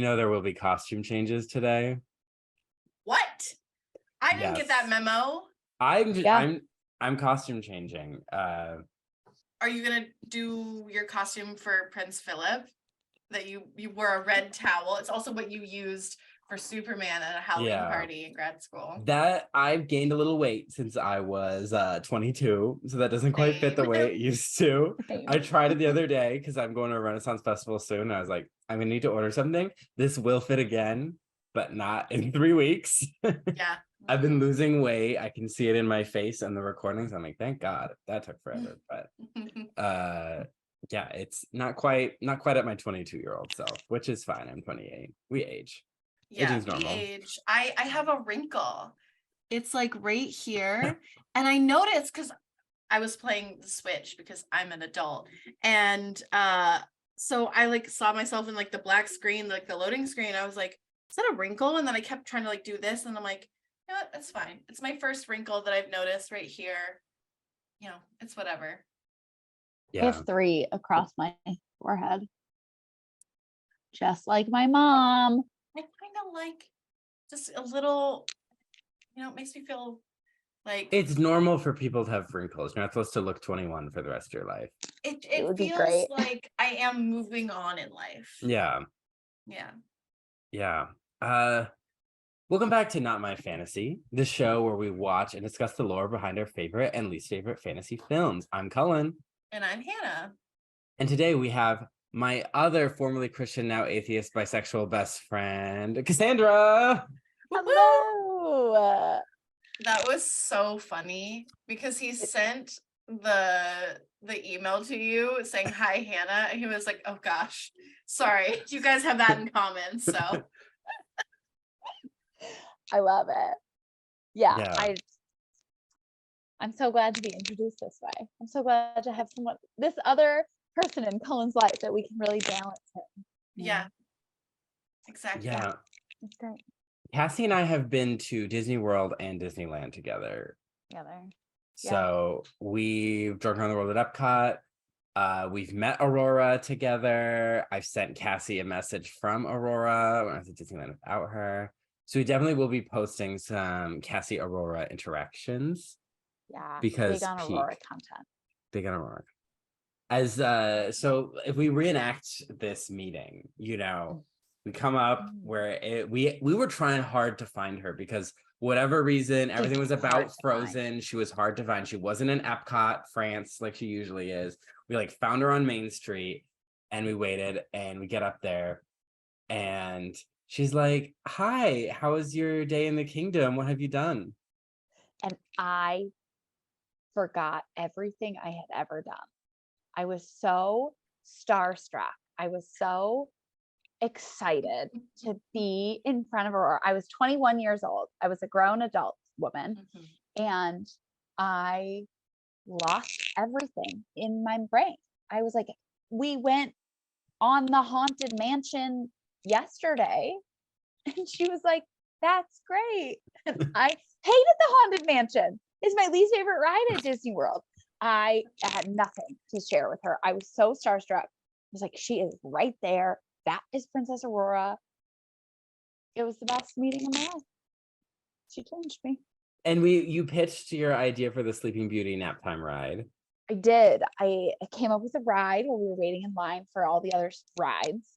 know there will be costume changes today. What? I didn't get that memo. I'm costume changing. Are you gonna do your costume for Prince Philip? That you wore a red towel. It's also what you used for Superman at a Halloween party in grad school. That I've gained a little weight since I was 22, so that doesn't quite fit the way it used to. I tried it the other day because I'm going to a Renaissance festival soon. And I was like, I'm gonna need to order something. This will fit again, but not in 3 weeks. Yeah. I've been losing weight. I can see it in my face and the recordings. I'm like, thank God that took forever. But yeah, it's not quite at my 22-year-old self, which is fine. I'm 28. We age. Yeah, we age. I have a wrinkle. It's like right here. And I noticed because I was playing the Switch because I'm an adult. And so I like saw myself in like the black screen, like the loading screen. I was like, is that a wrinkle? And then I kept trying to like do this. And I'm like, you know what? That's fine. It's my first wrinkle that I've noticed right here. You know, it's whatever. Yeah. I have 3 across my forehead. Just like my mom. I kind of like just a little, you know, it makes me feel like it's normal for people to have wrinkles. You're not supposed to look 21 for the rest of your life. It feels like I am moving on in life. Yeah. Welcome back to Not My Fantasy, the show where we watch and discuss the lore behind our favorite and least favorite fantasy films. I'm Cullen. And I'm Hannah. And today we have my other formerly Christian, now atheist, bisexual best friend, Cassandra. Hello. That was so funny because he sent the email to you saying, hi, Hannah. And he was like, oh gosh, sorry. You guys have that in common, so. I love it. Yeah. I'm so glad to be introduced this way. I'm so glad to have this other person in Cullen's life that we can really balance him. Yeah. Exactly. Yeah. It's great. Cassie and I have been to Disney World and Disneyland together. So we've driven around the world at Epcot. We've met Aurora together. I've sent Cassie a message from Aurora when I was at Disneyland without her. So we definitely will be posting some Cassie Aurora interactions. Yeah, because big on Aurora content. Big on Aurora. As so if we reenact this meeting, you know, we come up where we were trying hard to find her because whatever reason, everything was about Frozen. She was hard to find. She wasn't in Epcot, France, like she usually is. We like found her on Main Street and we waited and we get up there and she's like, hi, how was your day in the kingdom? What have you done? And I forgot everything I had ever done. I was so starstruck. I was so excited to be in front of Aurora. I was 21 years old. I was a grown adult woman. And I lost everything in my brain. I was like, we went on the Haunted Mansion yesterday. And she was like, that's great. And I hated the Haunted Mansion. It's my least favorite ride at Disney World. I had nothing to share with her. I was so starstruck. I was like, she is right there. That is Princess Aurora. It was the best meeting of my life. She changed me. And you pitched your idea for the Sleeping Beauty nap time ride. I did. I came up with a ride while we were waiting in line for all the other rides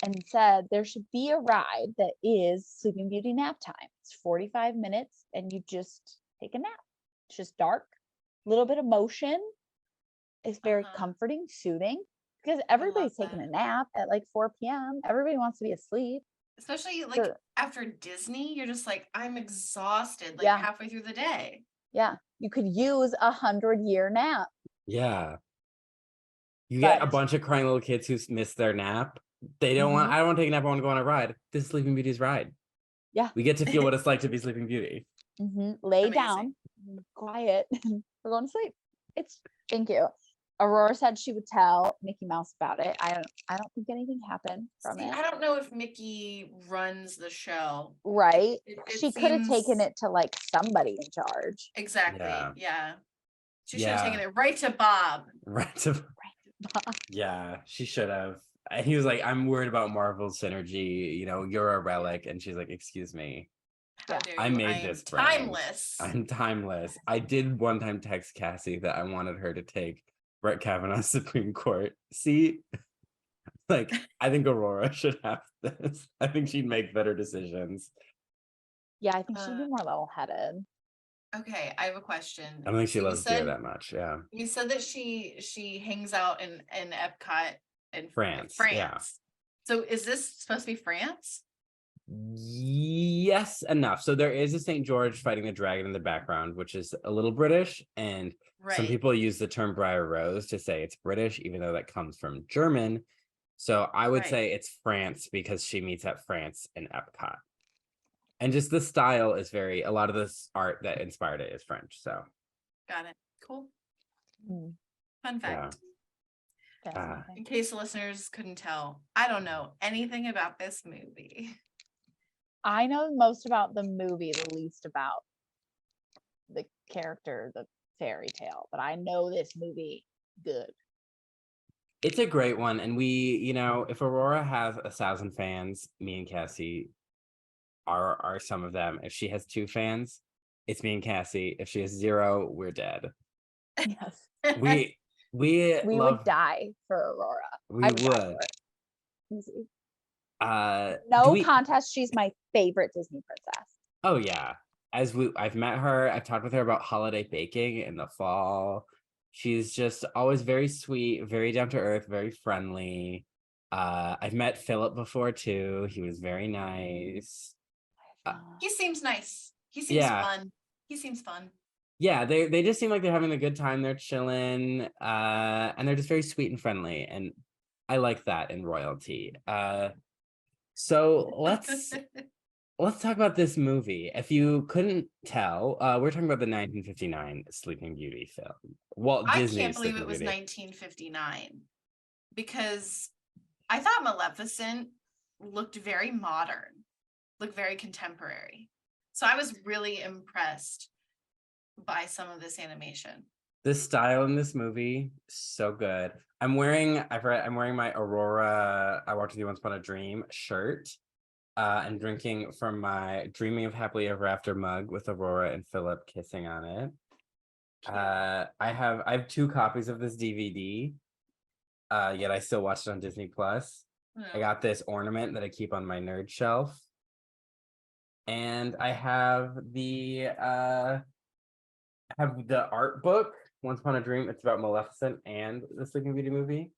and said there should be a ride that is Sleeping Beauty nap time. It's 45 minutes and you just take a nap. It's just dark, a little bit of motion. It's very comforting, soothing, because everybody's taking a nap at like 4 p.m. Everybody wants to be asleep. Especially like after Disney, you're just like, I'm exhausted like halfway through the day. Yeah. You could use 100-year nap. Yeah. You get a bunch of crying little kids who miss their nap. They don't want, I don't want to take a nap, I want to go on a ride. This is Sleeping Beauty's ride. Yeah. We get to feel what it's like to be Sleeping Beauty. Lay down, quiet, we're going to sleep. Thank you. Aurora said she would tell Mickey Mouse about it. I don't think anything happened from it. I don't know if Mickey runs the show. Right. She could have taken it to like somebody in charge. Exactly. Yeah. She should have taken it right to Bob. Right to Bob. Yeah, she should have. And he was like, I'm worried about Marvel's synergy. You know, you're a relic. And she's like, excuse me. How dare I you? made I am this brand. timeless. I'm timeless. I did one time text Cassie that I wanted her to take Brett Kavanaugh's Supreme Court. See, like, I think Aurora should have this. I think she'd make better decisions. Yeah, I think she'd be more level-headed. Okay, I have a question. I don't think she So you loves beer said that much. Yeah. you said that she hangs out in Epcot in France. Yeah. So is this supposed to be France? Yes, enough. So there is a St. George fighting the dragon in the background, which is a little British. And some Right. people use the term Briar Rose to say it's British, even though that comes from German. So I would Right. say it's France because she meets at France in Epcot. And just the style is very, a lot of this art that inspired it is French. So Got it. Cool. Mm, Fun fact. fascinating. In case the listeners couldn't tell, I don't know anything about this movie. I know most about the movie, the least about the character, the fairy tale, but I know this movie good. it's a great one. And we, you know, if Aurora has 1,000 fans, me and Cassie are some of them. If she has 2 fans, it's me and Cassie. If she has 0, we're dead. Yes. We We love, would die for Aurora. we I would die would. for it. Easy. Do No we, contest. She's my favorite Disney princess. oh yeah. I've met her, I've talked with her about holiday baking in the fall. She's just always very sweet, very down to earth, very friendly. I've met Philip before too. He was very nice. He seems nice. He seems Yeah. fun. He seems fun. Yeah, they just seem like they're having a good time. They're chilling, and they're just very sweet and friendly, and I like that in royalty. So let's talk about this movie. If you couldn't tell, we're talking about the 1959 Sleeping Beauty film. Walt I Disney's can't believe Sleeping it was Beauty. 1959 because I thought Maleficent looked very modern, looked very contemporary. So I was really impressed by some of this animation. The style in this movie, so good. I'm wearing my Aurora I Walked With You Once Upon a Dream shirt. And drinking from my Dreaming of Happily Ever After mug with Aurora and Philip kissing on it. I have 2 copies of this DVD. Yet I still watch it on Disney Plus. I got this ornament that I keep on my nerd shelf. And I have the art book, Once Upon a Dream. It's about Maleficent and the Sleeping Beauty movie.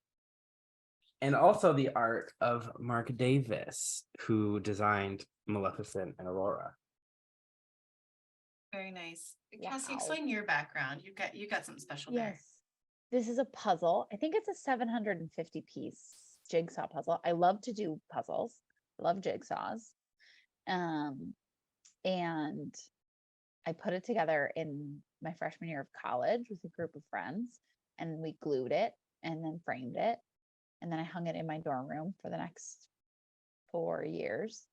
And also the art of Mark Davis, who designed Maleficent and Aurora. Very nice. Wow. Cassie, explain your background. You got something special there. Yes. This is a puzzle. I think it's a 750 piece jigsaw puzzle. I love to do puzzles. I love jigsaws. And I put it together in my freshman year of college with a group of friends, and we glued it and then framed it. And then I hung it in my dorm room for the next 4 years.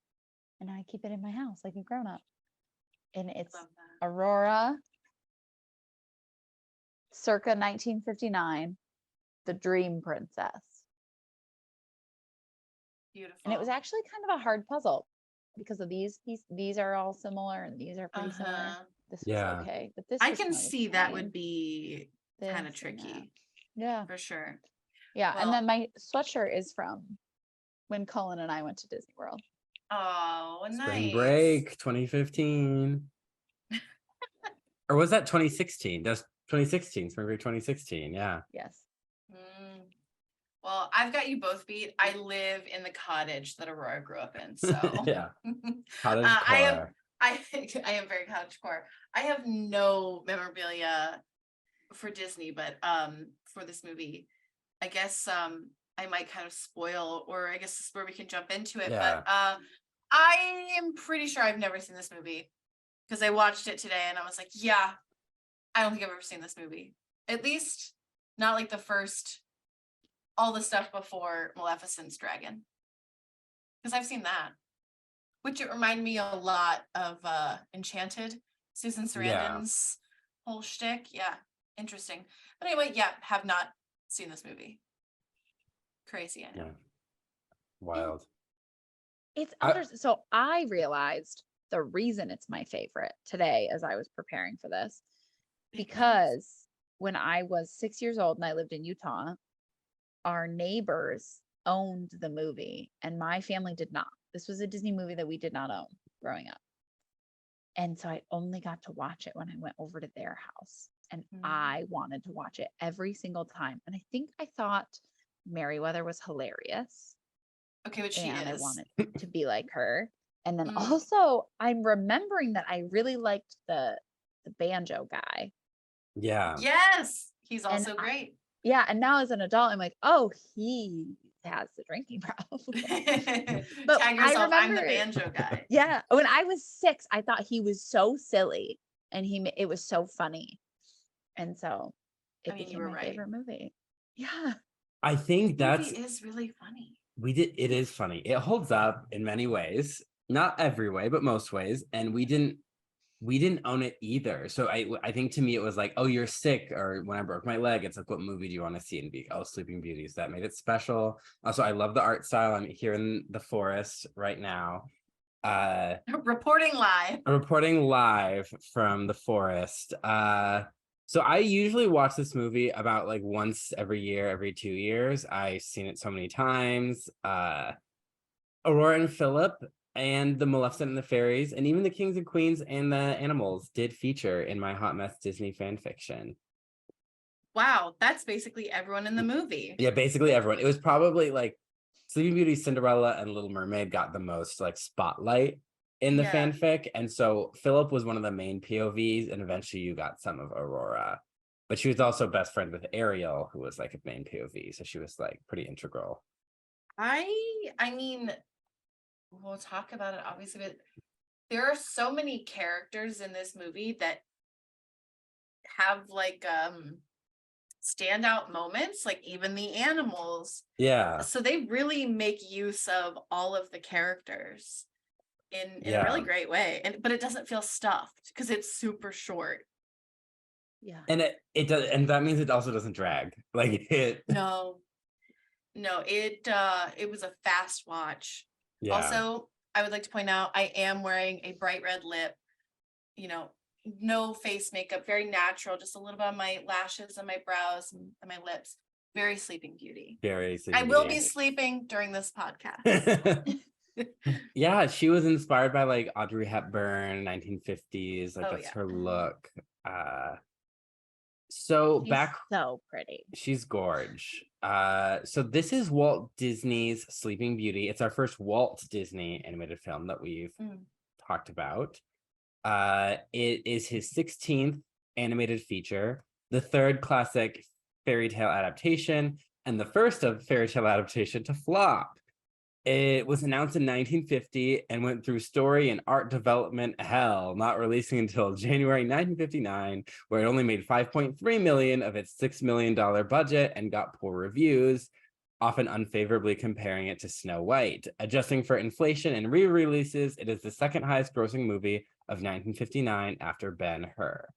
And now I keep it in my house like a grown-up. And it's Love that. Aurora, circa 1959, the Dream Princess. Beautiful. And it was actually kind of a hard puzzle because of these pieces. These are all similar and these are pretty similar. This Yeah. was okay. But this I was can kind of see that fine. would be This kind of and tricky that. Yeah. for sure. Yeah. Well- And then my sweatshirt is from when Cullen and I went to Disney World. Oh, nice. Spring break 2015. Or was that 2016? That's 2016, spring break 2016. Yeah. Yes. Mm. Well, I've got you both beat. I live in the cottage that Aurora grew up in, so Yeah. Cottage I core. am very cottagecore. I have no memorabilia for Disney, but for this movie, I guess I might kind of spoil, or I guess this is where we can jump into it. Yeah. But I am pretty sure I've never seen this movie because I watched it today and I was like, yeah, I don't think I've ever seen this movie. At least not like the first, all the stuff before Maleficent's dragon. Because I've seen that. Which it reminded me a lot of Enchanted, Susan Sarandon's whole shtick. Yeah, interesting. But anyway, yeah, have not seen this movie. Crazy, I know. Yeah. Wild. It's I- others. So I realized the reason it's my favorite today as I was preparing for this, because when I was 6 years old and I lived in Utah, our neighbors owned the movie and my family did not. This was a Disney movie that we did not own growing up. And so I only got to watch it when I went over to their house. And I wanted to watch it every single time. And I think I thought Merryweather was hilarious. Okay, but she and I is. wanted to be like her. And then also I'm remembering that I really liked the banjo guy. Yeah. Yes, he's And also great. Yeah, and now as an adult, I'm like, oh, he has the drinking problem. But Tag I yourself, I'm the remember- banjo guy. Yeah, when I was 6, I thought he was so silly, and it was so funny, and so it I mean, you became were my right. favorite movie. Yeah, I think that's Movie is really funny. it is funny. It holds up in many ways, not every way, but most ways. And we didn't own it either. So I think to me it was like, oh, you're sick, or when I broke my leg, it's like, what movie do you want to see? And be, oh, Sleeping Beauty. So that made it special. Also, I love the art style. I'm here in the forest right now. Reporting live. Reporting live from the forest. So I usually watch this movie about like once every year, every 2 years. I've seen it so many times. Aurora and Philip and the Maleficent and the Fairies, and even the Kings and Queens and the Animals did feature in my Hot Mess Disney fan fiction. Wow, that's basically everyone in the movie. Yeah, basically everyone. It was probably like Sleeping Beauty, Cinderella, and Little Mermaid got the most like spotlight in the fanfic. And so Philip was one of the main POVs, and eventually you got some of Aurora. But she was also best friend with Ariel, who was like a main POV. So she was like pretty integral. I mean, we'll talk about it obviously, but there are so many characters in this movie that have like standout moments, like even the animals. Yeah. So they really make use of all of the characters in a really great way. But it doesn't feel stuffed because it's super short. yeah. And it does, and that means it also doesn't drag. Like it. No, it was a fast watch. Yeah. Also, I would like to point out I am wearing a bright red lip, no face makeup, very natural, just a little bit on my lashes and my brows and my lips. Very Sleeping Beauty. Very Sleeping I will Beauty. be sleeping during this podcast. Yeah, she was inspired by like Audrey Hepburn, 1950s. Like that's her look. So She's back, so pretty. she's gorge. So this is Walt Disney's Sleeping Beauty. It's our first Walt Disney animated film that we've talked about. It is his 16th animated feature, the third classic fairy tale adaptation, and the first of fairy tale adaptation to flop. It was announced in 1950 and went through story and art development hell, not releasing until January 1959, where it only made $5.3 million of its $6 million budget and got poor reviews, often unfavorably comparing it to Snow White. Adjusting for inflation and re-releases, it is the second highest grossing movie of 1959 after Ben-Hur.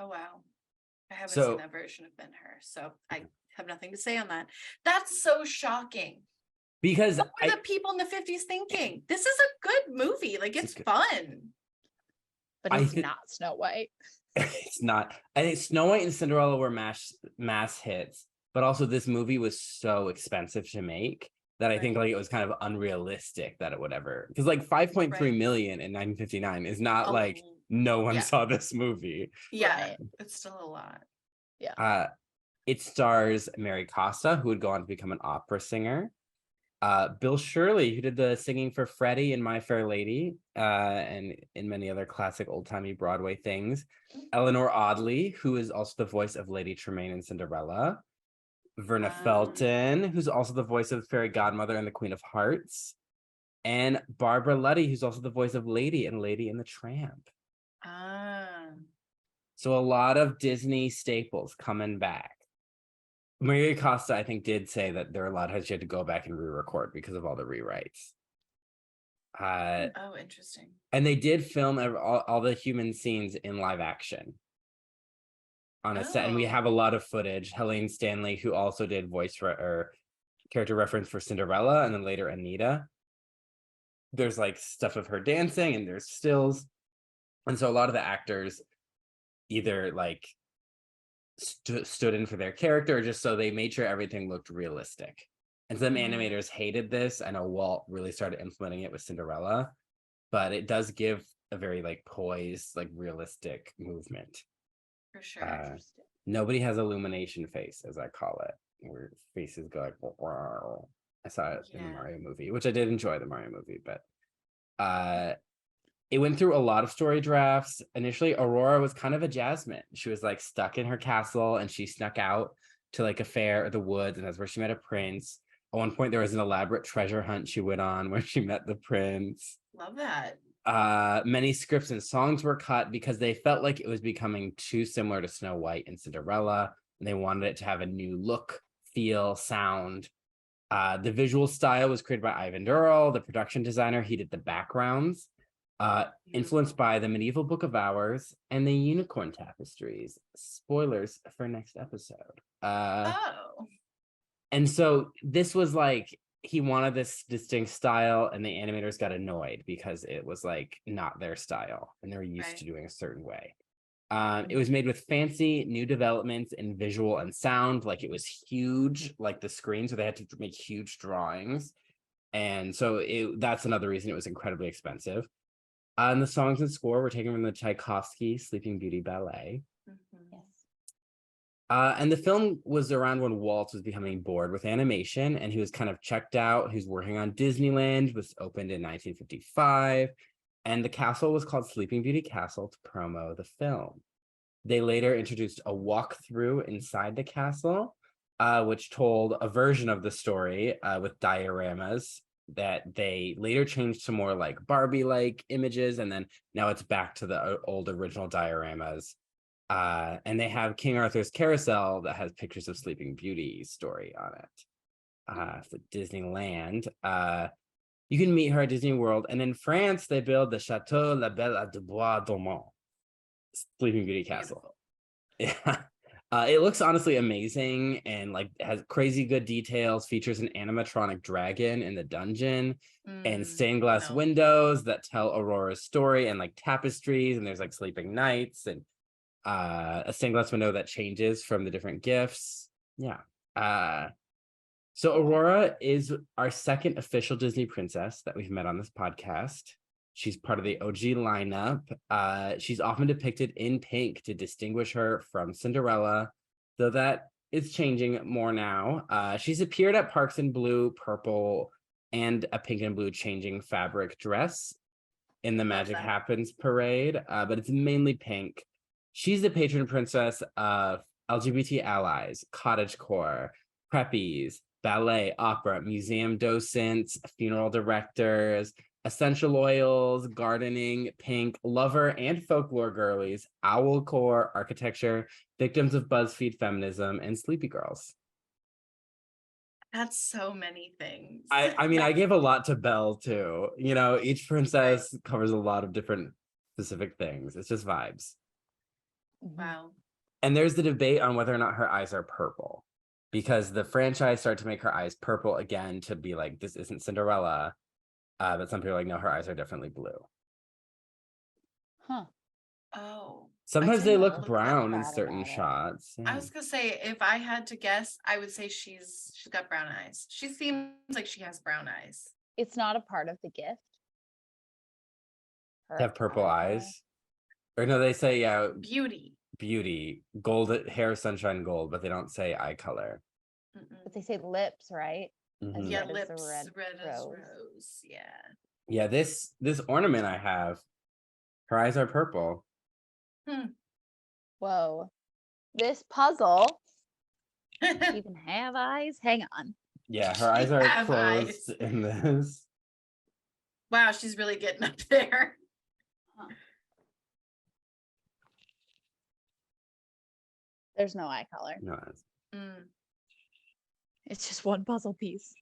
Oh, wow. I haven't So- seen that version of Ben-Hur, so I have nothing to say on that. That's so shocking. Because What were the people in the 50s thinking? This is a good movie. Like, it's good- fun. But I it's thi- not Snow White. it's not. I think Snow White and Cinderella were mass hits, but also this movie was so expensive to make that I think like it was kind of unrealistic that it would ever, because like 5.3 million in 1959 is not like no one saw this movie. Yeah, Right. it's still a lot. It stars Mary Costa, who would go on to become an opera singer. Bill Shirley, who did the singing for Freddie in My Fair Lady, and in many other classic old-timey Broadway things. Eleanor Audley, who is also the voice of Lady Tremaine in Cinderella. Verna Felton, who's also the voice of Fairy Godmother and the Queen of Hearts. And Barbara Luddy, who's also the voice of Lady and Lady and the Tramp. So a lot of Disney staples coming back. Maria Costa, I think, did say that there are a lot of times she had to go back and re-record because of all the rewrites. Oh, interesting. And they did film all the human scenes in live action on a set, and we have a lot of footage. Helene Stanley, who also did voice or character reference for Cinderella and then later Anita. There's like stuff of her dancing and there's stills. And so a lot of the actors either like stood in for their character or just so they made sure everything looked realistic. And some animators hated this. I know Walt really started implementing it with Cinderella, but it does give a very like poised, like realistic movement. For sure. Nobody has illumination face, as I call it, where faces go like, wow. I saw it in the Mario movie, which I did enjoy the Mario movie, but it went through a lot of story drafts. Initially, Aurora was kind of a Jasmine. She was like stuck in her castle and she snuck out to like a fair or the woods, and that's where she met a prince. At one point, there was an elaborate treasure hunt she went on where she met the prince. Love that. Many scripts and songs were cut because they felt like it was becoming too similar to Snow White and Cinderella, and they wanted it to have a new look, feel, sound. The visual style was created by Ivan Durrell. The production designer, he did the backgrounds, influenced by the Medieval Book of Hours and the Unicorn Tapestries. Spoilers for next episode. And so this was like, he wanted this distinct style, and the animators got annoyed because it was like not their style and they were used to doing a certain way. It was made with fancy new developments in visual and sound. Like it was huge, like the screen, so they had to make huge drawings. And so that's another reason it was incredibly expensive. And the songs and score were taken from the Tchaikovsky Sleeping Beauty ballet. Yes. And the film was around when Walt was becoming bored with animation, and he was kind of checked out. He was working on Disneyland, was opened in 1955. And the castle was called Sleeping Beauty Castle to promo the film. They later introduced a walkthrough inside the castle, which told a version of the story with dioramas that they later changed to more like Barbie-like images. And then now it's back to the old original dioramas. And they have King Arthur's Carousel that has pictures of Sleeping Beauty's story on it. For Disneyland. You can meet her at Disney World. And in France, they build the Chateau La Belle à du Bois Dormant, Sleeping Beauty Castle. Yeah. It looks honestly amazing and like has crazy good details, features an animatronic dragon in the dungeon and stained glass windows that tell Aurora's story, and like tapestries, and there's like sleeping knights and a stained glass window that changes from the different gifts. Yeah. So Aurora is our second official Disney princess that we've met on this podcast. She's part of the OG lineup. She's often depicted in pink to distinguish her from Cinderella, though that is changing more now. She's appeared at parks in blue, purple, and a pink and blue changing fabric dress in the Magic Happens parade, but it's mainly pink. She's the patron princess of LGBT allies, cottagecore, preppies, ballet, opera, museum docents, funeral directors, essential oils, gardening, pink, lover and folklore girlies, owl core, architecture, victims of BuzzFeed feminism, and sleepy girls. That's so many things. I mean, I gave a lot to Belle too. You know, each princess covers a lot of different specific things. It's just vibes. Wow. And there's the debate on whether or not her eyes are purple, because the franchise started to make her eyes purple again to be like, this isn't Cinderella. But some people are like, no, her eyes are definitely blue. Huh. Oh. Sometimes they look brown in certain shots. I was gonna say, if I had to guess, I would say she's got brown eyes. She seems like she has brown eyes. It's not a part of the gift. To have purple eyes. Or no, they say beauty, gold hair, sunshine gold, but they don't say eye color. But they say lips, right? Yeah, red lips, as red as rose. Yeah, this ornament I have, her eyes are purple. Whoa. This puzzle even have eyes? Hang on. Yeah, her eyes are closed in this. Wow, she's really getting up there. There's no eye color. No. It's just one puzzle piece.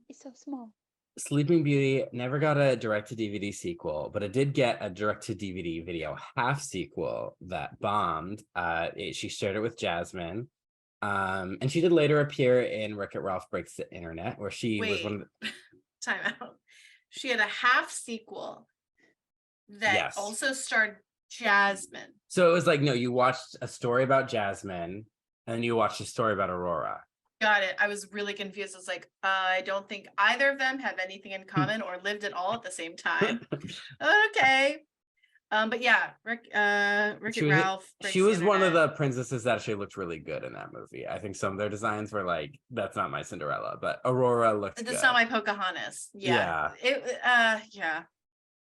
It's so small. Sleeping Beauty never got a direct-to-DVD sequel, but it did get a direct-to-DVD video half sequel that bombed. She shared it with Jasmine. And she did later appear in Wreck-It Ralph Breaks the Internet, where she was one of the... Time out. She had a half sequel that Yes. also starred Jasmine. So it was like, no, you watched a story about Jasmine, and you watched a story about Aurora. Got it. I was really confused. I was like, I don't think either of them have anything in common or lived at all at the same time. Okay. But yeah, Wreck-It Ralph. She was one of the princesses that actually looked really good in that movie. I think some of their designs were like, that's not my Cinderella, but Aurora looked good. That's not my Pocahontas. Yeah.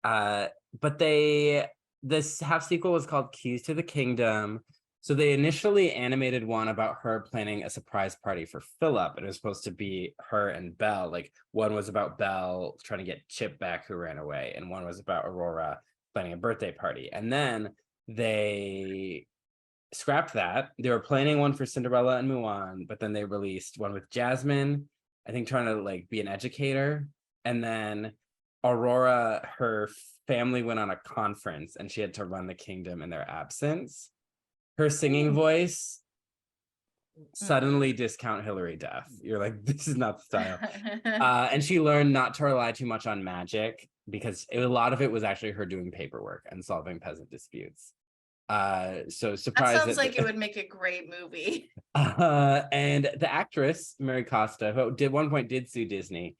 But this half sequel was called Keys to the Kingdom. So they initially animated one about her planning a surprise party for Philip, and it was supposed to be her and Belle. Like, one was about Belle trying to get Chip back who ran away, and one was about Aurora planning a birthday party. And then they scrapped that. They were planning one for Cinderella and Mulan, but then they released one with Jasmine, I think trying to like be an educator. And then Aurora, her family went on a conference and she had to run the kingdom in their absence. Her singing voice, suddenly discount Hilary Duff. You're like, this is not the style. And she learned not to rely too much on magic, because a lot of it was actually her doing paperwork and solving peasant disputes. So surprised. That sounds like it would make a great movie. And the actress, Mary Costa, who did one point did sue Disney,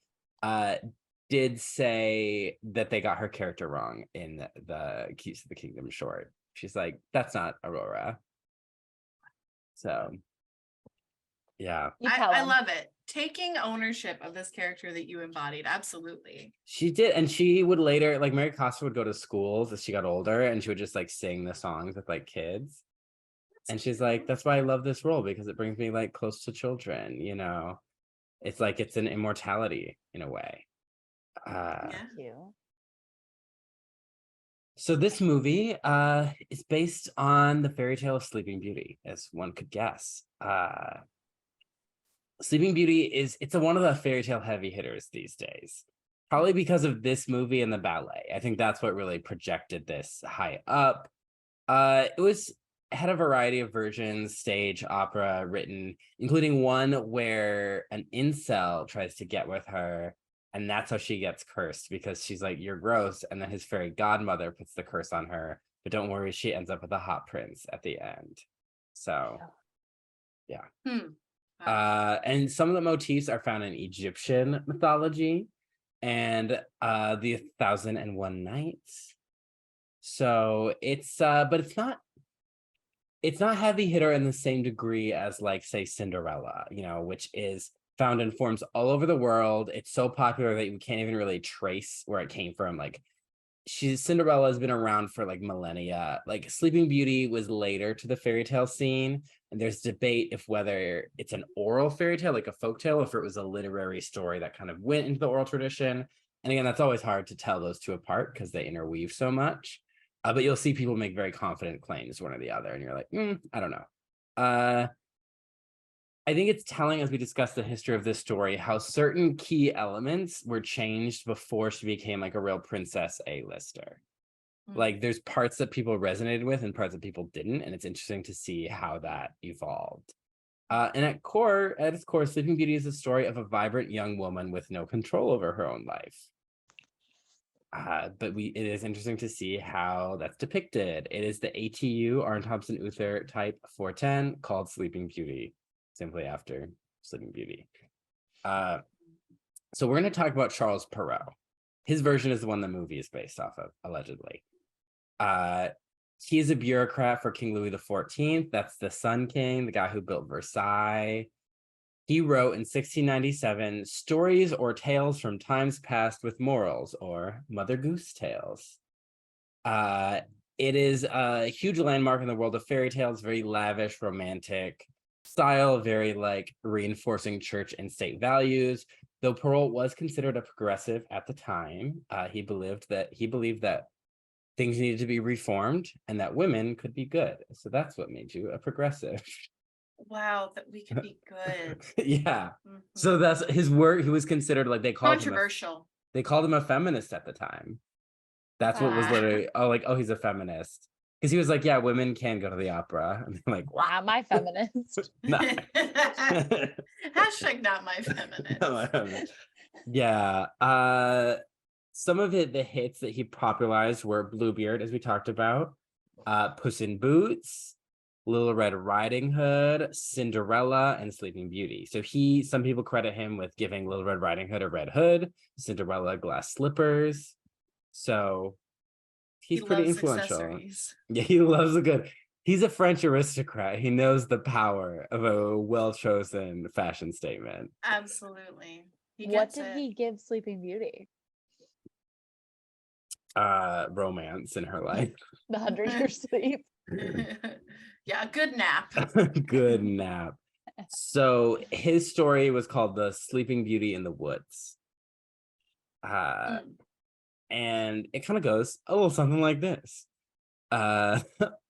did say that they got her character wrong in the Keys to the Kingdom short. She's like, that's not Aurora. So yeah. I love it. Taking ownership of this character that you embodied. Absolutely. She did. And she would later, like Mary Costa would go to schools as she got older, and she would just like sing the songs with like kids. And she's like, that's why I love this role, because it brings me like close to children, you know. It's like it's an immortality in a way. Thank you. So this movie is based on the fairy tale of Sleeping Beauty, as one could guess. Sleeping Beauty it's one of the fairy tale heavy hitters these days, probably because of this movie and the ballet. I think that's what really projected this high up. It had a variety of versions, stage, opera, written, including one where an incel tries to get with her, and that's how she gets cursed, because she's like, you're gross, and then his fairy godmother puts the curse on her, but don't worry, she ends up with a hot prince at the end. So yeah. And some of the motifs are found in Egyptian mythology and the 1001 Nights. So but it's not heavy hitter in the same degree as like, say, Cinderella, you know, which is found in forms all over the world. It's so popular that you can't even really trace where it came from. Like, Cinderella has been around for like millennia. Like, Sleeping Beauty was later to the fairy tale scene, and there's debate if whether it's an oral fairy tale, like a folk tale, if it was a literary story that kind of went into the oral tradition. And again, that's always hard to tell those two apart because they interweave so much. But you'll see people make very confident claims, one or the other, and you're like, I don't know. I think it's telling, as we discuss the history of this story, how certain key elements were changed before she became like a real princess A-lister. Like, there's parts that people resonated with and parts that people didn't, and it's interesting to see how that evolved. And at its core, Sleeping Beauty is a story of a vibrant young woman with no control over her own life. But it is interesting to see how that's depicted. It is the ATU, Arne Thompson Uther type 410, called Sleeping Beauty, simply after Sleeping Beauty. So we're going to talk about Charles Perrault. His version is the one the movie is based off of, allegedly. He is a bureaucrat for King Louis XIV. That's the Sun King, the guy who built Versailles. He wrote in 1697 stories or tales from times past with morals, or Mother Goose tales. It is a huge landmark in the world of fairy tales, very lavish, romantic style, very like reinforcing church and state values. Though Perrault was considered a progressive at the time, he believed that things needed to be reformed and that women could be good. So that's what made you a progressive. Wow, that we could be good. Yeah. So that's his work. He was considered, like, they called controversial. They called him a feminist at the time. That's what was literally, he's a feminist. Because he was like, yeah, women can go to the opera. And they're like, wow. Not my feminist. Nah. Hashtag not my feminist. Not my feminist. Yeah. Some of the hits that he popularized were Bluebeard, as we talked about, Puss in Boots, Little Red Riding Hood, Cinderella, and Sleeping Beauty. So some people credit him with giving Little Red Riding Hood a red hood, Cinderella glass slippers. So he's pretty influential. Accessories. Yeah, he loves a good. He's a French aristocrat. He knows the power of a well-chosen fashion statement. Absolutely. What did he give Sleeping Beauty? Romance in her life. The 100-year sleep. Yeah, a good nap. Good nap. So his story was called The Sleeping Beauty in the Woods. And it kind of goes a little something like this.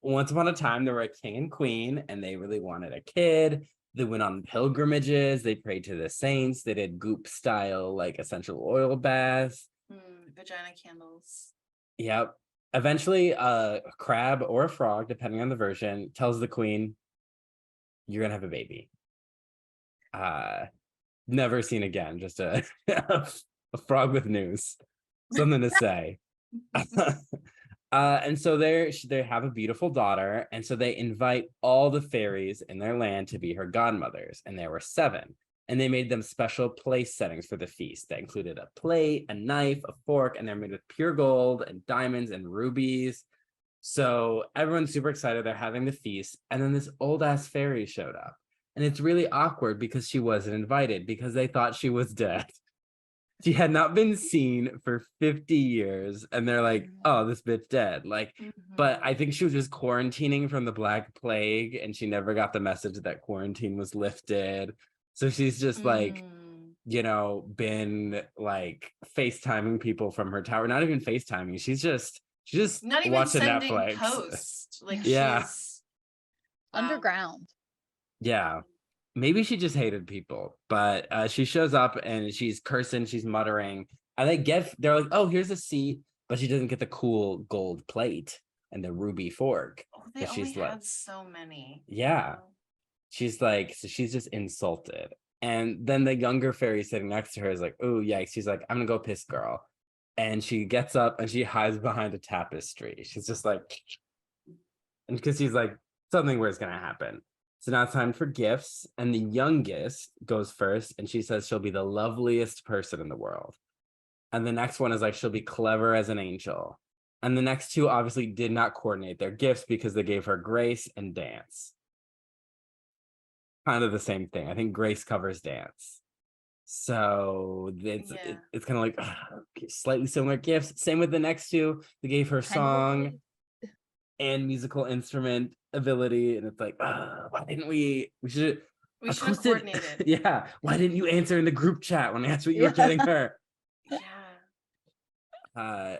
Once upon a time, there were a king and queen, and they really wanted a kid. They went on pilgrimages. They prayed to the saints. They did goop style, like essential oil baths. Vagina candles. Yep. Eventually, a crab or a frog, depending on the version, tells the queen, "You're gonna have a baby." Never seen again. Just a frog with news, something to say. And so they have a beautiful daughter, and so they invite all the fairies in their land to be her godmothers, and there were 7. And they made them special place settings for the feast that included a plate, a knife, a fork, and they're made with pure gold and diamonds and rubies. So everyone's super excited. They're having the feast. And then this old ass fairy showed up. And it's really awkward because she wasn't invited because they thought she was dead. She had not been seen for 50 years. And they're like, oh, this bitch dead. Like, but I think she was just quarantining from the Black Plague and she never got the message that quarantine was lifted. So she's just like, been like FaceTiming people from her tower. Not even FaceTiming. She's just not even watching sending Netflix. Post. Like she's underground. Yeah. Maybe she just hated people, but she shows up and she's cursing, she's muttering. And they're like, oh, here's a seat, but she doesn't get the cool gold plate and the ruby fork. Oh, they only had so many. Yeah. She's like, so she's just insulted. And then the younger fairy sitting next to her is like, oh, yikes. She's like, I'm gonna go piss, girl. And she gets up and she hides behind a tapestry. She's just like, and because she's like, something weird's gonna happen. So now it's time for gifts. And the youngest goes first, and she says she'll be the loveliest person in the world. And the next one is like, she'll be clever as an angel. And the next 2 obviously did not coordinate their gifts because they gave her grace and dance. Kind of the same thing. I think grace covers dance. So it's kind of like slightly similar gifts. Same with the next 2. They gave her song and musical instrument ability, and it's like, why didn't we should have coordinated. Yeah, why didn't you answer in the group chat when I asked what you were getting her? And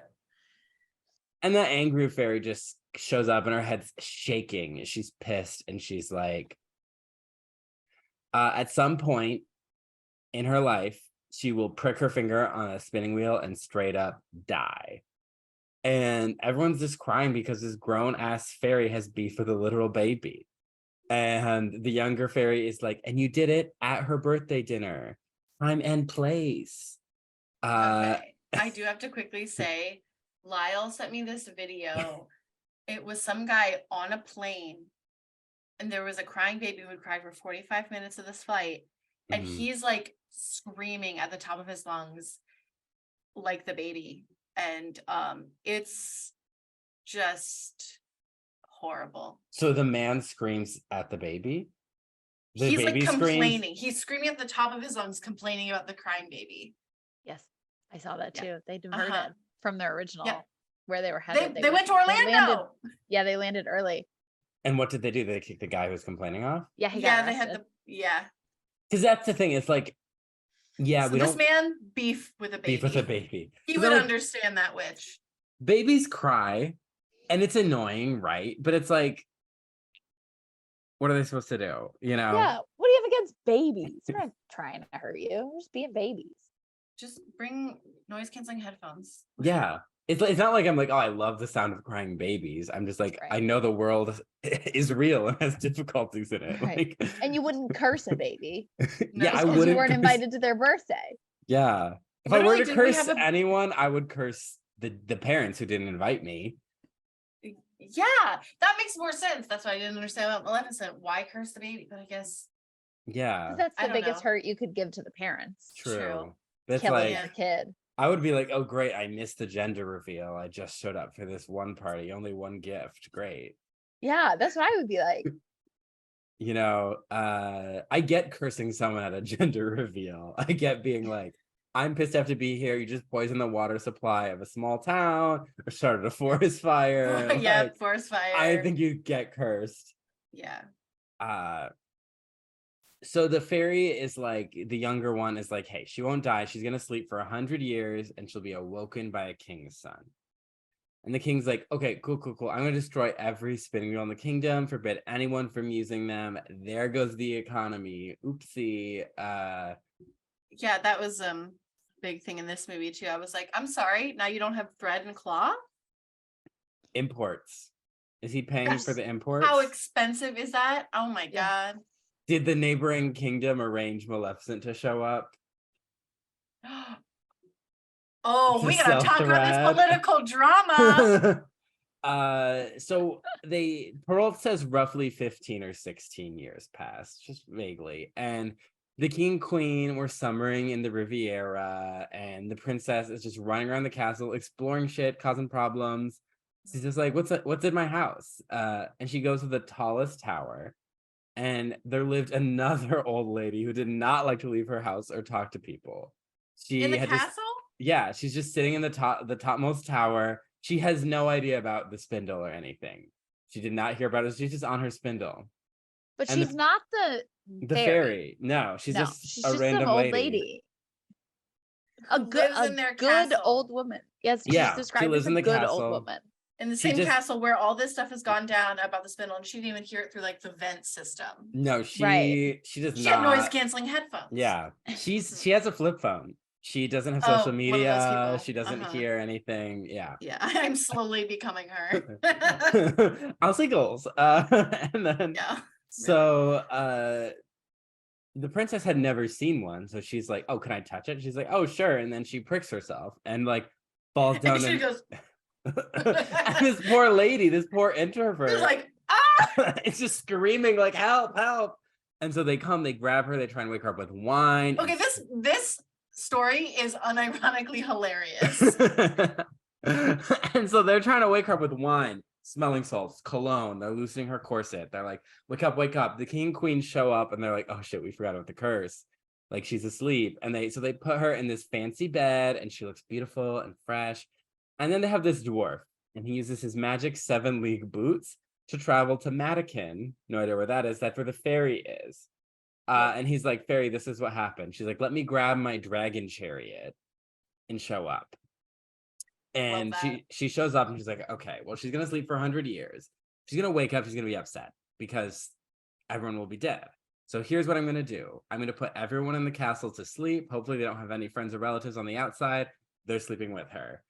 the angry fairy just shows up and her head's shaking. She's pissed and she's like, at some point in her life, she will prick her finger on a spinning wheel and straight up die. And everyone's just crying because this grown-ass fairy has beef with a literal baby. And the younger fairy is like, and you did it at her birthday dinner. Time and place. Okay. I do have to quickly say, Lyle sent me this video. It was some guy on a plane, and there was a crying baby who would cry for 45 minutes of this flight. And he's like screaming at the top of his lungs like the baby. And it's just horrible. So the man screams at the baby? He's like complaining. Screams? He's screaming at the top of his lungs, complaining about the crying baby. Yes, I saw that too. They diverted from their original where they were headed. They went to Orlando. They landed early. And what did they do? They kicked the guy who was complaining off? Yeah, he got arrested. They had because that's the thing. It's like, so this man beef with a baby. Beef with a baby. He would understand that witch. Babies cry, and it's annoying, right? But it's like, what are they supposed to do? Yeah. What do you have against babies? They're not trying to hurt you. They're just being babies. Just bring noise canceling headphones. Yeah. It's not like I'm like, oh, I love the sound of crying babies. I'm just like, Right. I know the world is real and has difficulties in it. Right. Like, And you wouldn't curse a baby yeah, I because wouldn't you weren't curse- invited to their birthday. Yeah. If I were Literally, to didn't we curse have a- anyone, I would curse the parents who didn't invite me. Yeah, that makes more sense. That's why I didn't understand about Maleficent. Why curse the baby? But I guess Yeah, 'Cause that's I the don't biggest know. hurt you could give to the parents. true. That's Killing like, the kid. I would be like, oh, great, I missed the gender reveal. I just showed up for this one party, only one gift. Great. Yeah, that's what I would be like. You know, I get cursing someone at a gender reveal. I get being like, I'm pissed to have to be here. You just poisoned the water supply of a small town or started a forest fire. yeah, Like, forest fire. I think you get cursed. Yeah. So the fairy is like, the younger one is like, hey, she won't die. She's gonna sleep for 100 years and she'll be awoken by a king's son. And the king's like, okay, cool. I'm gonna destroy every spinning wheel in the kingdom, forbid anyone from using them. There goes the economy. Oopsie. Yeah, that was big thing in this movie too. I was like, I'm sorry, now you don't have thread and claw? Imports. Is he paying for the imports? How expensive is that? Oh my Yeah. god. Did the neighboring kingdom arrange Maleficent to show up? Oh, To we gotta sell talk about this thread? political drama. So Perrault says roughly 15 or 16 years passed, just vaguely. And the king and queen were summering in the Riviera, and the princess is just running around the castle, exploring shit, causing problems. She's just like, what's in my house? And she goes to the tallest tower, and there lived another old lady who did not like to leave her house or talk to people. She In the had castle? yeah, she's just sitting in the topmost tower. She has no idea about the spindle or anything. She did not hear about it. She's just on her spindle. But And she's not The fairy. No, she's No, just she's a just random an old lady. A Who good, lives in their good castle. old woman. Yes, she's Yeah, she described lives as in a the good castle. old woman. In the She same just- castle where all this stuff has gone down about the spindle, and she didn't even hear it through like the vent system. No, she Right. does She not. had noise canceling headphones. Yeah, she has a flip phone. She doesn't have Oh, social one of those media. people. She doesn't hear anything. Yeah. Yeah, I'm slowly becoming her. I'll see goals. And then Yeah. so the princess had never seen one, so she's like, oh, can I touch it? She's like, oh, sure. And then she pricks herself and like falls down. And she and goes, and this poor lady, this poor introvert, she's like, ah! it's just screaming like, help. And so they come, they grab her, they try and wake her up with wine. Okay, this story is unironically hilarious. And so they're trying to wake her up with wine, smelling salts, cologne. They're loosening her corset. They're like, wake up. The king and queen show up and they're like, oh shit, we forgot about the curse. Like, she's asleep. And they put her in this fancy bed and she looks beautiful and fresh. And then they have this dwarf, and he uses his magic 7-league boots to travel to Madakin. No idea where that is. That's where the fairy is. And he's like, fairy, this is what happened. She's like, let me grab my dragon chariot and show up. And she shows up and she's like, okay, well, she's going to sleep for 100 years. She's going to wake up. She's going to be upset because everyone will be dead. So here's what I'm going to do. I'm going to put everyone in the castle to sleep. Hopefully they don't have any friends or relatives on the outside. They're sleeping with her,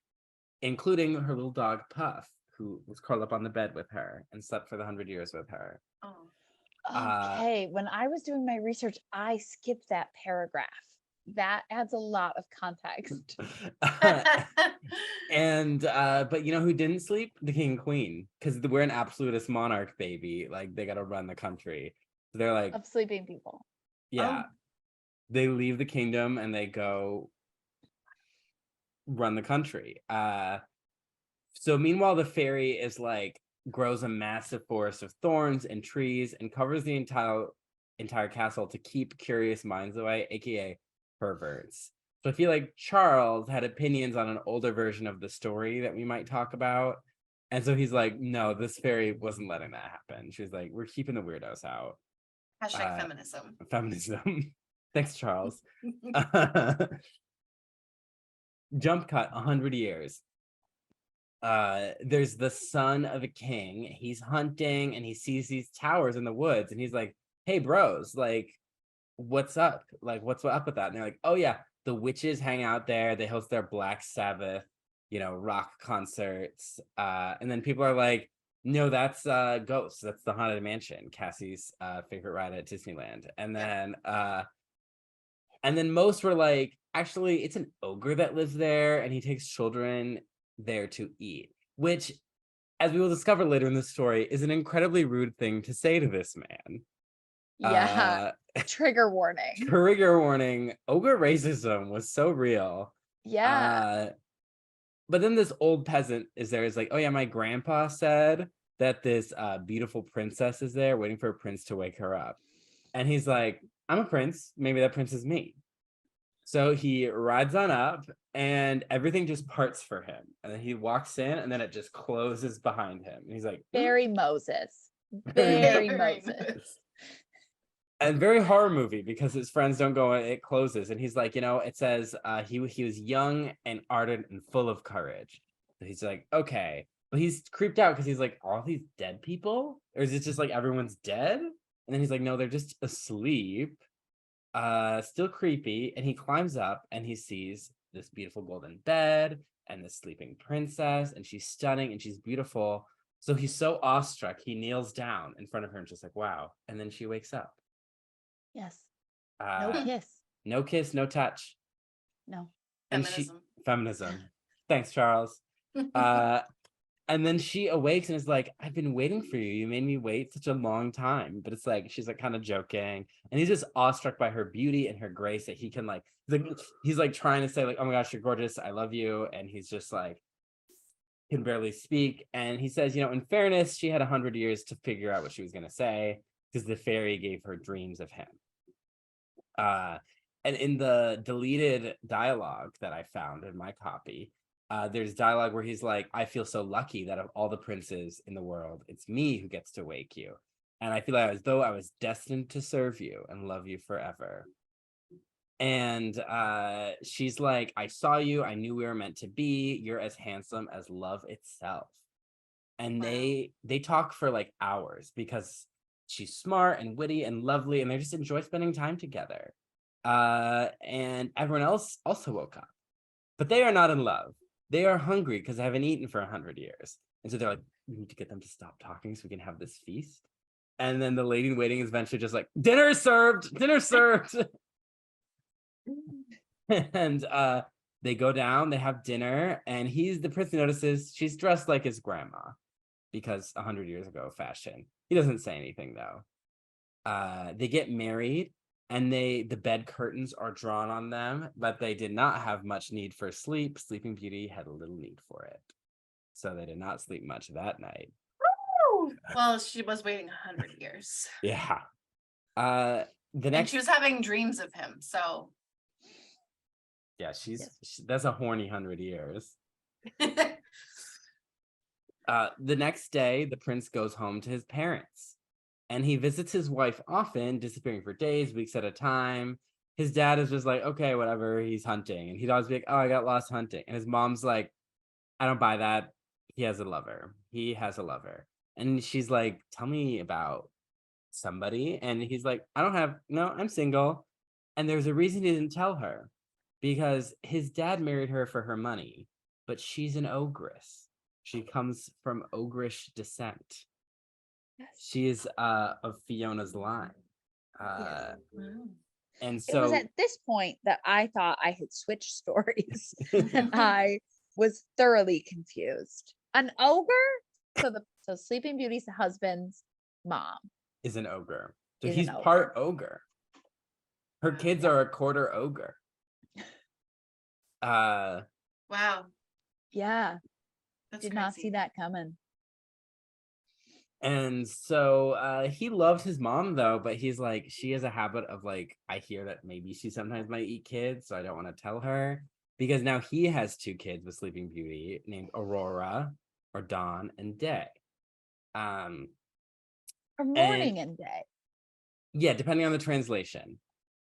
including her little dog, Puff, who was curled up on the bed with her and slept for the 100 years with her. Oh. Okay, when I was doing my research, I skipped that paragraph. That adds a lot of context. And but you know who didn't sleep? The king and queen, because we're an absolutist monarch, baby. Like, they got to run the country. So they're like, Of sleeping people. yeah, they leave the kingdom and they go run the country. So meanwhile, the fairy is like, grows a massive forest of thorns and trees and covers the entire castle to keep curious minds away, aka perverts. So I feel like Charles had opinions on an older version of the story that we might talk about. And so he's like, no, this fairy wasn't letting that happen. She was like, we're keeping the weirdos out. Hashtag feminism. Feminism. Thanks, Charles. Jump cut 100 years. There's the son of a king. He's hunting and he sees these towers in the woods and he's like, hey bros, like, what's up? Like, what's up with that? And they're like, oh yeah, the witches hang out there. They host their Black Sabbath rock concerts. And then people are like, no, that's Ghost. That's the Haunted Mansion, Cassie's favorite ride at Disneyland. And then most were like, actually, it's an ogre that lives there, and he takes children there to eat, which, as we will discover later in the story, is an incredibly rude thing to say to this man. Yeah. Trigger warning. Trigger warning. Ogre racism was so real. Yeah. But then this old peasant is there. Is like, oh yeah, my grandpa said that this beautiful princess is there waiting for a prince to wake her up. And he's like, I'm a prince. Maybe that prince is me. So he rides on up and everything just parts for him. And then he walks in and then it just closes behind him. And he's like, Very Moses. Very Moses. And very horror movie because his friends don't go, it closes. And he's like, it says he was young and ardent and full of courage. So he's like, okay. But he's creeped out because he's like, all these dead people? Or is it just like everyone's dead? And then he's like, no, they're just asleep. Still creepy. And he climbs up and he sees this beautiful golden bed and this sleeping princess. And she's stunning and she's beautiful. So he's so awestruck, he kneels down in front of her and just like, wow. And then she wakes up. Yes. No kiss. No kiss, no touch. No. And feminism. Thanks, Charles. And then she awakes and is like, I've been waiting for you. You made me wait such a long time. But it's like, she's like kind of joking. And he's just awestruck by her beauty and her grace that he can he's like trying to say like, oh my gosh, you're gorgeous. I love you. And he's just like, can barely speak. And he says, in fairness, she had 100 years to figure out what she was going to say because the fairy gave her dreams of him. And in the deleted dialogue that I found in my copy, there's dialogue where he's like, I feel so lucky that of all the princes in the world, it's me who gets to wake you. And I feel like as though I was destined to serve you and love you forever. And she's like, I saw you. I knew we were meant to be. You're as handsome as love itself. And they talk for like hours because she's smart and witty and lovely. And they just enjoy spending time together. And everyone else also woke up. But they are not in love. They are hungry because they haven't eaten for 100 years. And so they're like, we need to get them to stop talking so we can have this feast. And then the lady in waiting is eventually just like, dinner served. And they go down, they have dinner, and the prince notices she's dressed like his grandma because 100 years ago fashion. He doesn't say anything though. They get married and the bed curtains are drawn on them, but they did not have much need for sleep. Sleeping Beauty had a little need for it. So they did not sleep much that night. Well, she was waiting 100 years. Yeah. And she was having dreams of him, so yeah, that's a horny 100 years. The next day, the prince goes home to his parents. And he visits his wife often, disappearing for days, weeks at a time. His dad is just like, okay, whatever, he's hunting. And he'd always be like, oh, I got lost hunting. And his mom's like, I don't buy that. He has a lover. And she's like, tell me about somebody. And he's like, I'm single. And there's a reason he didn't tell her. Because his dad married her for her money. But she's an ogress. She comes from ogrish descent. She is of Fiona's line. And so it was at this point that I thought I had switched stories and I was thoroughly confused. An ogre? So Sleeping Beauty's husband's mom is an ogre. So he's part ogre. Her kids are a quarter ogre. Wow. Yeah. That's Did crazy. not see that coming. And so he loves his mom though, but he's like, she has a habit of like, I hear that maybe she sometimes might eat kids, so I don't want to tell her. Because now he has 2 kids with Sleeping Beauty named Aurora, or Dawn, and Day. Or morning and day. Yeah, depending on the translation.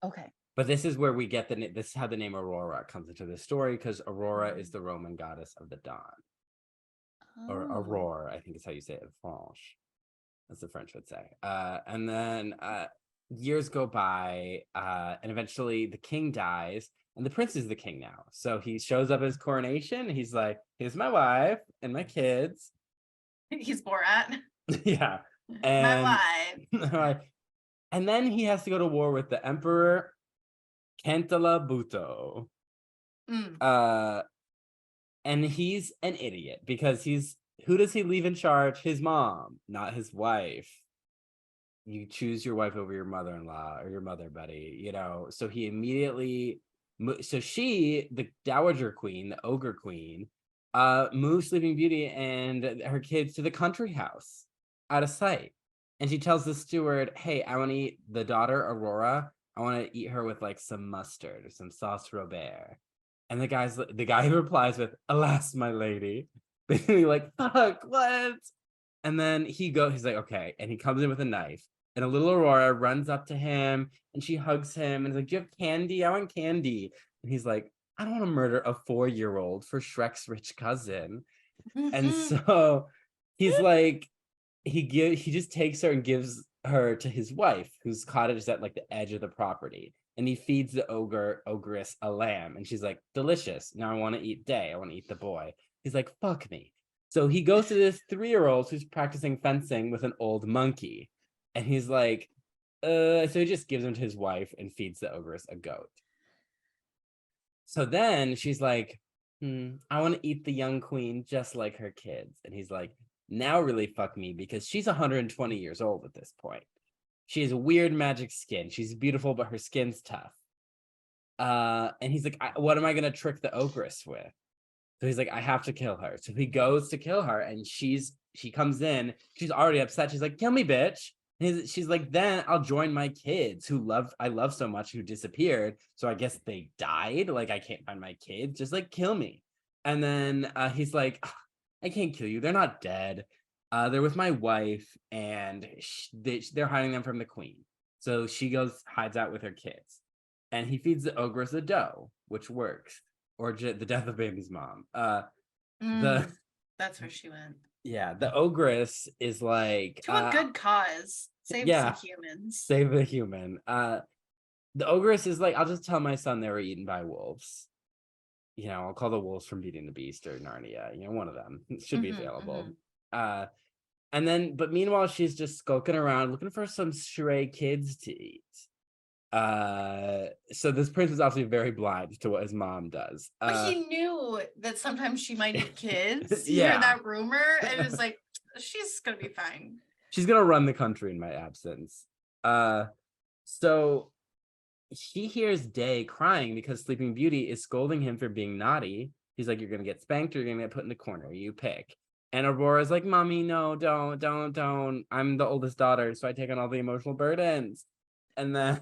Okay. But this is where we get this is how the name Aurora comes into the story, because Aurora is the Roman goddess of the dawn. Or Aurore, I think is how you say it in French, as the French would say. And then years go by, and eventually the king dies, And the prince is the king now. So he shows up at his coronation. He's like, here's my wife and my kids. He's Borat. Yeah. My And wife. and then he has to go to war with the Emperor Cantala Buto. And he's an idiot because who does he leave in charge? His mom, not his wife. You choose your wife over your mother-in-law or your mother, buddy, you know. So he immediately, so she, the Dowager Queen, the Ogre Queen, moves Sleeping Beauty and her kids to the country house out of sight. And she tells the steward, hey, I want to eat the daughter, Aurora. I want to eat her with like some mustard or some sauce Robert. And the guy replies with, alas, my lady. Basically like, fuck, what? And then he's like, okay. And he comes in with a knife. And a little Aurora runs up to him and she hugs him and is like, do you have candy? I want candy. And he's like, I don't want to murder a 4-year-old for Shrek's rich cousin. And so he's like, he just takes her and gives her to his wife, whose cottage is at like the edge of the property. And he feeds the ogress a lamb. And she's like, delicious. Now I want to eat Day. I want to eat the boy. He's like, fuck me. So he goes to this 3-year-old who's practicing fencing with an old monkey. And he's like, so he just gives him to his wife and feeds the ogress a goat. So then she's like, I want to eat the young queen just like her kids. And he's like, now really fuck me, because she's 120 years old at this point. She has weird magic skin. She's beautiful, but her skin's tough. And he's like, what am I going to trick the ogress with? So he's like, I have to kill her. So he goes to kill her, and she comes in. She's already upset. She's like, kill me, bitch. And she's like, then I'll join my kids who I love so much, who disappeared. So I guess they died. Like, I can't find my kids. Just like, kill me. And then he's like, I can't kill you. They're not dead. They're with my wife, and they're hiding them from the queen. So she hides out with her kids. And he feeds the ogress a doe, which works. Or the death of baby's mom. That's where she went. Yeah, the ogress is like to a good cause. Save some humans. Save the human. The ogress is like, I'll just tell my son they were eaten by wolves. You know, I'll call the wolves from Beauty and the Beast or Narnia. You know, one of them should be available. And then, but meanwhile, she's just skulking around looking for some stray kids to eat. So this prince is obviously very blind to what his mom does. But he knew that sometimes she might eat kids. He heard that rumor and it's like, she's gonna be fine. She's gonna run the country in my absence. So he hears Day crying because Sleeping Beauty is scolding him for being naughty. He's like, you're gonna get spanked or you're gonna get put in the corner. You pick. And Aurora's like, mommy, no, don't. I'm the oldest daughter, so I take on all the emotional burdens. And then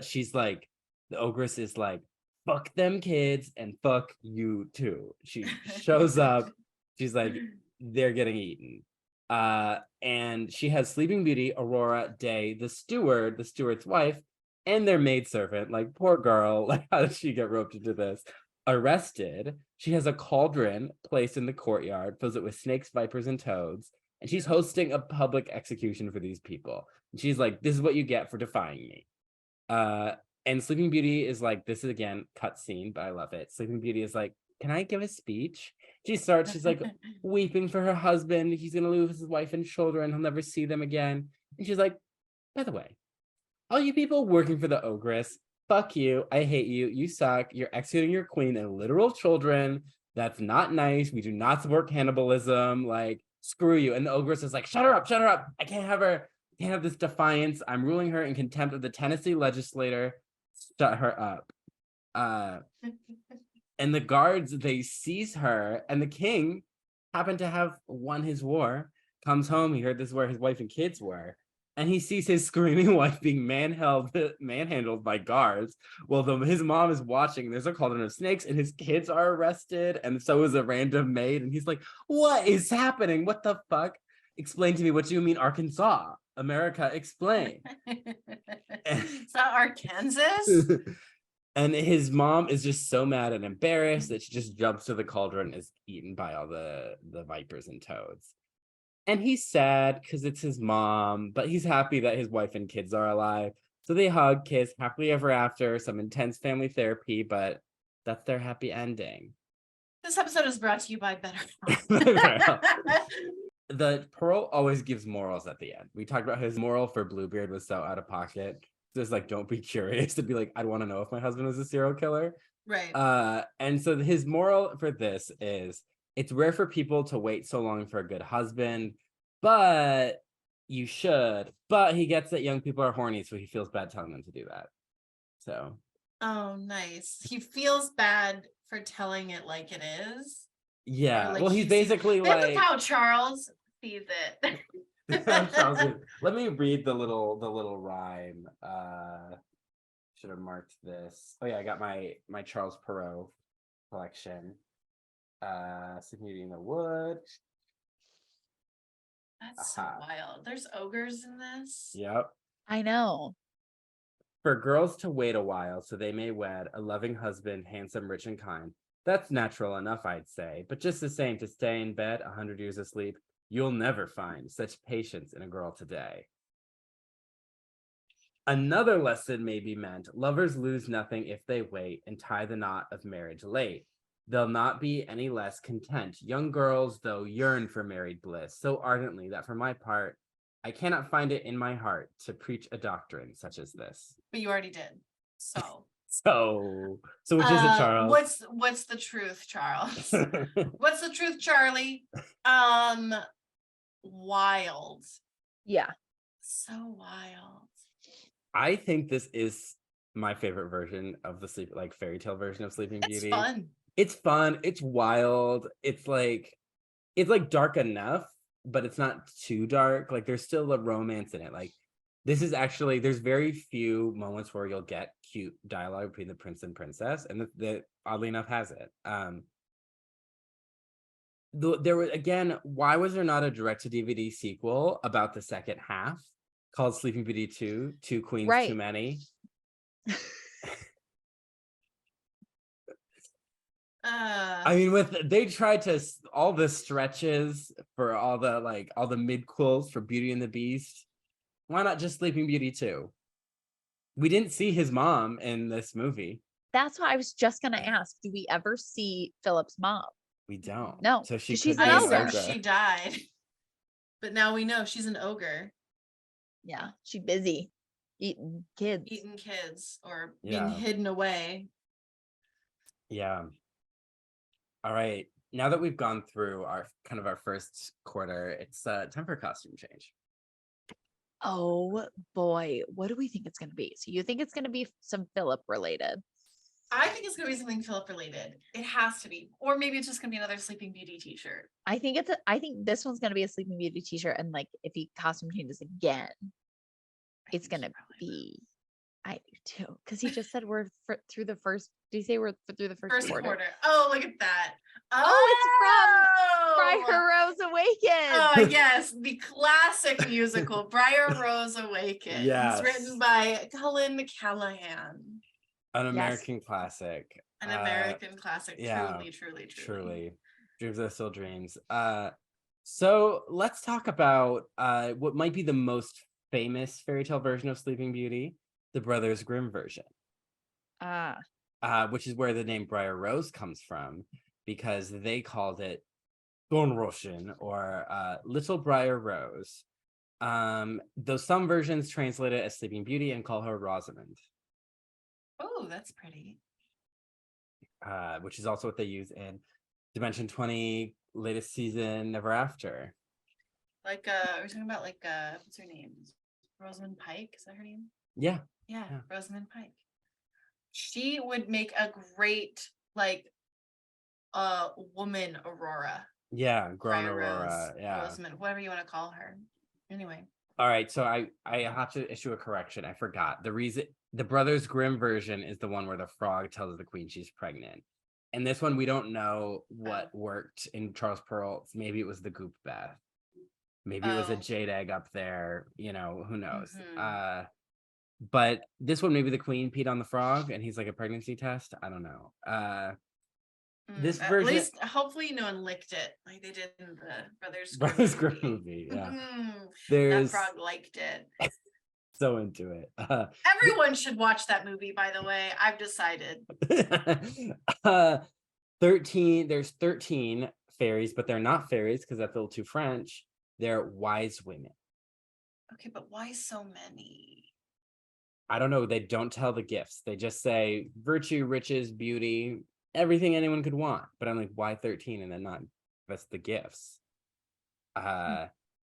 she's like, the ogress is like, fuck them kids and fuck you too. She shows up. She's like, they're getting eaten. And she has Sleeping Beauty, Aurora, Day, the steward's wife, and their maidservant. Like, poor girl. Like, how did she get roped into this? Arrested. She has a cauldron placed in the courtyard, fills it with snakes, vipers, and toads. And she's hosting a public execution for these people. And she's like, this is what you get for defying me. And Sleeping Beauty is like, this is again, cutscene, but I love it. Sleeping Beauty is like, can I give a speech? She's like weeping for her husband. He's going to lose his wife and children. He'll never see them again. And she's like, by the way, all you people working for the ogress, fuck you. I hate you. You suck. You're executing your queen and literal children. That's not nice. We do not support cannibalism. Like, screw you. And the ogress is like, shut her up. I can't have her. I can't have this defiance. I'm ruling her in contempt of the Tennessee legislator. Shut her up. And the guards, they seize her, and the king happened to have won his war, comes home, he heard this is where his wife and kids were, and he sees his screaming wife being manhandled by guards. Well, his mom is watching. There's a cauldron of snakes, and his kids are arrested, and so is a random maid, and he's like, what is happening? What the fuck? Explain to me, what do you mean Arkansas? America, explain. Is that Arkansas? And his mom is just so mad and embarrassed that she just jumps to the cauldron and is eaten by all the vipers and toads. And he's sad because it's his mom, but he's happy that his wife and kids are alive. So they hug, kiss, happily ever after, some intense family therapy, but that's their happy ending. This episode is brought to you by Better. The Perrault always gives morals at the end. We talked about his moral for Bluebeard was so out of pocket. Just like, don't be curious, to be like, I'd want to know if my husband was a serial killer. Right. And so his moral for this is, it's rare for people to wait so long for a good husband, but you should. But he gets that young people are horny, so he feels bad telling them to do that. So. Oh, nice. He feels bad for telling it like it is. Yeah. Like well, he's basically like. This is how Charles sees it. Let me read the little rhyme. Should have marked this. Oh yeah, I got my Charles Perrault collection. Sleeping Beauty in the Wood. That's so wild. There's ogres in this. Yep. I know. For girls to wait a while so they may wed a loving husband, handsome, rich, and kind. That's natural enough, I'd say. But just the same, to stay in bed 100 years asleep, you'll never find such patience in a girl today. Another lesson may be meant. Lovers lose nothing if they wait and tie the knot of marriage late. They'll not be any less content. Young girls, though, yearn for married bliss so ardently that for my part, I cannot find it in my heart to preach a doctrine such as this. But you already did. So which is it, Charles? What's the truth, Charles? What's the truth, Charlie? Wild. Yeah. So wild. I think this is my favorite version of the fairy tale version of Sleeping Beauty. It's fun. It's fun. It's wild. It's like dark enough, but it's not too dark. Like there's still a romance in it. Like this is actually, there's very few moments where you'll get cute dialogue between the prince and princess, and the oddly enough has it. There was, again, why was there not a direct to DVD sequel about the second half called Sleeping Beauty 2, Two Queens Too Many? I mean, they tried to all the stretches for all the mid-quills for Beauty and the Beast. Why not just Sleeping Beauty 2? We didn't see his mom in this movie. That's what I was just gonna ask. Do we ever see Philip's mom? We don't. No. So she's an ogre. She died. But now we know she's an ogre. Yeah, she's busy eating kids or being hidden away. Yeah. All right. Now that we've gone through our first quarter, it's time for a costume change. Oh boy, what do we think it's going to be? So you think it's going to be some Philip related? I think it's going to be something Philip related. It has to be, or maybe it's just going to be another Sleeping Beauty t-shirt. I think this one's going to be a Sleeping Beauty t-shirt, and like if he costume changes again, it's going to be. I do too, because he just said we're through the first. Did he say we're through the first quarter? Oh, look at that! Oh, it's from Briar Rose Awakens. Oh yes, the classic musical Briar Rose Awakens. Yes. Written by Cullen Callaghan. An American classic. An American classic. Yeah, truly. Dreams are still dreams. So let's talk about what might be the most famous fairy tale version of Sleeping Beauty, the Brothers Grimm version. Which is where the name Briar Rose comes from, because they called it Dornroschen, or Little Briar Rose. Though some versions translate it as Sleeping Beauty and call her Rosamond. Oh, that's pretty. Which is also what they use in Dimension 20 latest season, Never After. Like we're talking about what's her name? Rosamund Pike, is that her name? Yeah. Rosamund Pike. She would make a great woman Aurora. Yeah, grown Briar Aurora. Rose, Yeah. Rosamund, whatever you want to call her. Anyway. All right, so I have to issue a correction. I forgot. The reason the Brothers Grimm version is the one where the frog tells the queen she's pregnant. And this one, we don't know what worked in Charles Perrault. Maybe it was the goop bath. Maybe it was a jade egg up there. Who knows? Mm-hmm. But this one, maybe the queen peed on the frog and he's like a pregnancy test. I don't know. This version, at least hopefully no one licked it like they did in the Brothers Grimm movie. Yeah. That frog liked it. So into it. Everyone should watch that movie, by the way. I've decided. 13, there's 13 fairies, but they're not fairies because that's a little too French. They're wise women. Okay, but why so many? I don't know. They don't tell the gifts. They just say virtue, riches, beauty, everything anyone could want. But I'm like, why 13 and then not that's the gifts?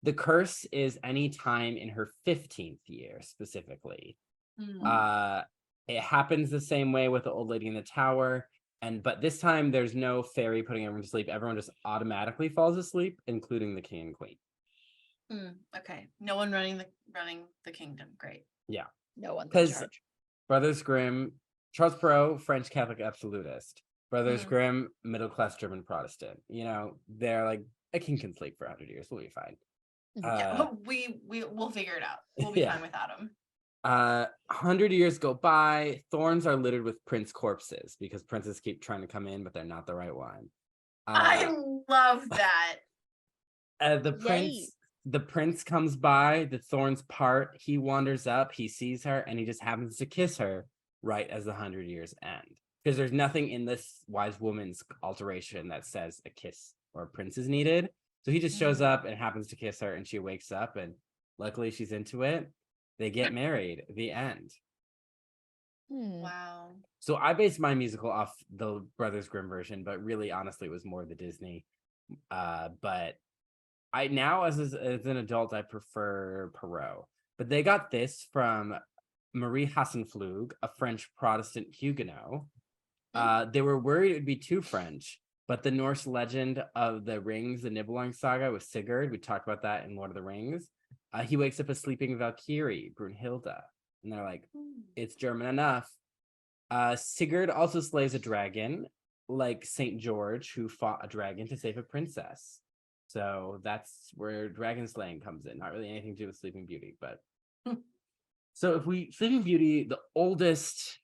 The curse is any time in her 15th year specifically. It happens the same way with the old lady in the tower. But this time there's no fairy putting everyone to sleep. Everyone just automatically falls asleep, including the king and queen. Okay. No one running the kingdom. Great. Yeah. No one's in Because charge. Brothers Grimm, Charles Perrault, French Catholic absolutist. Brothers Grimm, middle class German Protestant. You know, they're like, a king can sleep for 100 years. We'll be fine. Yeah, we'll figure it out. We'll be fine without him. 100 years go by. Thorns are littered with prince corpses because princes keep trying to come in, but they're not the right one. I love that. The prince comes by, the thorns part, he wanders up, he sees her, and he just happens to kiss her right as the 100 years end. Because there's nothing in this wise woman's alteration that says a kiss or a prince is needed. So he just shows up and happens to kiss her, and she wakes up, and luckily she's into it. They get married. The end. Wow. So I based my musical off the Brothers Grimm version, but really, honestly, it was more the Disney. But I now, as an adult, I prefer Perrault. But they got this from Marie Hassenpflug, a French Protestant Huguenot. They were worried it would be too French, but the Norse legend of the rings, the Nibelung saga with Sigurd, we talked about that in Lord of the Rings. He wakes up a sleeping Valkyrie, Brunhilde, and they're like, it's German enough. Sigurd also slays a dragon, like Saint George, who fought a dragon to save a princess. So that's where dragon slaying comes in. Not really anything to do with Sleeping Beauty, but so if Sleeping Beauty, the oldest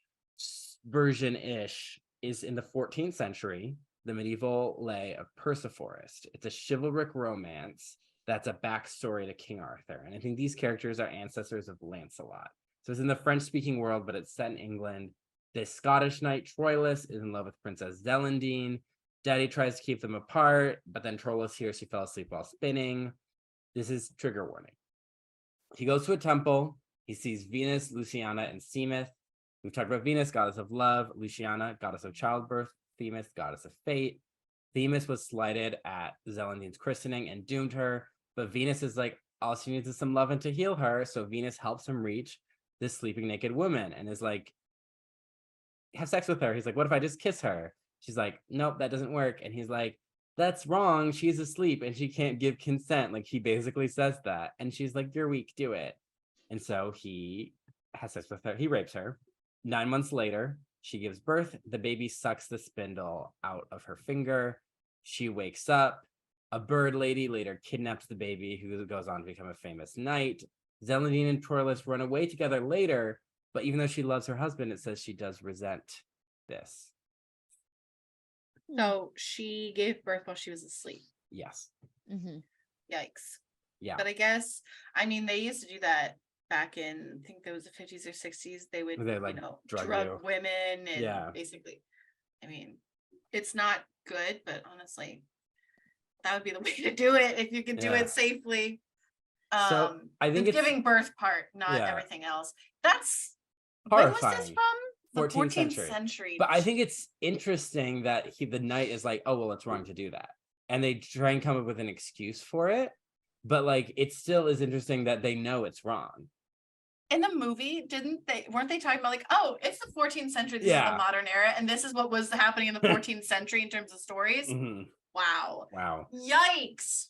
version-ish is in the 14th century, the medieval lay of Perseforest. It's a chivalric romance that's a backstory to King Arthur. And I think these characters are ancestors of Lancelot. So it's in the French-speaking world, but it's set in England. This Scottish knight, Troilus, is in love with Princess Zellandine. Daddy tries to keep them apart, but then Troilus hears she fell asleep while spinning. This is trigger warning. He goes to a temple. He sees Venus, Luciana, and Seamus. We've talked about Venus, goddess of love, Luciana, goddess of childbirth, Themis, goddess of fate. Themis was slighted at Zellandine's christening and doomed her, but Venus is like, all she needs is some loving to heal her, so Venus helps him reach this sleeping naked woman and is like, have sex with her. He's like, what if I just kiss her? She's like, nope, that doesn't work. And he's like, that's wrong. She's asleep and she can't give consent. Like, he basically says that. And she's like, you're weak, do it. And so he has sex with her. He rapes her. 9 months later, she gives birth. The baby sucks the spindle out of her finger. She wakes up. A bird lady later kidnaps the baby, who goes on to become a famous knight. Zellandine and Troilus run away together later, but even though she loves her husband, it says she does resent this. So she gave birth while she was asleep. Yes. Yikes. Yeah. But I guess, I mean, they used to do that back in, I think there was the 50s or 60s. They would, like, you know, drug women and basically, I mean, it's not good, but honestly, that would be the way to do it if you could do it safely. So I think the giving birth part, not everything else. That's horrifying. When was this from? The 14th century. But I think it's interesting that the knight is like, oh, well, it's wrong to do that. And they try and come up with an excuse for it. But like, it still is interesting that they know it's wrong. In the movie, weren't they talking about like, oh, it's the 14th century, this is the modern era, and this is what was happening in the 14th century in terms of stories? Wow. Yikes.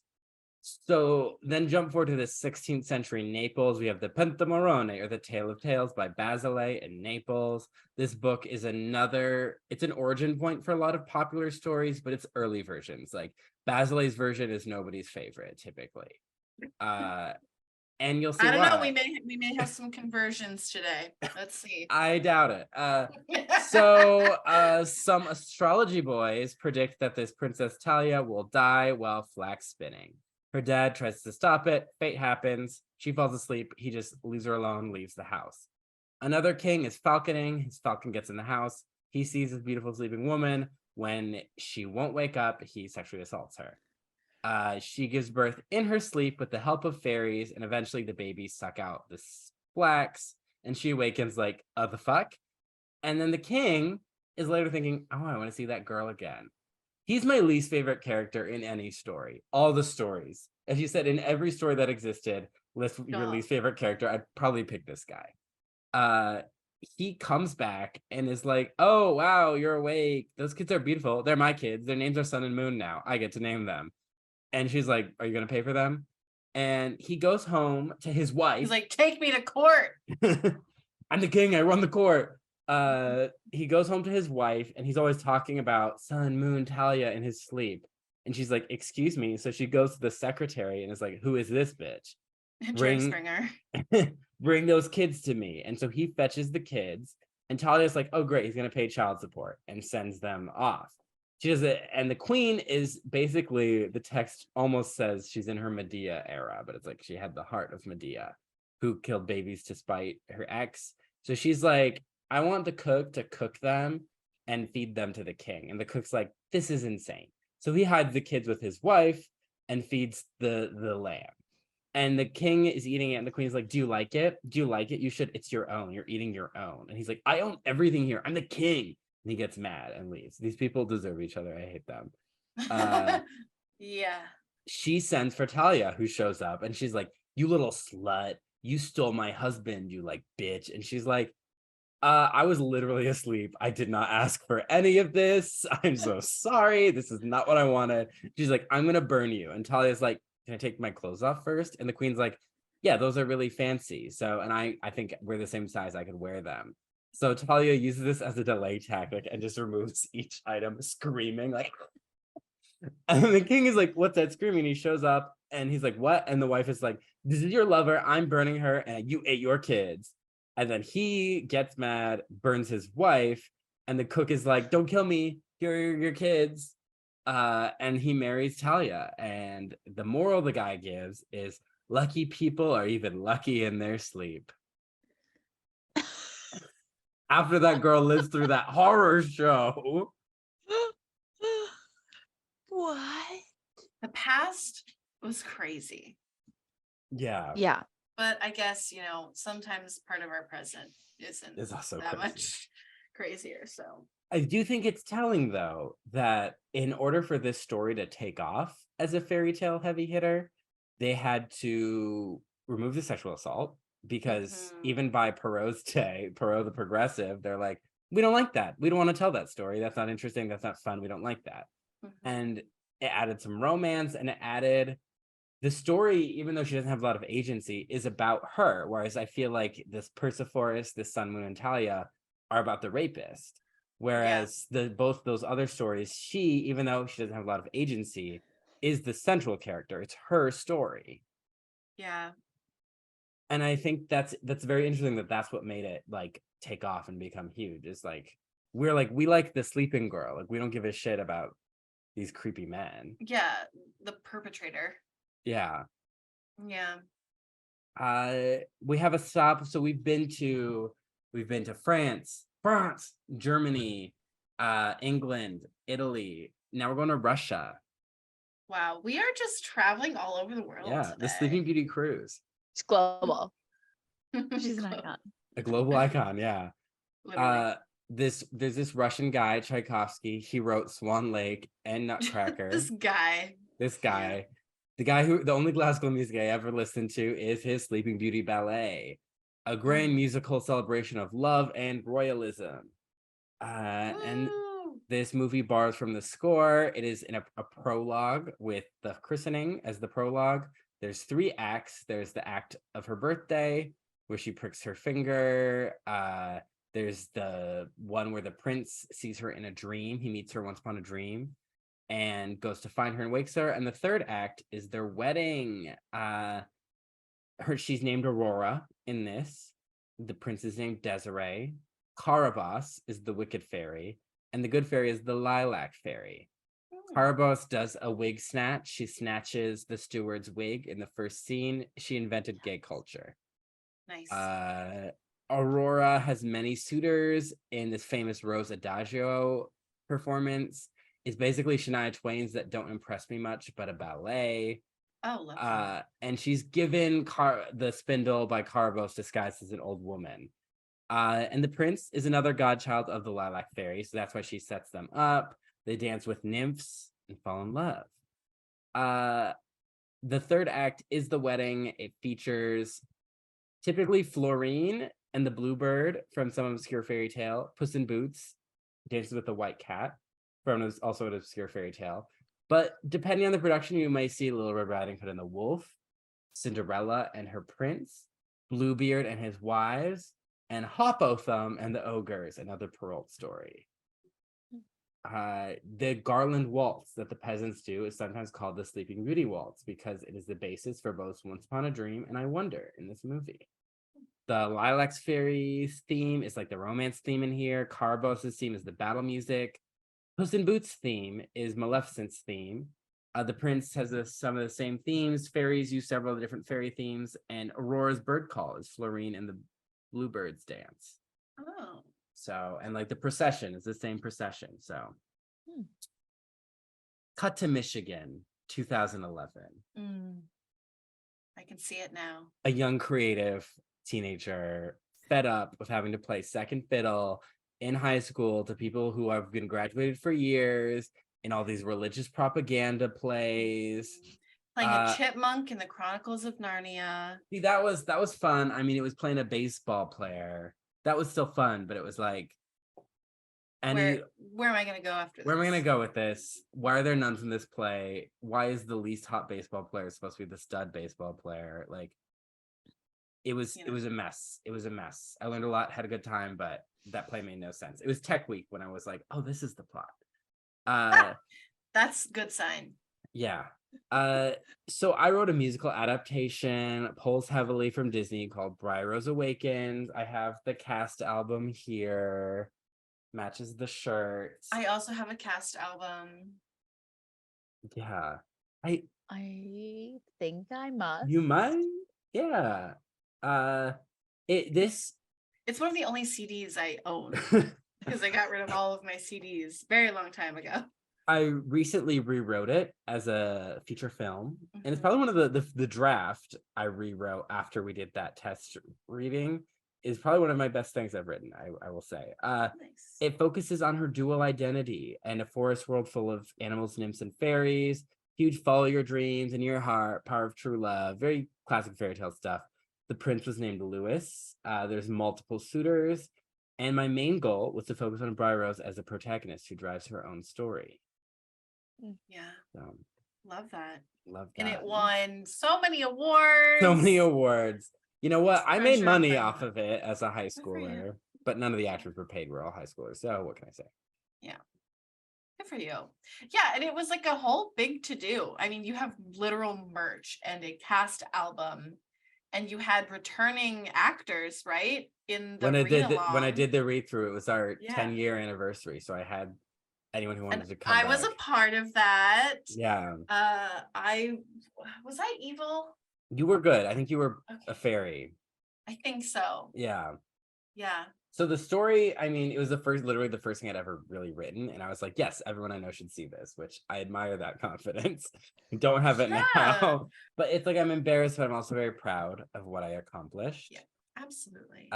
So then jump forward to the 16th century Naples. We have the Pentamorone, or the Tale of Tales by Basile in Naples. This book is it's an origin point for a lot of popular stories, but it's early versions. Like Basile's version is nobody's favorite, typically. And you'll see I don't why. know, we may have some conversions today. Let's see. I doubt it. So some astrology boys predict that this Princess Talia will die while flax spinning. Her dad tries to stop it. Fate happens. She falls asleep. He just leaves her alone, leaves the house. Another king is falconing. His falcon gets in the house. He sees this beautiful sleeping woman. When she won't wake up, he sexually assaults her. She gives birth in her sleep with the help of fairies, and eventually the babies suck out the flax, and she awakens like, the fuck? And then the king is later thinking, oh, I want to see that girl again. He's my least favorite character in any story. All the stories. As you said, in every story that existed, list your least favorite character, I'd probably pick this guy. He comes back and is like, oh, wow, you're awake. Those kids are beautiful. They're my kids. Their names are Sun and Moon now. I get to name them. And she's like, are you going to pay for them? And he goes home to his wife. He's like, take me to court. I'm the king. I run the court. He goes home to his wife, and he's always talking about Sun, Moon, Talia in his sleep. And she's like, excuse me. So she goes to the secretary and is like, who is this bitch? Jerry Springer. Bring those kids to me. And so he fetches the kids, and Talia's like, oh, great. He's going to pay child support, and sends them off. She does it, and the queen is basically, the text almost says she's in her Medea era, but it's like she had the heart of Medea, who killed babies to spite her ex. So she's like, I want the cook to cook them and feed them to the king. And the cook's like, this is insane. So he hides the kids with his wife and feeds the lamb. And the king is eating it, and the queen's like, do you like it? Do you like it? You should. It's your own. You're eating your own. And he's like, I own everything here. I'm the king. And he gets mad and leaves. These people deserve each other. I hate them. Yeah. She sends for Talia, who shows up, and she's like, you little slut. You stole my husband, you like bitch. And she's like, I was literally asleep. I did not ask for any of this. I'm so sorry. This is not what I wanted. She's like, I'm going to burn you. And Talia's like, can I take my clothes off first? And the queen's like, yeah, those are really fancy. So, and I think we're the same size. I could wear them. So Talia uses this as a delay tactic and just removes each item, screaming like, and the king is like, what's that screaming? He shows up and he's like, what? And the wife is like, this is your lover. I'm burning her, and you ate your kids. And then he gets mad, burns his wife, and the cook is like, don't kill me. Here are your kids. And he marries Talia. And the moral the guy gives is, lucky people are even lucky in their sleep. After that girl lives through that horror show. What? The past was crazy. Yeah. Yeah. But I guess, you know, sometimes part of our present isn't It's also that crazy. much crazier. So I do think it's telling, though, that in order for this story to take off as a fairy tale heavy hitter, they had to remove the sexual assault, because even by Perrault's day, Perrault the progressive, they're like, we don't like that. We don't want to tell that story. That's not interesting. That's not fun. We don't like that. And it added some romance, and it added the story, even though she doesn't have a lot of agency, is about her. Whereas I feel like this Persephorus, this Sun, Moon, and Talia are about the rapist. Whereas both those other stories, she, even though she doesn't have a lot of agency, is the central character. It's her story. yeah. And I think that's very interesting, that's what made it like take off and become huge. Is like, we like the sleeping girl. Like, we don't give a shit about these creepy men. Yeah. The perpetrator. Yeah. Yeah. We have a stop. So we've been to France, Germany, England, Italy. Now we're going to Russia. Wow. We are just traveling all over the world. Yeah, the Sleeping Beauty cruise. It's global. She's an icon. A global icon, yeah. Literally. There's this Russian guy, Tchaikovsky. He wrote Swan Lake and Nutcracker. This guy. The only classical music I ever listened to is his Sleeping Beauty ballet, a grand musical celebration of love and royalism. And this movie borrows from the score. It is in a prologue with the christening as the prologue. There's 3 acts. There's the act of her birthday, where she pricks her finger. There's the one where the prince sees her in a dream. He meets her once upon a dream and goes to find her and wakes her. And the 3rd act is their wedding. She's named Aurora in this. The prince is named Desiree. Carabas is the wicked fairy, and the good fairy is the lilac fairy. Carbos does a wig snatch. She snatches the steward's wig in the first scene. She invented gay culture. Nice. Aurora has many suitors in this famous Rose Adagio performance. It's basically Shania Twain's That Don't Impress Me Much, but a ballet. Oh, lovely. And she's given the spindle by Carbos disguised as an old woman. And the prince is another godchild of the Lilac Fairy, so that's why she sets them up. They dance with nymphs and fall in love. The third act is the wedding. It features typically Florine and the Bluebird from some obscure fairy tale. Puss in Boots dances with the White Cat from also an obscure fairy tale. But depending on the production, you might see Little Red Riding Hood and the Wolf, Cinderella and her prince, Bluebeard and his wives, and Hop-O-Thumb and the Ogres, another Perrault story. The Garland Waltz that the peasants do is sometimes called the Sleeping Beauty Waltz because it is the basis for both Once Upon a Dream and I Wonder in this movie. The Lilac Fairies theme is like the romance theme in here. Carbos' theme is the battle music. Puss in Boots' theme is Maleficent's theme. The prince has some of the same themes. Fairies use several different fairy themes, and Aurora's bird call is Florine and the Bluebirds dance. Oh. So, and like the procession is the same procession. So, cut to Michigan, 2011. I can see it now. A young creative teenager fed up with having to play second fiddle in high school to people who have been graduated for years in all these religious propaganda plays. Playing a chipmunk in the Chronicles of Narnia. See, that was fun. I mean, it was playing a baseball player. That was still fun, but it was like, where am I going to go after this? Where am I going to go with this? Why are there nuns in this play? Why is the least hot baseball player supposed to be the stud baseball player? Like, it was a mess. It was a mess. I learned a lot, had a good time, but that play made no sense. It was Tech Week when I was like, oh, this is the plot. That's a good sign. Yeah. So I wrote a musical adaptation, pulls heavily from Disney, called Briar Rose Awakens. I have the cast album here, matches the shirt. I also have a cast album. Yeah. I think I must. You might? Yeah. It's one of the only CDs I own because I got rid of all of my CDs very long time ago. I recently rewrote it as a feature film, and it's probably one of the draft I rewrote after we did that test reading is probably one of my best things I've written, I will say. Nice. It focuses on her dual identity and a forest world full of animals, nymphs, and fairies. Huge follow your dreams and your heart, power of true love, very classic fairy tale stuff. The prince was named Lewis. There's multiple suitors, and my main goal was to focus on Briar Rose as a protagonist who drives her own story. Yeah. So, love that. Love that. And it won so many awards. So many awards. You know what? I made money off of of it as a high schooler, but none of the actors were paid. We're all high schoolers. So what can I say? Yeah. Good for you. Yeah. And it was like a whole big to do. I mean, you have literal merch and a cast album, and you had returning actors, right? In the when I did the read through, it was our 10-year anniversary. So I had anyone who wanted to come back. I was a part of that. Yeah. Was I evil? You were good. I think you were a fairy. I think so. Yeah. Yeah. So the story, I mean, it was literally the first thing I'd ever really written. And I was like, yes, everyone I know should see this, which I admire that confidence. Don't have it now. But it's like, I'm embarrassed, but I'm also very proud of what I accomplished. Yeah, absolutely.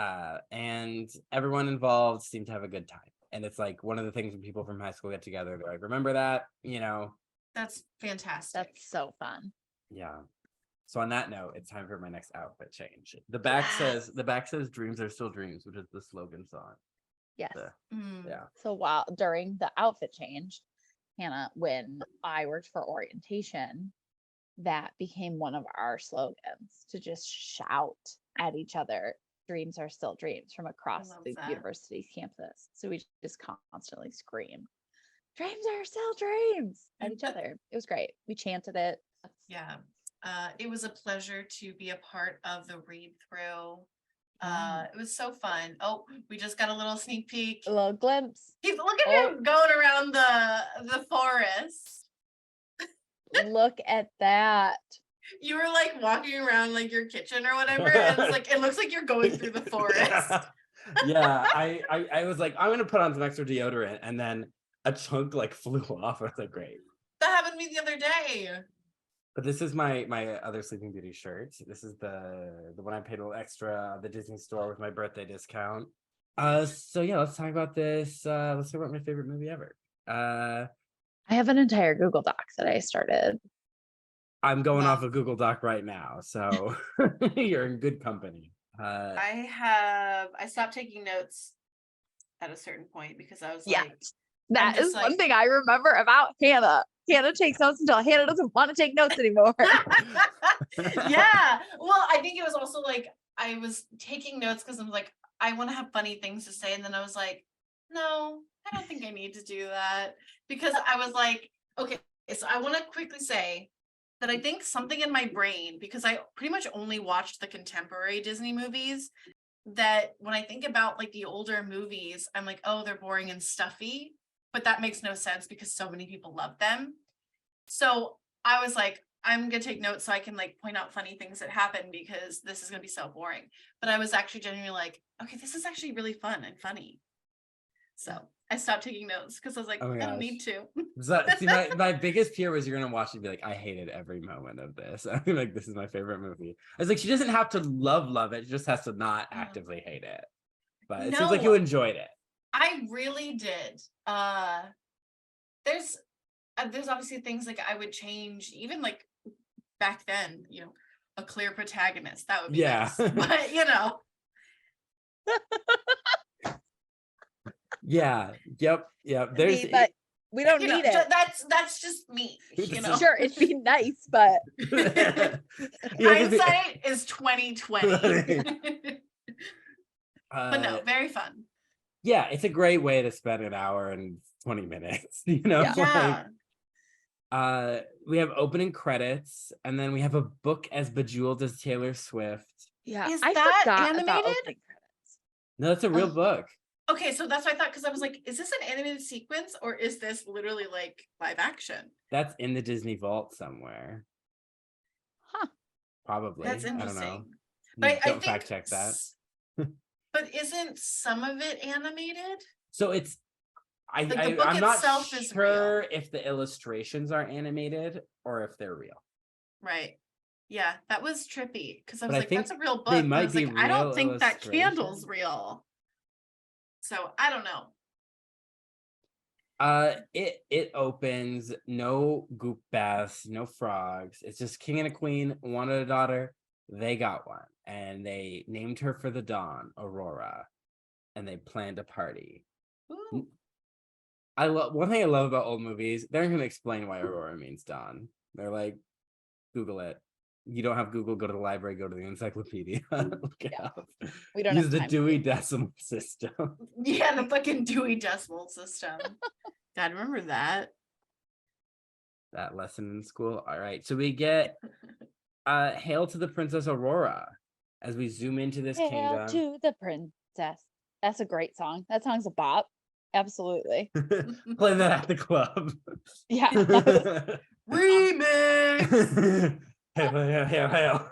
And everyone involved seemed to have a good time. And it's like one of the things when people from high school get together, they're like, remember that, That's fantastic. That's so fun. Yeah. So on that note, it's time for my next outfit change. The back says dreams are still dreams, which is the slogan song. Yes. Yeah. So during the outfit change, Hannah, when I worked for orientation, that became one of our slogans, to just shout at each other, dreams are still dreams, from across the university's campus. So we just constantly scream, dreams are still dreams, at each other. It was great. We chanted it. Yeah. It was a pleasure to be a part of the read through. It was so fun. Oh, we just got a little sneak peek. A little glimpse. Look at him going around the forest. Look at that. You were like walking around like your kitchen or whatever, and it's like it looks like you're going through the forest. Yeah, I was like, I'm gonna put on some extra deodorant, and then a chunk like flew off. I was like, great. That happened to me the other day. But this is my other Sleeping Beauty shirt. This is the one I paid a little extra at the Disney store with my birthday discount. So yeah, let's talk about this. Let's talk about my favorite movie ever. I have an entire Google Doc that I started. I'm going off of Google Doc right now, so you're in good company. I stopped taking notes at a certain point because I was like, that is one thing I remember about Hannah. Hannah takes notes until Hannah doesn't want to take notes anymore. Yeah. Well, I think it was also like I was taking notes because I was like, I want to have funny things to say. And then I was like, no, I don't think I need to do that. Because I was like, okay, so I want to quickly say that I think something in my brain, because I pretty much only watched the contemporary Disney movies, that when I think about like the older movies, I'm like, oh, they're boring and stuffy. But that makes no sense because so many people love them. So I was like, I'm gonna take notes so I can like point out funny things that happen because this is gonna be so boring. But I was actually genuinely like, okay, this is actually really fun and funny. So I stopped taking notes because I was like, I don't need to. So, see, my biggest fear was you're gonna watch it and be like, I hated every moment of this. I'm like, this is my favorite movie. I was like, she doesn't have to love it. She just has to not actively hate it. But it seems like you enjoyed it. I really did. There's obviously things like I would change, even like back then, you know, a clear protagonist. That would be nice. But you know. Yeah. Yep. There's but we don't need it. That's just me. You know? Sure, it'd be nice, but hindsight is 2020. But no, very fun. Yeah, it's a great way to spend an hour and 20 minutes. You know, we have opening credits, and then we have a book as bejeweled as Taylor Swift. Yeah, is that animated? No, it's a real book. Okay, so that's what I thought, because I was like, is this an animated sequence or is this literally like live action? That's in the Disney Vault somewhere. Huh. Probably. That's interesting. I don't know. But don't fact check that. But isn't some of it animated? So it's I'm not sure if the illustrations are animated or if they're real. Right. Yeah, that was trippy because I was like, that's a real book. They might be I don't think that candle's real. So I don't know. It opens, no goop baths, no frogs. It's just king and a queen wanted a daughter. They got one, and they named her for the dawn, Aurora, and they planned a party. Ooh. One thing I love about old movies, they're going to explain why Aurora means dawn. They're like, Google it. You don't have Google, go to the library, go to the encyclopedia. Look it up. We don't use the Dewey Decimal System. Yeah, the fucking Dewey Decimal System. God, remember that? That lesson in school. All right, so we get Hail to the Princess Aurora as we zoom into this kingdom. Hail to the princess. That's a great song. That song's a bop. Absolutely. Play that at the club. Yeah. Remix. Hail.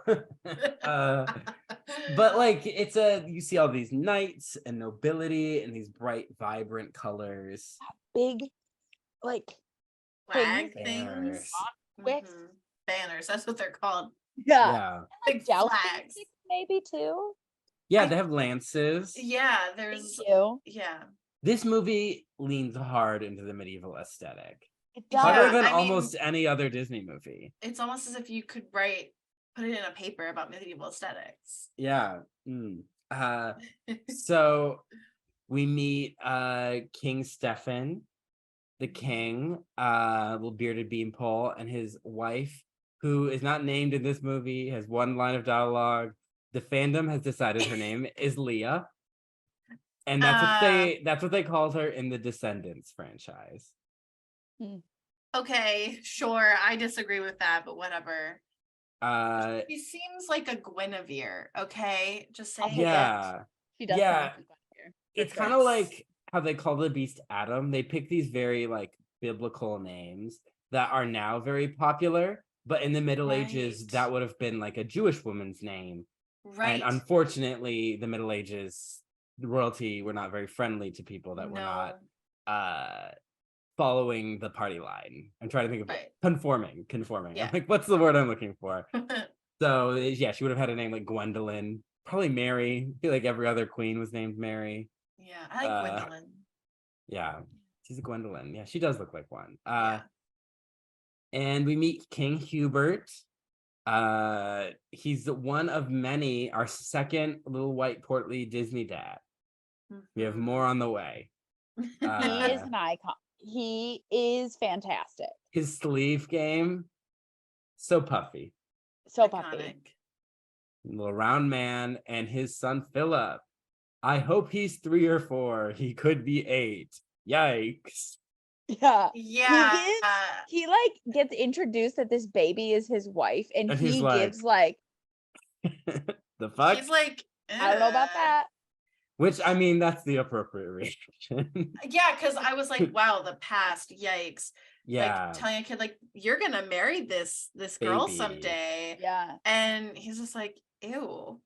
But like you see all these knights and nobility and these bright, vibrant colors. Big, like flag things. Wicks. Banners. That's what they're called. Yeah. Big flags. Maybe too. Yeah, they have lances. Yeah, there's. Yeah. This movie leans hard into the medieval aesthetic. It does. Harder than almost any other Disney movie. It's almost as if you could put it in a paper about medieval aesthetics. Yeah. So we meet King Stefan, the king, little bearded beanpole, and his wife, who is not named in this movie, has one line of dialogue. The fandom has decided her name is Leah. And that's what they called her in the Descendants franchise. Okay, sure. I disagree with that, but whatever. She seems like a Guinevere, okay? Just saying. Yeah. She does Yeah. sound like a Guinevere. It's kind of like how they call the beast Adam. They pick these very like biblical names that are now very popular, but in the Middle Ages, Right. that would have been like a Jewish woman's name. Right. And unfortunately, the Middle Ages, the royalty were not very friendly to people that were not following the party line. I'm trying to think of conforming. Yeah. I'm like, what's the word I'm looking for? So yeah, she would have had a name like Gwendolyn, probably Mary. I feel like every other queen was named Mary. Yeah, I like Gwendolyn. Yeah, she's a Gwendolyn. Yeah, she does look like one. Yeah. And we meet King Hubert. He's one of many, our second little white portly Disney dad. We have more on the way. He is an icon. He is fantastic. His sleeve game, so puffy. So puffy. Little round man, and his son Philip. I hope he's 3 or 4. He could be 8. Yikes. Yeah. Yeah. He like gets introduced that this baby is his wife, and he gives like the fuck? He's like, I don't know about that. Which, I mean, that's the appropriate reaction. Yeah, because I was like, wow, the past, yikes. Yeah. Like telling a kid, like, you're gonna marry this girl someday. Yeah. And he's just like, ew.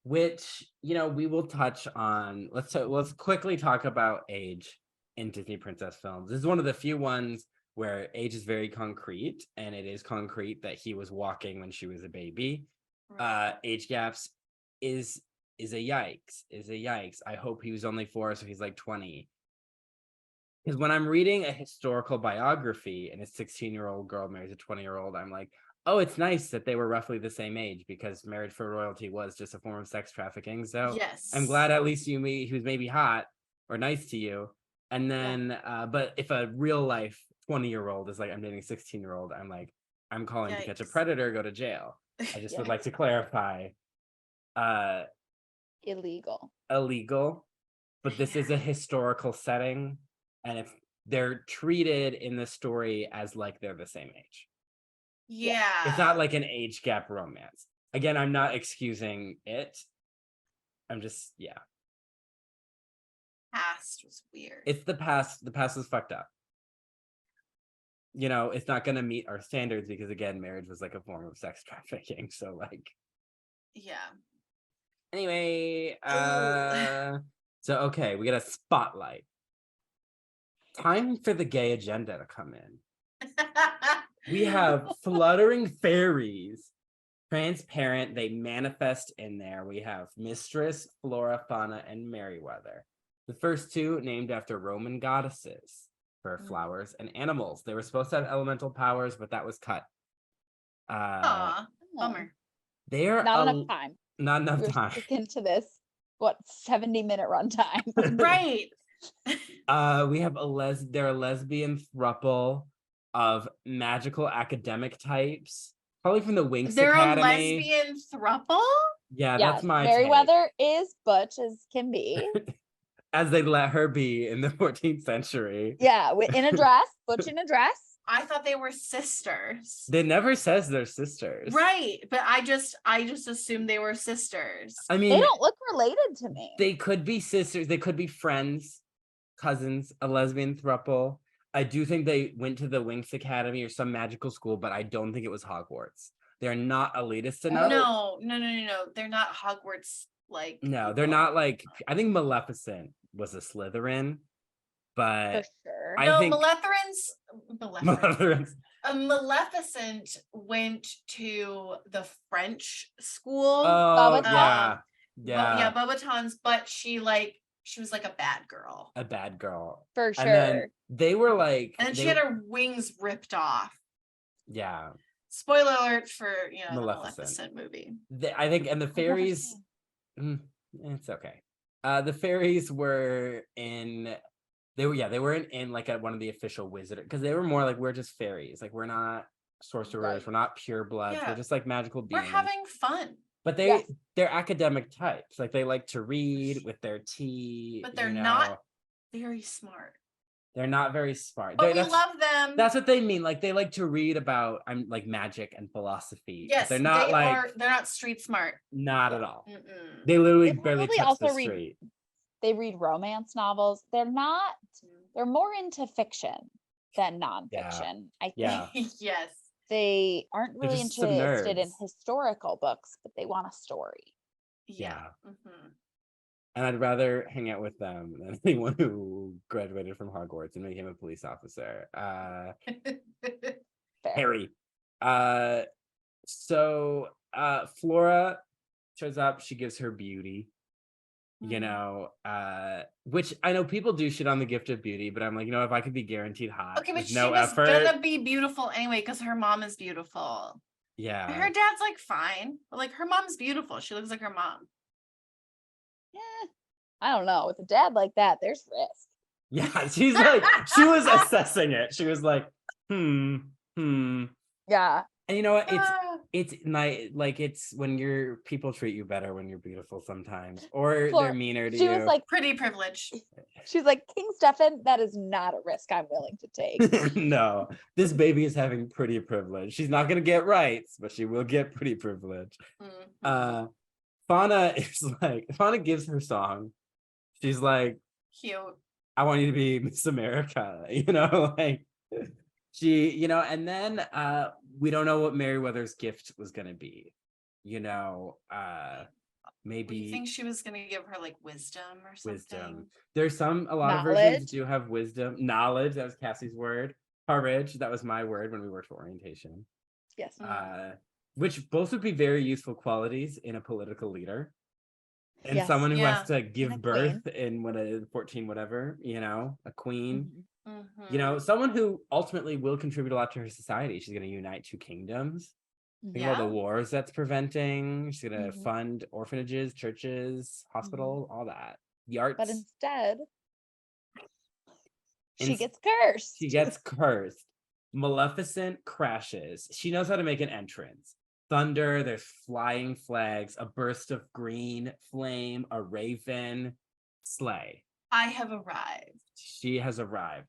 Which, you know, we will touch on. Let's quickly talk about age in Disney princess films. This is one of the few ones where age is very concrete, and it is concrete that he was walking when she was a baby. Right. Age gaps is a yikes. I hope he was only 4, so he's like 20. Because when I'm reading a historical biography and a 16-year-old girl marries a 20-year-old, I'm like, oh, it's nice that they were roughly the same age, because marriage for royalty was just a form of sex trafficking. So yes. I'm glad at least he was maybe hot or nice to you. And then, but if a real life 20-year-old is like, I'm dating a 16-year-old, I'm like, I'm calling to catch a predator, go to jail. I just would like to clarify. Illegal, but this is a historical setting, and if they're treated in the story as like they're the same age. Yeah. It's not like an age gap romance. Again, I'm not excusing it. I'm just, Past was weird. It's the past. The past was fucked up. You know, it's not going to meet our standards because, again, marriage was like a form of sex trafficking. So, like, yeah. Anyway, so okay, we got a spotlight. Time for the gay agenda to come in. We have fluttering fairies, transparent, they manifest in there. We have Mistress, Flora, Fauna, and Merryweather. The first 2 named after Roman goddesses for flowers and animals. They were supposed to have elemental powers, but that was cut. Aw, bummer. They are not enough time. Not enough time. Into this, 70-minute runtime? Right. We have they're a lesbian throuple of magical academic types, probably from the Winx Academy. They're a lesbian throuple? Yeah, that's my Merryweather is butch as can be. As they let her be in the 14th century. Yeah, in a dress, butch in a dress. I thought they were sisters. They never says they're sisters. Right, but I just assumed they were sisters. I mean, they don't look related to me. They could be sisters. They could be friends, cousins, a lesbian throuple. I do think they went to the Winx Academy or some magical school, but I don't think it was Hogwarts. They're not elitist enough. No. They're not Hogwarts like. No, they're not like. I think Maleficent was a Slytherin. But for sure. I think Maleficent went to the French school. Oh, Beauxbatons, but she was like a bad girl. For sure. And then they were like, and then she had her wings ripped off. Yeah. Spoiler alert for the Maleficent movie. I think, and the fairies, it's okay. The fairies were in. They were in like at one of the official wizard, because they were more like, we're just fairies, like we're not sorcerers, right. We're not pure bloods, we're just like magical beings. We're having fun. But they're academic types, like they like to read with their tea. But they're not very smart. They're not very smart. But we love them. That's what they mean. Like they like to read about like magic and philosophy. Yes, they're not they're not street smart. Not at all. They literally barely touch the street. They read romance novels. They're more into fiction than nonfiction. I think. Yes. They aren't really interested in historical books, but they want a story. Yeah. And I'd rather hang out with them than anyone who graduated from Hogwarts and became a police officer. Harry. So Flora shows up. She gives her beauty, you know, which I know people do shit on the gift of beauty, but I'm like, you know, if I could be guaranteed hot, okay, but she no was effort, gonna be beautiful anyway because her mom is beautiful. Yeah. Her dad's like fine, but like her mom's beautiful. She looks like her mom. Yeah, I don't know. With a dad like that, there's risk. Yeah, she's like, she was assessing it. She was like, Yeah. And you know what? It's nice. Like it's when your people treat you better when you're beautiful sometimes, or they're meaner to you. She was like pretty privilege. She's like, King Stefan, that is not a risk I'm willing to take. No, this baby is having pretty privilege. She's not gonna get rights, but she will get pretty privilege. Fauna is like, Fauna gives her song. She's like, cute. I want you to be Miss America, you know, like she, you know, and then we don't know what Merryweather's gift was gonna be, you know, maybe. You think she was gonna give her like wisdom or something? Wisdom. There's a lot of versions do have wisdom, knowledge. That was Cassie's word. Courage. That was my word when we worked for orientation. Yes. Which both would be very useful qualities in a political leader. And someone who has to give birth in 14 whatever, you know, a queen. You know, someone who ultimately will contribute a lot to her society. She's going to unite two kingdoms. Think about the wars that's preventing. She's going to fund orphanages, churches, hospital, all that. The arts. But instead, she gets cursed. She gets cursed. Maleficent crashes. She knows how to make an entrance. Thunder, there's flying flags, a burst of green flame, a raven, sleigh. I have arrived. She has arrived.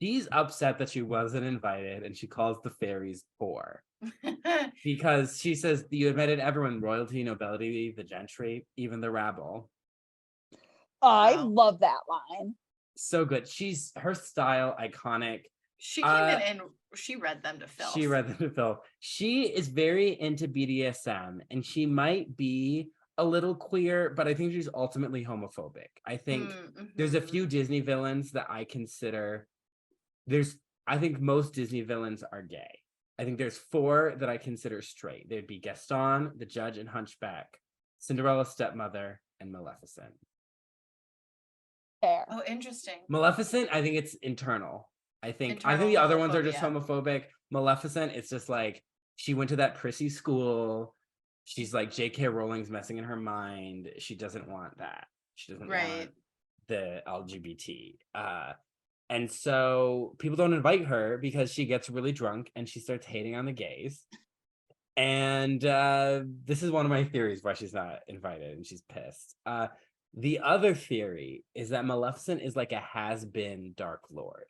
She's upset that she wasn't invited, and she calls the fairies poor. Because she says, you invited everyone, royalty, nobility, the gentry, even the rabble. I love that line. So good. Her style, iconic. She came in and she read them to filth. She is very into BDSM, and she might be a little queer, but I think she's ultimately homophobic. I think there's a few Disney villains that I consider. I think most Disney villains are gay. I think there's 4 that I consider straight. There'd be Gaston, the Judge and Hunchback, Cinderella's stepmother, and Maleficent. Fair. Oh, interesting. Maleficent, I think it's internal. I think the other ones are just homophobic. Maleficent, it's just like she went to that prissy school. She's like J.K. Rowling's messing in her mind. She doesn't want that. She doesn't want the LGBT. And so people don't invite her because she gets really drunk and she starts hating on the gays. And this is one of my theories why she's not invited and she's pissed. The other theory is that Maleficent is like a has-been Dark Lord.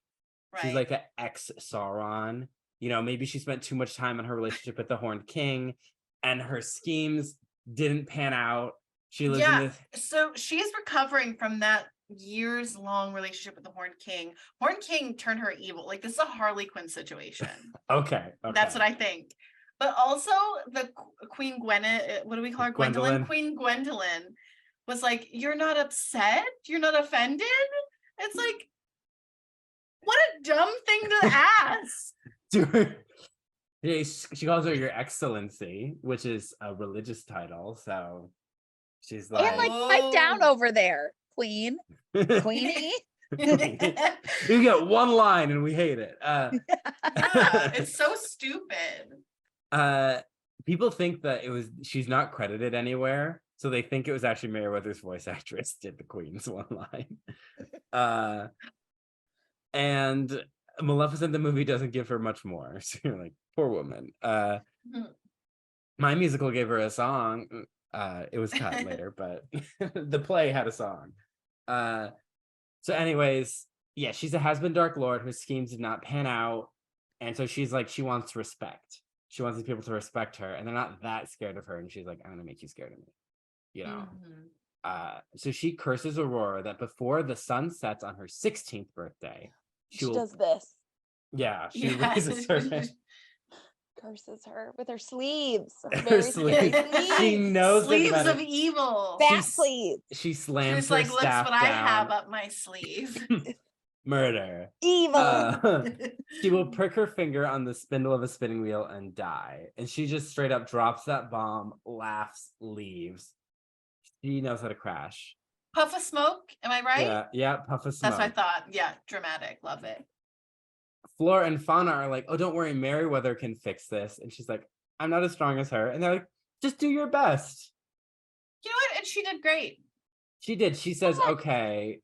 She's like an ex-Sauron. You know, maybe she spent too much time on her relationship with the Horned King and her schemes didn't pan out. She lives in this. So she's recovering from that years-long relationship with the Horned King. Horned King turned her evil. Like, this is a Harley Quinn situation. Okay. That's what I think. But also the Queen Gwyneth, what do we call her? Gwendolyn. Queen Gwendolyn was like, you're not upset? You're not offended? It's like, what a dumb thing to ask. She calls her Your Excellency, which is a religious title. So she's like, and like, pipe down over there, Queen, Queenie. You get one line and we hate it. It's so stupid. People think that she's not credited anywhere, so they think it was actually Merryweather's voice actress did the Queen's one line. And Maleficent, the movie, doesn't give her much more. So you're like, poor woman. My musical gave her a song. It was cut later, but the play had a song. So anyways, yeah, she's a has-been Dark Lord whose schemes did not pan out. And so she's like, she wants respect. She wants these people to respect her, and they're not that scared of her. And she's like, I'm gonna make you scared of me, you know. So she curses Aurora that before the sun sets on her 16th birthday, she does this. Yeah, she raises her. Curses her with her sleeves. Her Her sleeves. She knows sleeves of evil. Fat sleeves. She slams She's her like, looks staff what down. I have up my sleeve. Murder. Evil. She will prick her finger on the spindle of a spinning wheel and die. And she just straight up drops that bomb, laughs, leaves. She knows how to crash. Puff of smoke, am I right? Yeah, puff of smoke. That's what I thought. Yeah, dramatic. Love it. Flora and Fauna are like, oh, don't worry, Merryweather can fix this. And she's like, I'm not as strong as her. And they're like, just do your best. You know what? And she did great. She did. She says, okay.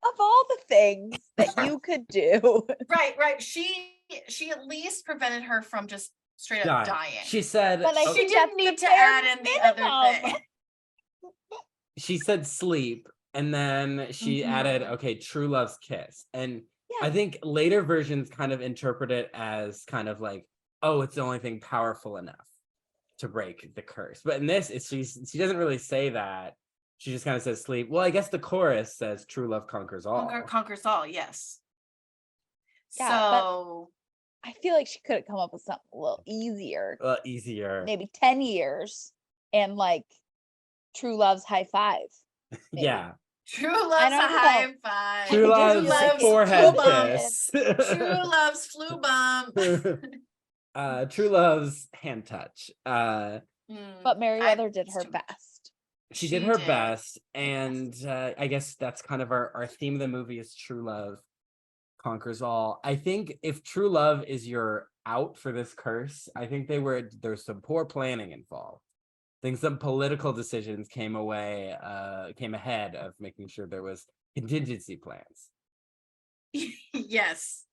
Of all the things that you could do. Right. She at least prevented her from just straight up dying. She said, but she didn't need to add in the other thing. She said sleep. And then she added, okay, true love's kiss. And I think later versions kind of interpret it as kind of like, oh, it's the only thing powerful enough to break the curse. But in this, she doesn't really say that. She just kind of says sleep. Well, I guess the chorus says true love conquers all. Conquers all, yes. Yeah, so I feel like she could have come up with something a little easier. Maybe 10 years and like true love's high five. Maybe. Yeah. True love's a high five. True love's forehead kiss. True love's flu bump. True love's hand touch. But Merryweather did her best. She did her best. And I guess that's kind of our theme of the movie is true love conquers all. I think if true love is your out for this curse, I think there's some poor planning involved. I think some political decisions came ahead of making sure there was contingency plans. Yes.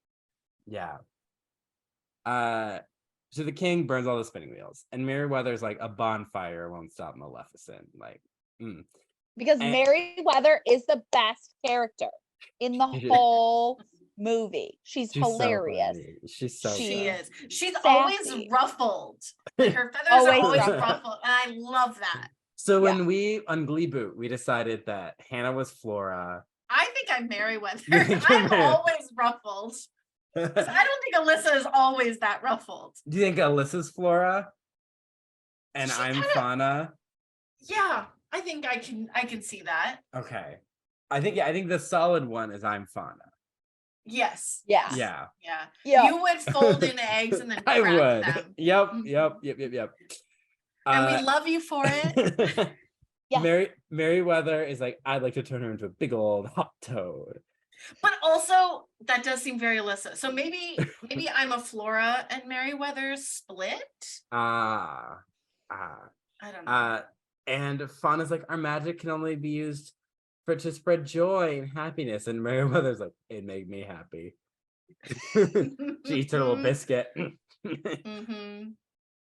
Yeah. So the king burns all the spinning wheels, and Merryweather's like, a bonfire won't stop Maleficent. Like, because Merryweather is the best character in the whole movie. She's hilarious. So she good. is. She's always ruffled. Like her feathers are always ruffled, and I love that. So when we on Glee Boot, we decided that Hannah was Flora. I think I'm Merryweather. I'm always ruffled. I don't think Alyssa is always that ruffled. Do you think Alyssa's Flora? And I'm Fauna? Yeah, I think I can see that. Okay. I think the solid one is I'm Fauna. Yes. Yeah. You would fold in eggs and then crack them. Yep. And we love you for it. Yeah. Merryweather is like, I'd like to turn her into a big old hot toad. But also, that does seem very Alyssa. So maybe I'm a Flora and Merryweather split. I don't know. And Fauna's like, our magic can only be used to spread joy and happiness. And Merryweather's like, it made me happy. She eats her little biscuit.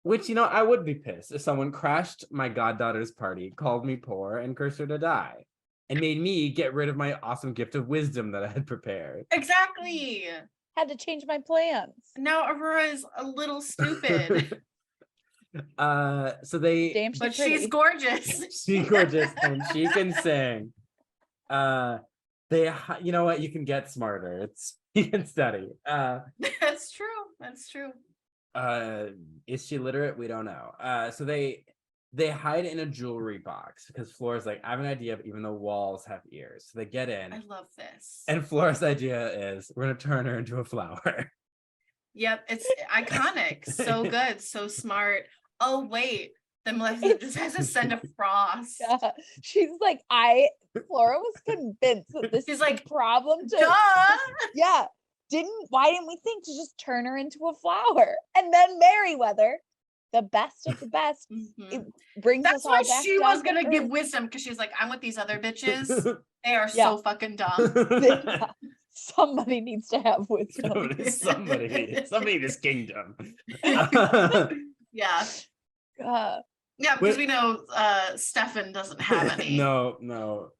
Which, I would be pissed if someone crashed my goddaughter's party, called me poor, and cursed her to die, and made me get rid of my awesome gift of wisdom that I had prepared. Exactly. Had to change my plans. Now Aurora is a little stupid. So they... Damn, but she's gorgeous. She's gorgeous, and she can sing. You know what? You can get smarter. You can study. That's true. Is she literate? We don't know. So they hide in a jewelry box because Flora's like, I have an idea of even the walls have ears. So they get in. I love this. And Flora's idea is we're gonna turn her into a flower. Yep, it's iconic. So good, so smart. Oh wait, the Maleficent just has to send a frost. Yeah. She's like, Flora was convinced that this is like a problem to duh. Why didn't we think to just turn her into a flower? And then Merryweather, the best of the best, it brings us all back. That's why she was gonna give wisdom, because she's like, I'm with these other bitches. They are so fucking dumb. Somebody needs to have wisdom. Somebody in this kingdom. Yeah, because we know Stefan doesn't have any. No.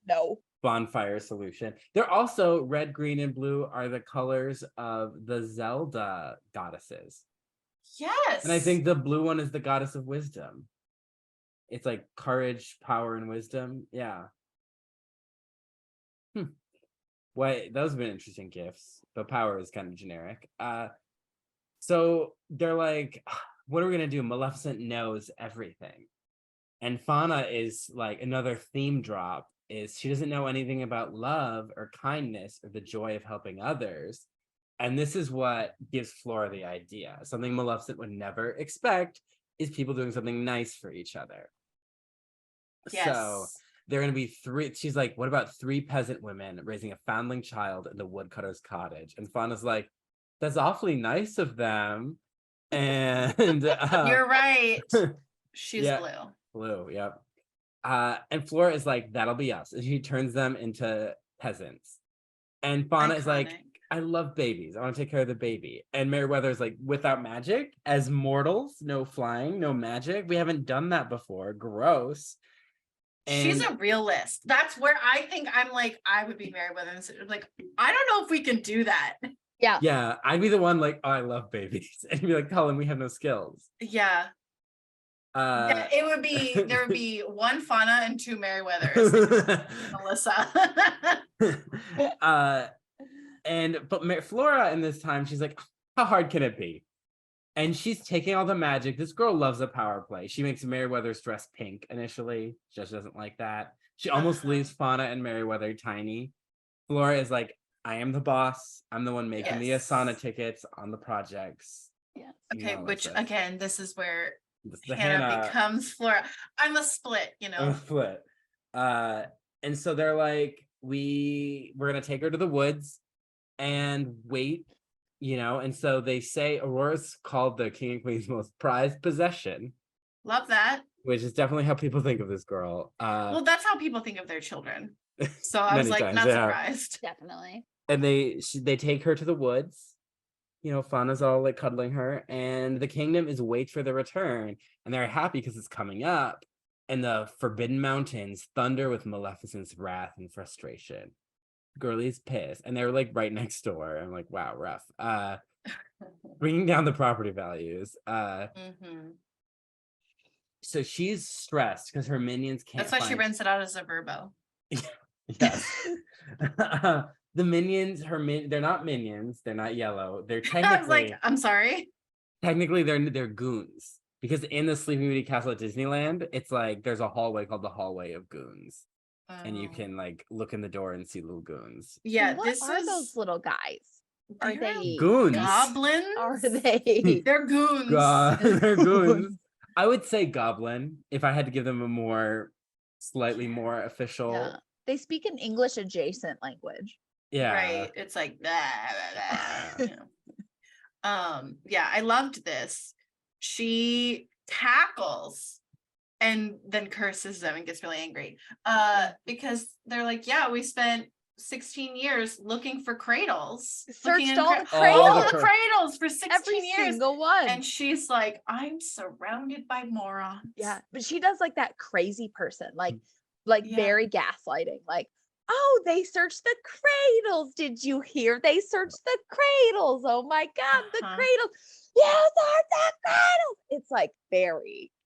bonfire solution. They're also red, green, and blue are the colors of the Zelda goddesses. Yes. And I think the blue one is the goddess of wisdom. It's like courage, power, and wisdom. Yeah. Wait, those have been interesting gifts, but power is kind of generic. So they're like, what are we gonna do? Maleficent knows everything. And Fauna is like another theme drop is she doesn't know anything about love or kindness or the joy of helping others. And this is what gives Flora the idea. Something Maleficent would never expect is people doing something nice for each other. Yes. So there are going to be three. She's like, what about three peasant women raising a foundling child in the woodcutter's cottage? And Fauna's like, that's awfully nice of them. And you're right. She's yeah, blue. Blue, yep. And Flora is like, that'll be us. And she turns them into peasants. And Fauna is like, I love babies. I want to take care of the baby. And Merryweather is like, without magic, as mortals, no flying, no magic. We haven't done that before. Gross. And she's a realist. That's where I think I'm like, I would be Merryweather. And like, I don't know if we can do that. Yeah. Yeah, I'd be the one like, oh, I love babies. And you'd be like, Cullen, we have no skills. Yeah. It would be, there would be one Fauna and two Merryweathers. Melissa. But Flora in this time, she's like, how hard can it be? And she's taking all the magic. This girl loves a power play. She makes Merryweather's dress pink initially. She just doesn't like that. She almost leaves Fauna and Merryweather tiny. Flora is like, I am the boss. I'm the one making the Asana tickets on the projects. Yeah. Okay, which again, this is where the Hannah becomes Flora. I'm a split, you know. I'm a split. And so they're like, we're gonna take her to the woods and wait, you know. And so they say Aurora's called the king and queen's most prized possession. Love that. Which is definitely how people think of this girl. Well, that's how people think of their children. So I was like, not surprised. Definitely. And they take her to the woods. You know, Fauna's all like cuddling her, and the kingdom is wait for the return, and they're happy because it's coming up. And the Forbidden Mountains thunder with Maleficent's wrath and frustration. Girlie's pissed, and they're like right next door. I'm like, wow, rough. Bringing down the property values. So she's stressed because her minions can't. That's why she rents it out as a Verbo. Yes. The minions, they're not minions. They're not yellow. They're technically. I was like, I'm sorry. Technically, they're goons. Because in the Sleeping Beauty castle at Disneyland, it's like there's a hallway called the Hallway of Goons. And you can like look in the door and see little goons. Yeah, what are those little guys? Are they goons? Goblins? Are they? They're goons. They're goons. I would say goblin if I had to give them a slightly more official. Yeah. They speak an English adjacent language. Yeah. Right. It's like blah, blah, blah. Yeah, I loved this. She tackles and then curses them and gets really angry. Because they're like, yeah, we spent 16 years looking for cradles. Searched all the cradles for 16 Every years. Single one. And she's like, I'm surrounded by morons. Yeah, but she does like that crazy person, like very gaslighting. Like, oh, they searched the cradles. Did you hear? They searched the cradles. Oh my God, the cradles. You searched the cradles. It's like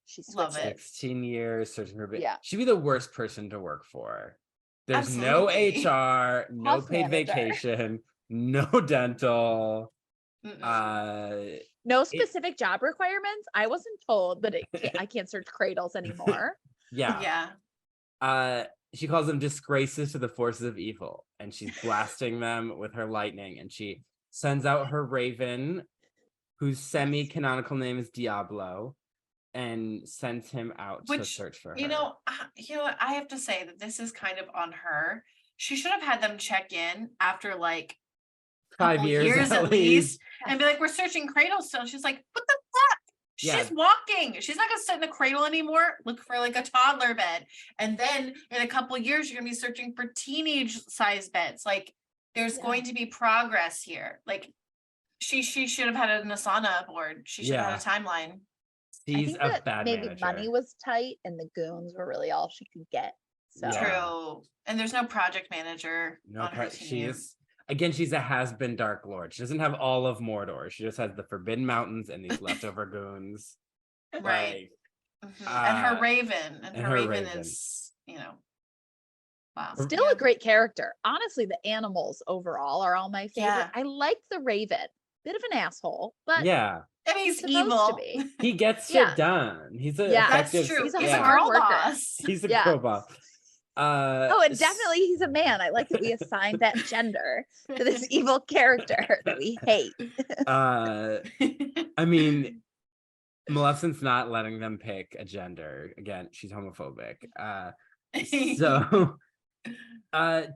she switches. 16 years searching for Yeah. She'd be the worst person to work for. There's Absolutely. no HR, no House paid manager. vacation, no dental. No specific job requirements. I wasn't told that I can't search cradles anymore. Yeah. She calls them disgraces to the forces of evil, and she's blasting them with her lightning, and she sends out her raven, whose semi-canonical name is Diablo, and sends him out to search for her. You know, I have to say that this is kind of on her. She should have had them check in after like 5 years at least and be like, we're searching cradles still. She's like, what the fuck? She's walking. She's not gonna sit in a cradle anymore. Look for like a toddler bed. And then in a couple of years, you're gonna be searching for teenage size beds. Like there's going to be progress here. Like she should have had an Asana board. She should have had a timeline. She's a bad maybe manager. Money was tight and the goons were really all she could get. So Yeah. True. And there's no project manager on her team. She's a has-been Dark Lord. She doesn't have all of Mordor. She just has the Forbidden Mountains and these leftover goons. Right. Like, And her raven. And her raven raven. is, wow. still a great character. Honestly, the animals overall are all my favorite. Yeah. I like the Raven. Bit of an asshole, but yeah, And he's supposed evil. to be. he gets Yeah. shit done. He's a Yeah. That's effective. true. He's a He's yeah. a hard girl worker. boss. He's a Yeah. girl boss. Oh, and definitely he's a man. I like that we assigned that gender to this evil character that we hate. I mean, Maleficent's not letting them pick a gender. Again, she's homophobic. So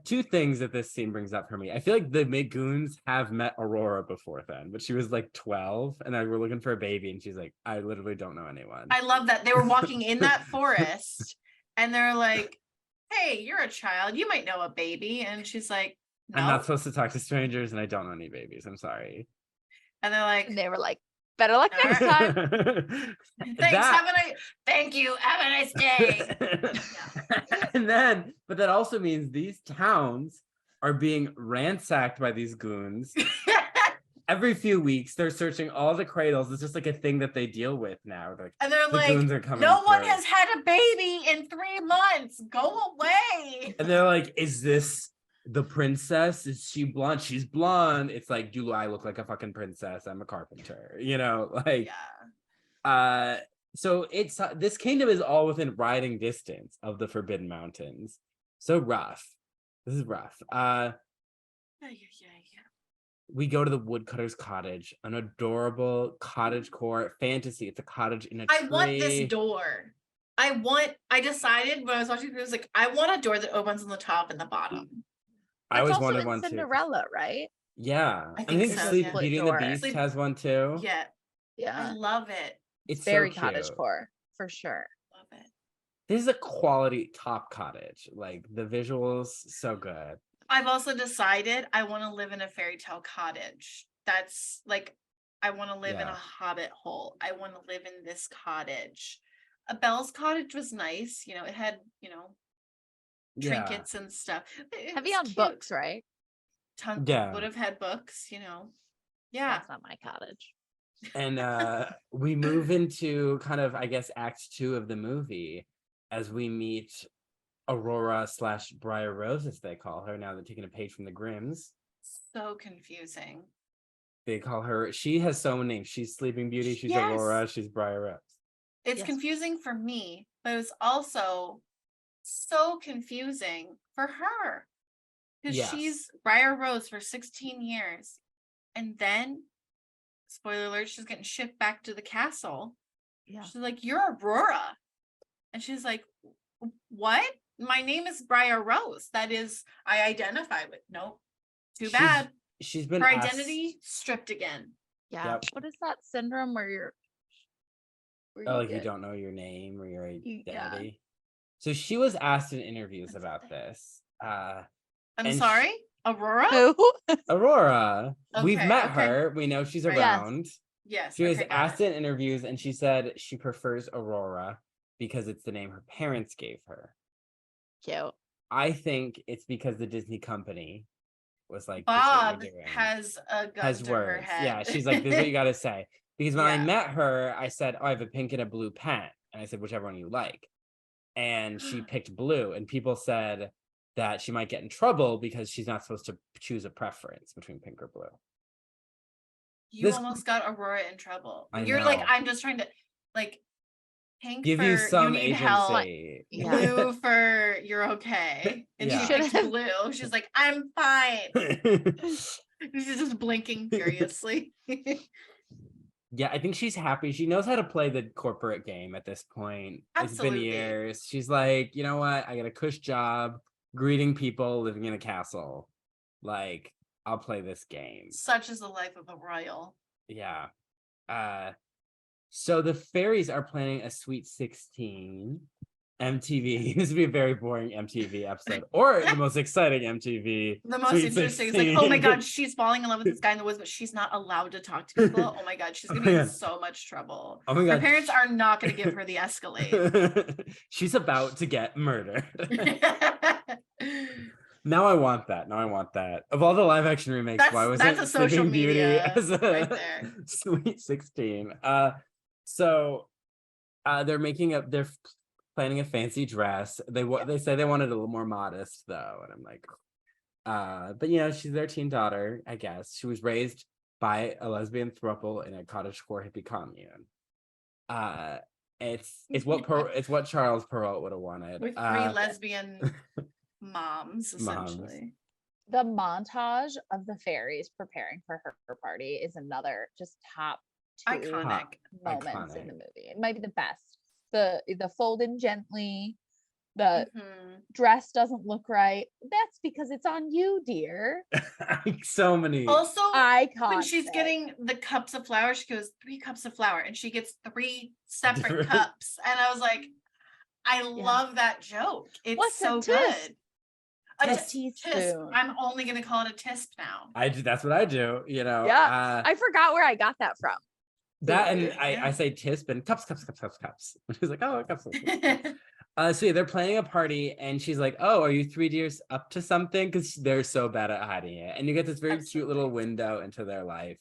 two things that this scene brings up for me. I feel like the Magoons have met Aurora before then, but she was like 12 and they were looking for a baby and she's like, I literally don't know anyone. I love that. They were walking in that forest and they're like, hey, you're a child. You might know a baby. And she's like, no. I'm not supposed to talk to strangers and I don't know any babies. I'm sorry. And they're like, And they were like, better luck All next right. time. Thank you. Have a nice day. And then, but that also means these towns are being ransacked by these goons. Every few weeks, they're searching all the cradles. It's just like a thing that they deal with now. And they're the like, goons are coming no one through. has had a baby in 3 months. Go away. And they're like, is this the princess? Is she blonde? She's blonde. It's like, do I look like a fucking princess? I'm a carpenter. Like, Yeah. so it's this kingdom is all within riding distance of the Forbidden Mountains. So rough. This is rough. We go to the woodcutter's cottage, an adorable cottagecore fantasy. It's a cottage in a tree. I want this door. I decided when I was watching, it was like, I want a door that opens on the top and the bottom. I always also wanted in one too. Cinderella, right? Yeah. I think so, Sleep yeah. Beauty and the Beast Sleep- has one too. Yeah. Yeah. I love it. It's Very so cute. cottagecore for sure. Love it. This is a quality top cottage. Like the visuals, so good. I've also decided I want to live in a fairy tale cottage. That's like, I want to live in a hobbit hole. I want to live in this cottage. Belle's cottage was nice. It had, trinkets and stuff. It Heavy was on cute. books, right? Yeah. Would have had books, Yeah. That's not my cottage. And we move into kind of, I guess, act 2 of the movie as we meet Aurora / Briar Rose, as they call her. Now they're taking a page from the Grimms. So confusing. They call her, she has so many names. She's Sleeping Beauty, she's Yes. Aurora, she's Briar Rose. It's Yes. confusing for me, but it's also so confusing for her. Because Yes. she's Briar Rose for 16 years. And then, spoiler alert, she's getting shipped back to the castle. Yeah. She's like, you're Aurora. And she's like, what? My name is Briar Rose. That is, I identify with. Nope. Too bad. She's been Her asked- identity stripped again. Yeah. Yep. What is that syndrome where you're you get- don't know your name or your Yeah. identity. So she was asked in interviews about this. I'm And sorry? Aurora? Who? Aurora, we've Okay, met okay. her. We know she's Right. Yes. around. Yes. She was okay, got asked it. in interviews and she said she prefers Aurora because it's the name her parents gave her. Cute. I think it's because the Disney company was like, Bob this is what you're doing. has a gun Has to her words. head. Yeah, she's like, this is what you gotta say. Because when I Yeah. met her, I said, oh, I have a pink and a blue pen. And I said, whichever one you like. And she picked blue. And people said that she might get in trouble because she's not supposed to choose a preference between pink or blue. You This- almost got Aurora in trouble. I You're like, know. I'm just trying to like pink Give for you some need help, agency. Yeah. blue for you're okay. And Yeah. she Should've- picked blue. She's like, I'm fine. She's just blinking furiously. Yeah, I think she's happy. She knows how to play the corporate game at this point. It's Absolutely. been years. She's like, you know what? I got a cush job, greeting people, living in a castle. Like, I'll play this game. Such is the life of a royal. Yeah. So the fairies are planning a sweet 16, MTV used to be a very boring MTV episode, or the most exciting MTV. The most Sweet interesting is like, 16. oh my god, she's falling in love with this guy in the woods, but she's not allowed to talk to people. Oh my god, she's gonna be in so much trouble. Oh my Her god, parents are not gonna give her the Escalade. she's about to get murdered. Now I want that. Now I want that. Of all the live action remakes, why wasn't that's a social Sleeping Beauty media as a right there. Sweet 16? So they're planning a fancy dress. They say they wanted a little more modest though, and I'm like, but you know, she's their teen daughter, I guess. She was raised by a lesbian throuple in a cottagecore hippie commune. It's what Charles Perrault would have wanted. With 3 lesbian moms, essentially. The montage of the fairies preparing for her party is another just top 2 Iconic moments in the movie. It might be the best. The fold in gently, the dress doesn't look right. That's because it's on you, dear. So many. Also, iconic. when she's getting the cups of flour, she goes 3 cups of flour, and she gets 3 separate cups. And I was like, I love that joke. It's What's so good. A teaspoon. I'm only gonna call it a tisp now. That's what I do, you know. Yeah, I forgot where I got that from. That and I say tisp and cups. She's like, oh, cups. So yeah, they're planning a party, and she's like, oh, are you 3 deers up to something? Because they're so bad at hiding it. And you get this very cute little window into their life,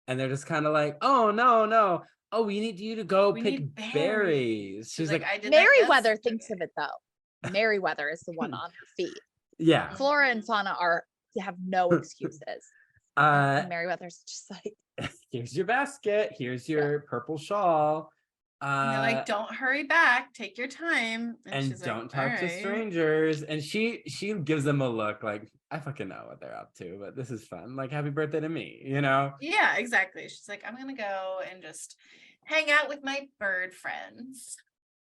and they're just kind of like, oh no. Oh, we need you to go pick berries. She's like, I did. Merryweather thinks of it though. Merryweather is the one on her feet. Yeah. Flora and Fauna have no excuses. And Merryweather's just like, here's your basket. Here's your purple shawl. And they're like, don't hurry back. Take your time. And don't talk to strangers. And she gives them a look like, I fucking know what they're up to, but this is fun. Like, happy birthday to me, you know? Yeah, exactly. She's like, I'm gonna go and just hang out with my bird friends.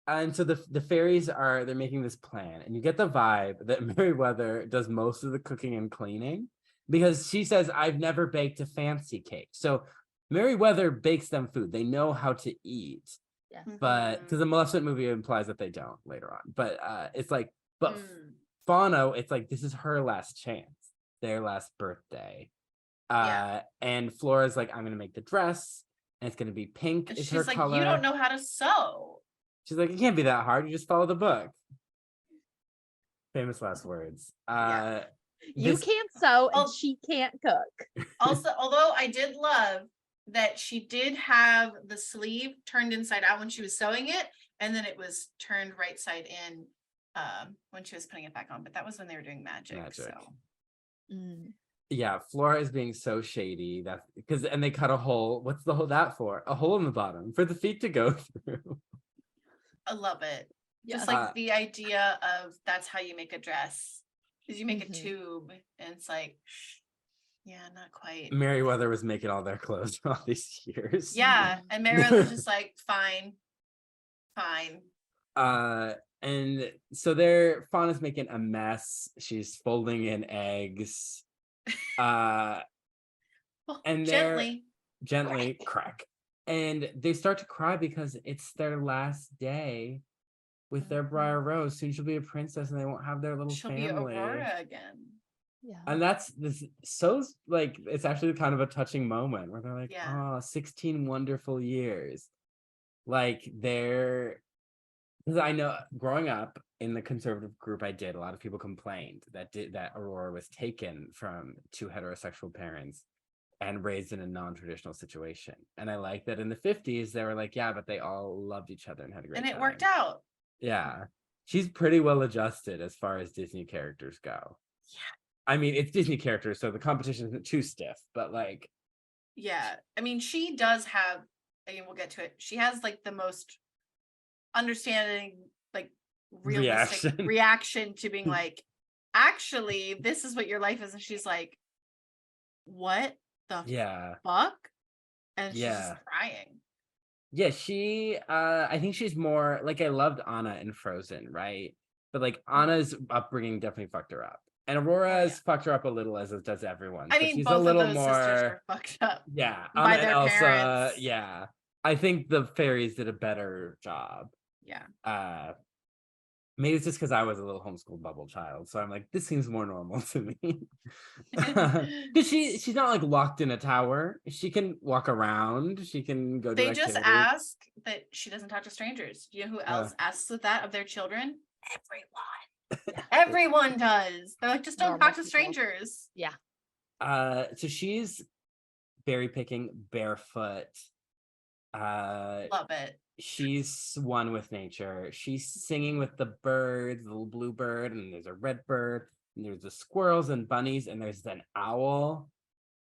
And so the fairies they're making this plan, and you get the vibe that Merryweather does most of the cooking and cleaning, because she says, I've never baked a fancy cake. So Merryweather bakes them food. They know how to eat. Yeah. But because the Maleficent movie implies that they don't later on. But it's like, but Fauna, it's like, this is her last chance, their last birthday. And Flora's like, I'm gonna make the dress, and it's gonna be pink. And is she's her like, color. you don't know how to sew. She's like, it can't be that hard. You just follow the book. Famous last words. You can't sew and she can't cook. Also, although I did love that she did have the sleeve turned inside out when she was sewing it, and then it was turned right side in when she was putting it back on. But that was when they were doing magic. So. Yeah, Flora is being so shady and they cut a hole. What's the hole that for? A hole in the bottom for the feet to go through. I love it. Just like the idea of that's how you make a dress, is you make a tube, and it's like, yeah, not quite. Merryweather was making all their clothes for all these years. Yeah, and Merryweather's just like, fine. And so Fauna's making a mess. She's folding in eggs. And gently crack. And they start to cry because it's their last day with their Briar Rose. Soon she'll be a princess, and they won't have their little family. She'll be Aurora again. Yeah. And that's this so like, it's actually kind of a touching moment where they're like, oh, 16 wonderful years. Like because I know growing up in the conservative group I did, a lot of people complained that Aurora was taken from 2 heterosexual parents and raised in a non-traditional situation. And I like that in the 50s, they were like, yeah, but they all loved each other and had a great time. And it worked out. Yeah. She's pretty well adjusted as far as Disney characters go. Yeah. I mean, it's Disney characters, so the competition isn't too stiff, but like. Yeah. I mean, she does have, we'll get to it. She has like the most understanding, like realistic reaction to being like, actually, this is what your life is. And she's like, what the fuck? And she's just crying. Yeah, I think she's more like, I loved Anna in Frozen, right? But like Anna's upbringing definitely fucked her up. And Aurora's fucked her up a little, as it does everyone. I mean, she's both a little of those more sisters were fucked up. Yeah, by Anna their and Elsa. parents. Yeah, I think the fairies did a better job. Yeah. Maybe it's just because I was a little homeschooled bubble child, so I'm like, this seems more normal to me. Because she's not like locked in a tower. She can walk around. She can go do They just activities. ask that she doesn't talk to strangers. You know who else asks with that of their children? Everyone. Everyone does. They're like, just don't Normal talk to people. strangers. Yeah. So she's berry picking barefoot. Love it. She's one with nature. She's singing with the birds, the little blue bird, and there's a red bird, and there's the squirrels and bunnies, and there's an owl.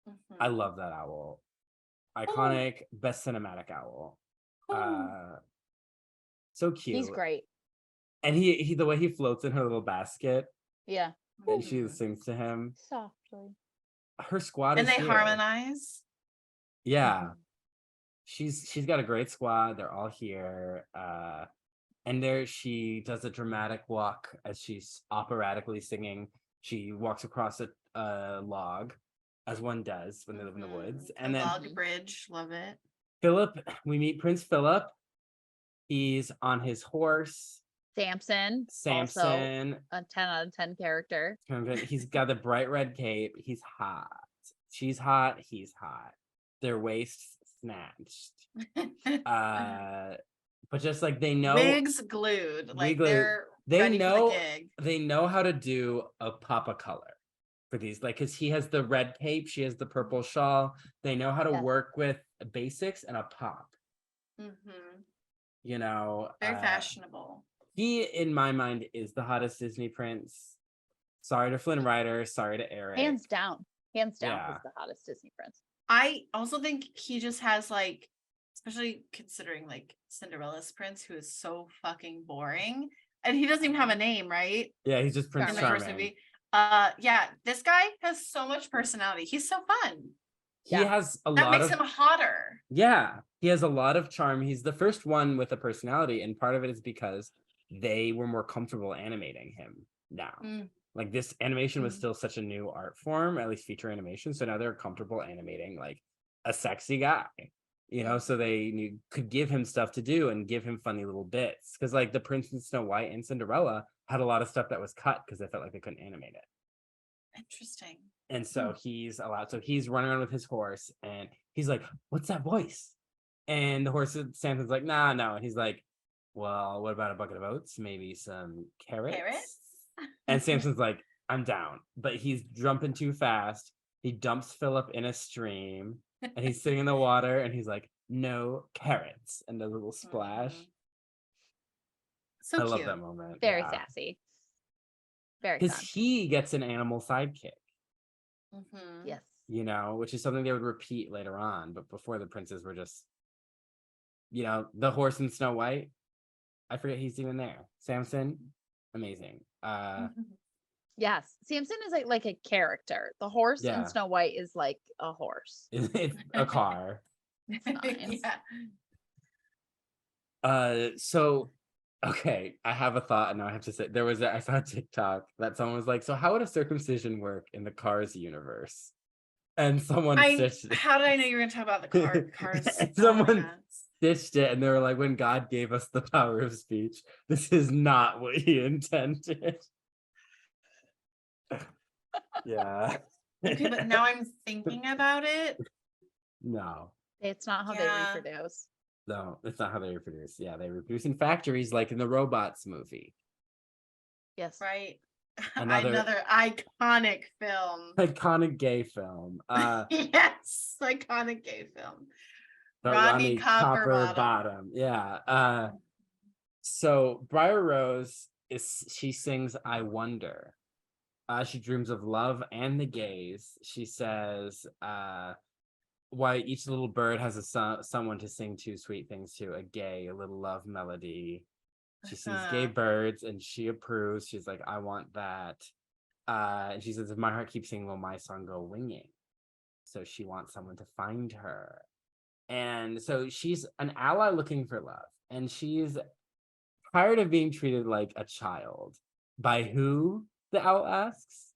Mhm. I love that owl. Iconic, best cinematic owl. So cute. He's great. And he the way he floats in her little basket Yeah. and she Mhm. sings to him. Softly. Her squad And is they here. harmonize. Yeah. She's got a great squad. They're all here. And there she does a dramatic walk as she's operatically singing. She walks across a log, as one does when they live in the woods. And The then log bridge, love it. Philip, we meet Prince Philip. He's on his horse. Samson. Also Samson. a 10 out of 10 character. He's got the bright red cape. He's hot. She's hot. He's hot. Their waists snatched. But just like they know, Wigs glued. Like glued. they're They ready know- for the gig. they know how to do a pop of color for these. Like, because he has the red cape, she has the purple shawl. They know how to Yes. work with basics and a pop. Mhm. You know, Very fashionable. he, in my mind, is the hottest Disney prince. Sorry to Flynn Rider. Sorry to Eric. Hands down. Hands down, Yeah. he's the hottest Disney prince. I also think he just has like, especially considering like Cinderella's prince, who is so fucking boring, and he doesn't even have a name, right? Yeah, he's just Prince In the Charming. first movie. Yeah, this guy has so much personality. He's so fun. He has a That lot makes of him hotter. Yeah, he has a lot of charm. He's the first one with a personality, and part of it is because they were more comfortable animating him now. Mm. Like, this animation was Mm. still such a new art form, at least feature animation. So now they're comfortable animating like a sexy guy, you know, so they could give him stuff to do and give him funny little bits. Because like the Prince and Snow White and Cinderella had a lot of stuff that was cut because they felt like they couldn't animate it. Interesting. And so he's allowed, so he's running around with his horse and he's like, what's that voice? And the horse, Samson's like, nah, no. And he's like, well, what about a bucket of oats? Maybe some carrots? And Samson's like, I'm down. But he's jumping too fast. He dumps Philip in a stream and he's sitting in the water and he's like, no carrots. And does a little splash. So I cute. love that moment. Very yeah. sassy. Very Because fun. he gets an animal sidekick. Mhm. Yes. You know, which is something they would repeat later on. But before, the princes were just, you know, the horse in Snow White. I forget he's even there. Samson, amazing. Yes. Samson is like a character. The horse Yeah. in Snow White is like a horse. It's a car. Nice. Yeah. So, okay, I have a thought, and now I have to say, I saw a TikTok that someone was like, so how would a circumcision work in the Cars universe? And someone stitched it. How did I know you were going to talk about the cars? Someone stitched it, and they were like, when God gave us the power of speech, this is not what he intended. Yeah. Okay, but now I'm thinking about it. No. It's not how Yeah. they reproduce. No, it's not how they reproduce. Yeah, they reproduce in factories like in the Robots movie. Yes. Right. Another- iconic film. Iconic gay film. Yes, iconic gay film. The Rodney Copperbottom. Yeah. So Briar Rose she sings I Wonder. She dreams of love and the gays. She says, why each little bird has someone to sing to sweet things to, a little love melody. She sees gay birds and she approves. She's like, I want that. And she says, if my heart keeps singing, will my song go winging? So she wants someone to find her. And so she's an ally looking for love. And she's tired of being treated like a child. By who? The owl asks.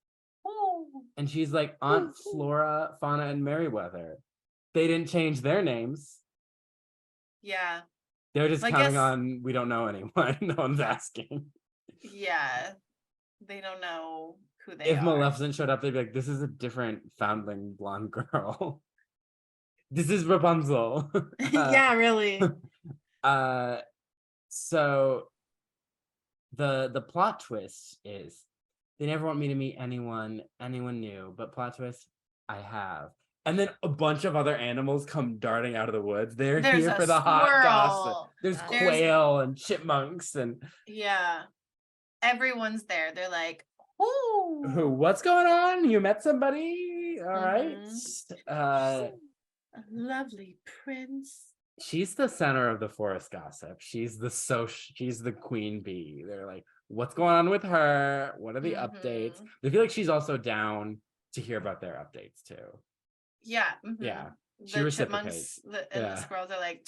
And she's like, Aunt Flora, Fauna, and Merryweather. They didn't change their names. Yeah. They're just I counting guess- on, we don't know anyone. No one's asking. Yeah, they don't know who they If are. Maleficent showed up, they'd be like, this is a different foundling blonde girl. This is Rapunzel. Yeah, really. So the plot twist is they never want me to meet anyone new, but plot twist, I have. And then a bunch of other animals come darting out of the woods. They're There's here a for the hot gossip. squirrel. There's There's- quail and chipmunks and Yeah, everyone's there. They're like, ooh, what's going on? You met somebody? All right. a lovely prince. She's the center of the forest gossip. She's the queen bee. They're like, what's going on with her? What are the updates? They feel like she's also down to hear about their updates too. Yeah. Yeah. She The reciprocates. chipmunks and the squirrels are like,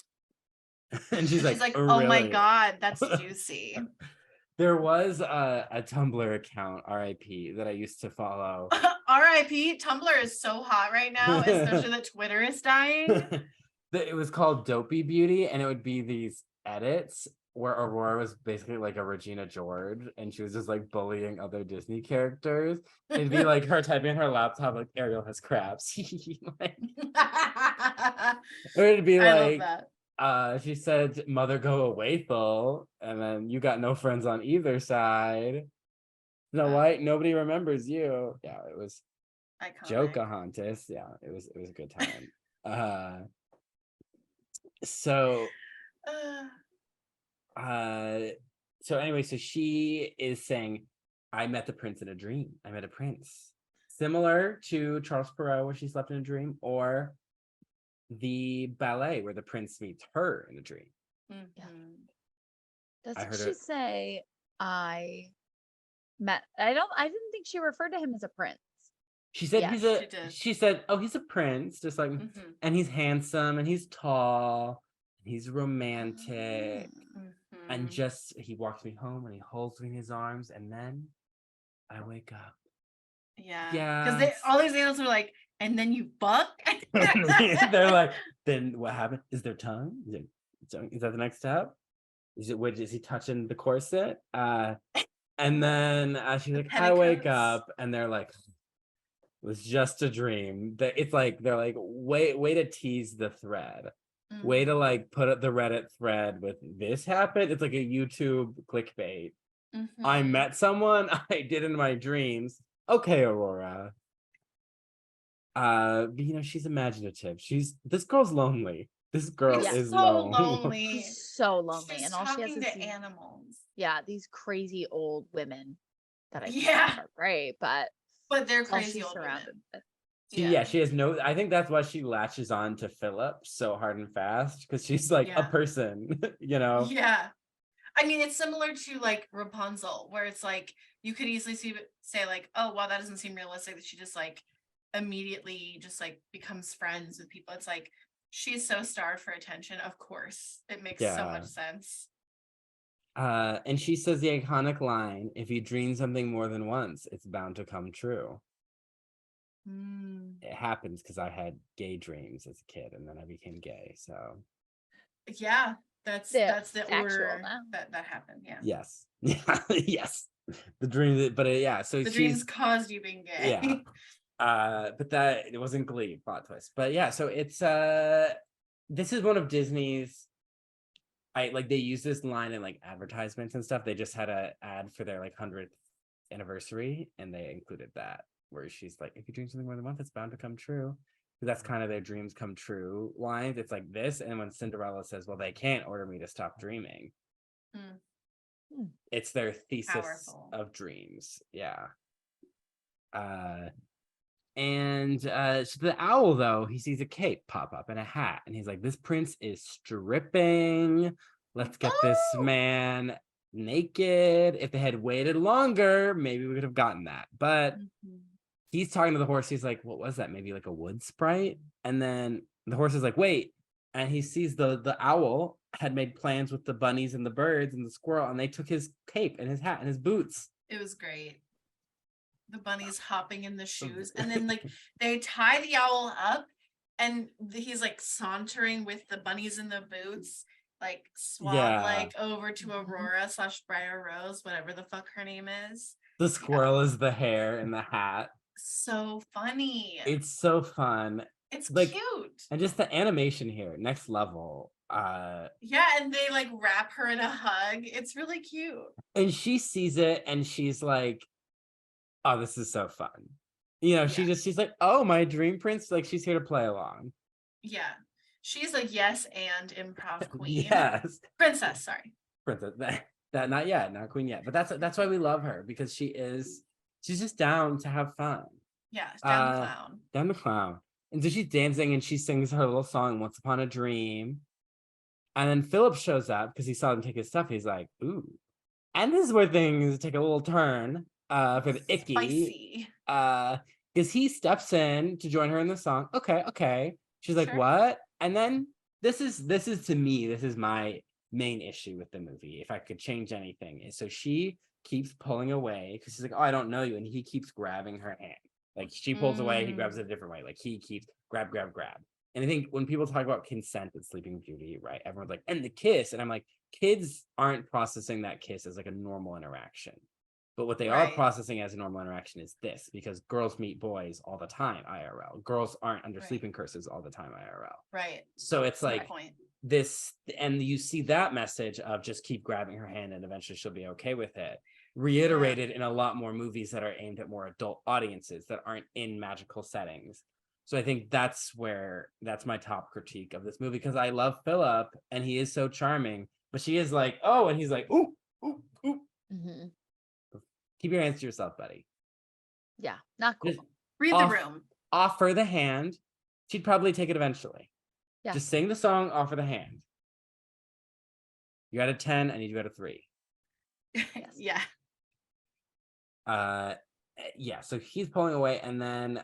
And she's like, oh my really? God, that's juicy. There was a Tumblr account, RIP, that I used to follow. RIP, Tumblr is so hot right now, especially that Twitter is dying. It was called Dopey Beauty, and it would be these edits where Aurora was basically like a Regina George, and she was just like bullying other Disney characters. It'd be like her typing on her laptop, like Ariel has crabs. Like, or it'd be like, she said, "Mother, go away, Phil," and then you got no friends on either side. Snow White, nobody remembers you. Yeah, it was iconic. Jocahontas. Yeah, it was a good time. So anyway, so she is saying, I met the prince in a dream. I met a prince. Similar to Charles Perrault, where she slept in a dream, or the ballet where the prince meets her in a dream. Doesn't she say I didn't think she referred to him as a prince. She said she said, oh, he's a prince, just like, and he's handsome and he's tall, and he's romantic, and just he walks me home and he holds me in his arms, and then I wake up. Yeah, because all these animals are like, and then you fuck. They're like, then what happened? Is there tongue? Is that the next step? Is he touching the corset? And then she's like, I wake up, and they're like, it was just a dream. It's like they're like, way to tease the thread. Way to like put up the Reddit thread with this happened. It's like a YouTube clickbait. I met someone I did in my dreams. Okay, Aurora. But she's imaginative. This girl's lonely. This girl is so lonely. She's so lonely. She's and all she has is talking to animals. Yeah, these crazy old women that I think are great, but they're crazy old surrounded women. She has no. I think that's why she latches on to Philip so hard and fast, because she's like a person, Yeah, I mean, it's similar to like Rapunzel, where it's like you could easily say like, oh wow, that doesn't seem realistic that she just like immediately just like becomes friends with people. It's like she's so starved for attention. Of course, it makes so much sense. And she says the iconic line, if you dream something more than once, it's bound to come true. It happens because I had gay dreams as a kid, and then I became gay. So yeah, that's the order that happened. Yeah. Yes. Yes. The dream, so the dreams caused you being gay. Yeah. But that it wasn't Glee plot twist. But yeah, so it's this is one of Disney's. They use this line in like advertisements and stuff. They just had an ad for their like 100th anniversary, and they included that, where she's like, if you dream something more than once, it's bound to come true. That's kind of their dreams come true lines. It's like this, and when Cinderella says, well, they can't order me to stop dreaming. It's their thesis of dreams. Yeah. And so the owl, though, he sees a cape pop up and a hat, and he's like, this prince is stripping. Let's get this man naked. If they had waited longer, maybe we could have gotten that. But he's talking to the horse. He's like, what was that? Maybe like a wood sprite? And then the horse is like, wait. And he sees the owl had made plans with the bunnies and the birds and the squirrel, and they took his cape and his hat and his boots. It was great. The bunnies hopping in the shoes, and then like they tie the owl up, and he's like sauntering with the bunnies in the boots, like swap Yeah. like over to Aurora / Briar Rose, whatever the fuck her name is. The squirrel is the hair and the hat. So funny. It's so fun. It's like, cute. And just the animation here, next level. Yeah, and they like wrap her in a hug. It's really cute. And she sees it and she's like, oh, this is so fun. You know, she's like, oh, my dream prince, like she's here to play along. Yeah. She's a yes and improv queen. Yes. Princess, sorry. Princess. That not yet, not queen yet. But that's why we love her, because she's just down to have fun. Yeah, down the clown. Down the clown. And so she's dancing and she sings her little song, Once Upon a Dream. And then Philip shows up because he saw them take his stuff. He's like, ooh. And this is where things take a little turn for the icky. Spicy. Because he steps in to join her in the song. Okay. She's like, Sure. what? And then this is to me, this is my main issue with the movie. If I could change anything, is so she keeps pulling away because she's like, oh, I don't know you. And he keeps grabbing her hand. Like she pulls away, he grabs it a different way. Like he keeps grab. And I think when people talk about consent in Sleeping Beauty, right, everyone's like, and the kiss. And I'm like, kids aren't processing that kiss as like a normal interaction. But what they are processing as a normal interaction is this, because girls meet boys all the time, IRL. Girls aren't under sleeping curses all the time, IRL. Right. So it's like this, and you see that message of just keep grabbing her hand and eventually she'll be okay with it, reiterated in a lot more movies that are aimed at more adult audiences that aren't in magical settings. So I think that's my top critique of this movie, because I love Philip and he is so charming, but she is like, oh, and he's like, ooh. Mm-hmm. Keep your hands to yourself, buddy. Yeah, not cool. Just read the room. Offer the hand. She'd probably take it eventually. Yeah. Just sing the song, offer the hand. You got a 10, I need you at a 3. Yeah. Yeah, so he's pulling away, and then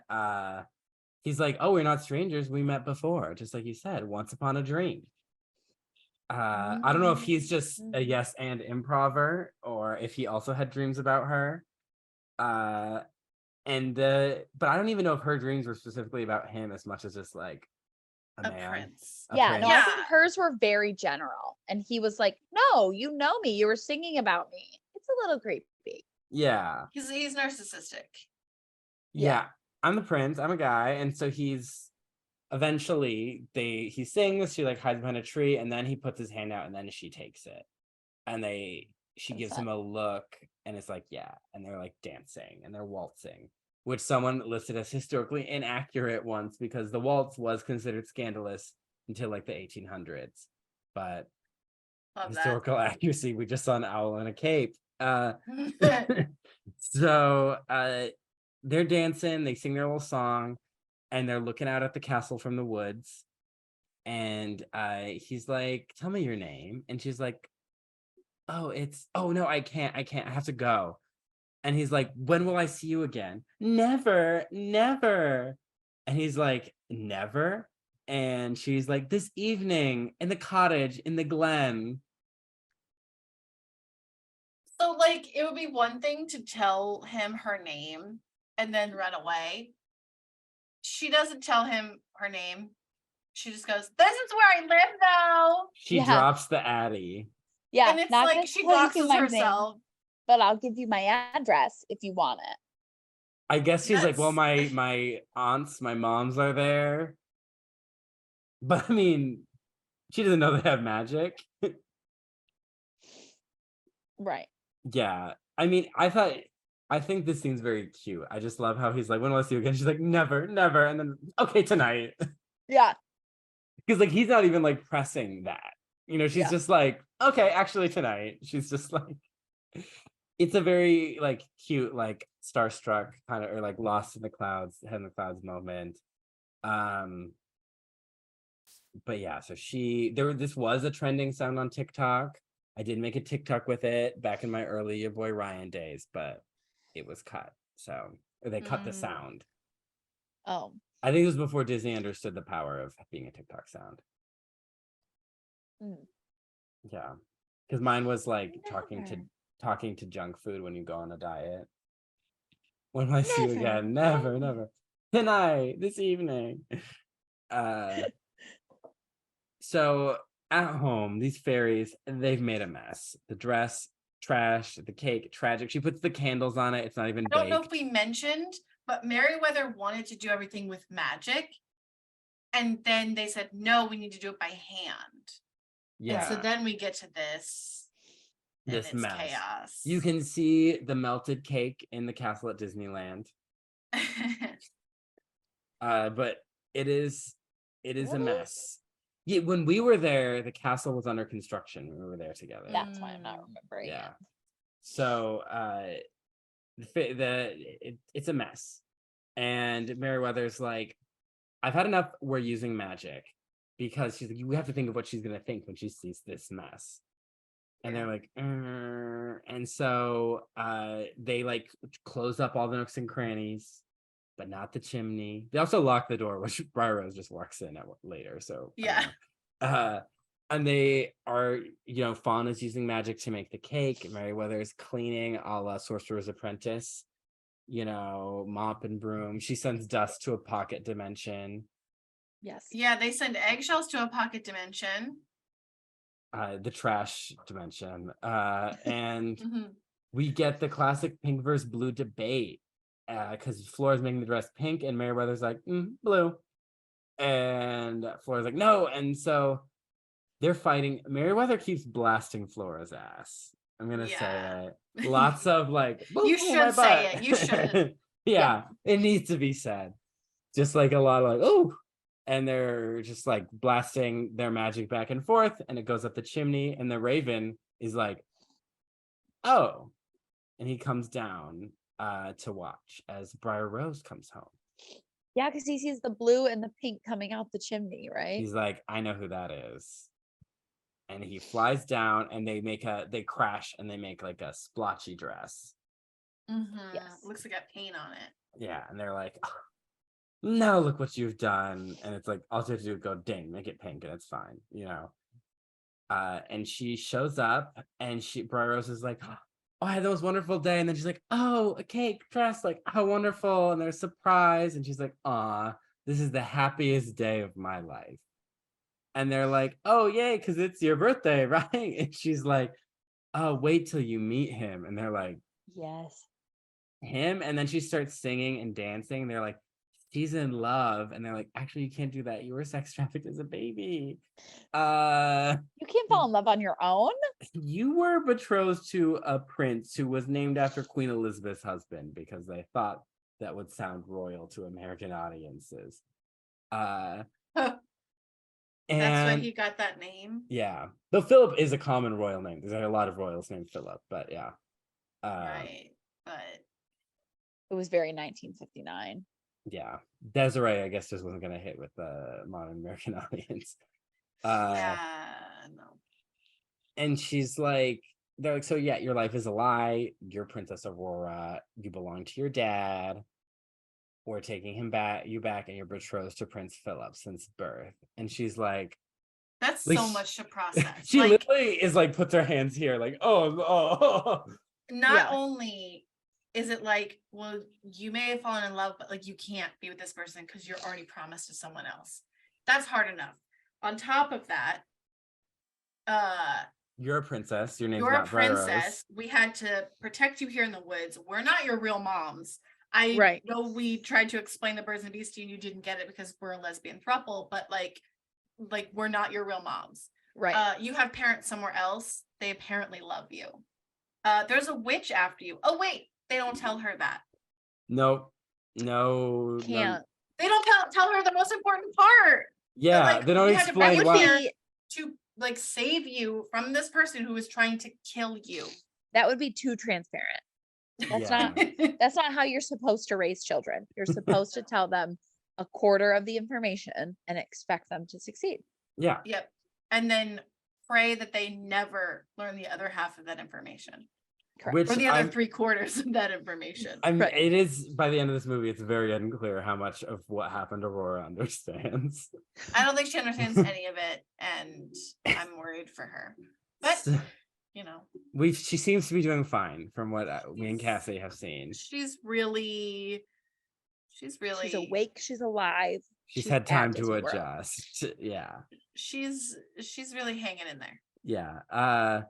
he's like, oh, we're not strangers, we met before, just like you said, once upon a dream. I don't know if he's just a yes and improver, or if he also had dreams about her. But I don't even know if her dreams were specifically about him as much as just like a man. Prince. Yeah, no, I think hers were very general. And he was like, no, you know me. You were singing about me. It's a little creepy. Yeah. He's narcissistic. Yeah. I'm the prince. I'm a guy. And so he's eventually he sings, she like hides behind a tree, and then he puts his hand out and then she takes it. And she gives him a look and it's like, yeah. And they're like dancing and they're waltzing, which someone listed as historically inaccurate once, because the waltz was considered scandalous until like the 1800s. But historical accuracy, we just saw an owl in a cape. So they're dancing, they sing their little song, and they're looking out at the castle from the woods. And he's like, tell me your name. And she's like, oh no, I can't, I have to go. And he's like, when will I see you again? Never. And he's like, never? And she's like, this evening in the cottage in the glen. So like, it would be one thing to tell him her name and then run away. She doesn't tell him her name. She just goes, this is where I live though. She drops the Addy. Yeah. And it's like she doxes herself. But I'll give you my address if you want it. I guess she's like, well, my aunts, my moms are there. But I mean, she doesn't know they have magic. Right. Yeah. I mean, I think this scene's very cute. I just love how he's like, when will I see you again? She's like, never. And then, okay, tonight. Yeah. Because like, he's not even like pressing that. You know, she's just like, okay, actually tonight. She's just like, it's a very like cute, like starstruck kind of, or like lost in the clouds, head in the clouds moment. But yeah, so this was a trending sound on TikTok. I did make a TikTok with it back in my early Your Boy Ryan days, but it was cut. So they cut the sound. Oh. I think it was before Disney understood the power of being a TikTok sound. Yeah. Because mine was like talking to junk food when you go on a diet. When will I see you again? Never. Tonight, this evening. So at home, these fairies, they've made a mess. The dress, trash. The cake, tragic. She puts the candles on it. It's not even I don't know if baked. we mentioned, but Merryweather wanted to do everything with magic. And then they said, no, we need to do it by hand. Yeah. And so then we get to this. And This it's mess. chaos. You can see the melted cake in the castle at Disneyland. But it is a mess. Yeah, when we were there, the castle was under construction. We were there together. That's why I'm not remembering Yeah. it. So it's a mess. And Merryweather's like, I've had enough. We're using magic, because she's like, we have to think of what she's gonna think when she sees this mess. And they're like, and so they like close up all the nooks and crannies, but not the chimney. They also lock the door, which Briar Rose just walks in later. So Yeah. And they are, Fawn is using magic to make the cake. Merryweather is cleaning, a la Sorcerer's Apprentice. Mop and broom. She sends dust to a pocket dimension. Yes. Yeah, they send eggshells to a pocket dimension. The trash dimension. And Mhm. we get the classic pink versus blue debate. Because Flora's making the dress pink and Merryweather's like, blue. And Flora's like, no. And so they're fighting. Merryweather keeps blasting Flora's ass. I'm gonna say it. Lots of like, you should say it. You should. Yeah, it needs to be said. Just like a lot of like, oh, and they're just like blasting their magic back and forth, and it goes up the chimney, and the Raven is like, oh, and he comes down to watch as Briar Rose comes home. Yeah, because he sees the blue and the pink coming out the chimney, right? He's like, I know who that is. And he flies down, and they crash, and they make like a splotchy dress. Yes. Looks like a paint on it. Yeah, and they're like, oh, no, look what you've done. And it's like, all you have to do is go ding, make it pink, and it's fine, and she shows up, and Briar Rose is like, oh, I had the most wonderful day. And then she's like, oh, a cake dress, like, how wonderful. And they're surprised, and she's like, aw, this is the happiest day of my life. And they're like, oh, yay, because it's your birthday, right? And she's like, oh, wait till you meet him. And they're like, yes, him. And then she starts singing and dancing. They're like, she's in love. And they're like, actually, you can't do that. You were sex trafficked as a baby. you can't fall in love on your own. You were betrothed to a prince who was named after Queen Elizabeth's husband, because they thought that would sound royal to American audiences. That's why he got that name. Yeah, though Philip is a common royal name. There's a lot of royals named Philip, but yeah. Right, but it was very 1959. Yeah, Desiree, I guess, just wasn't gonna hit with the modern American audience. no. And she's like, they're like, so yeah, your life is a lie. You're Princess Aurora. You belong to your dad. We're taking you back, and you're betrothed to Prince Philip since birth. And she's like, that's so much to process. She literally is like, puts her hands here, like, oh. Not only is it like, well, you may have fallen in love, but like, you can't be with this person because you're already promised to someone else. That's hard enough. On top of that, you're a princess. Your name's you're not a princess. Rose. We had to protect you here in the woods. We're not your real moms. I know we tried to explain the Birds and the Beast to you and you didn't get it because we're a lesbian throuple, but like we're not your real moms. Right. You have parents somewhere else. They apparently love you. There's a witch after you. Oh wait, they don't tell her that. Nope. No. Can't. They don't tell her the most important part. Yeah, like, they don't explain why. To like save you from this person who is trying to kill you. That would be too transparent. That's not how you're supposed to raise children. You're supposed to tell them a quarter of the information and expect them to succeed. Yeah. Yep. And then pray that they never learn the other half of that information. Correct. Or the other 3/4 of that information. It is, by the end of this movie, it's very unclear how much of what happened Aurora understands. I don't think she understands any of it, and I'm worried for her. But she seems to be doing fine from what me and Cassie have seen. She's awake. She's alive. She's had time at to Disney World. adjust. Yeah. She's really hanging in there. Yeah.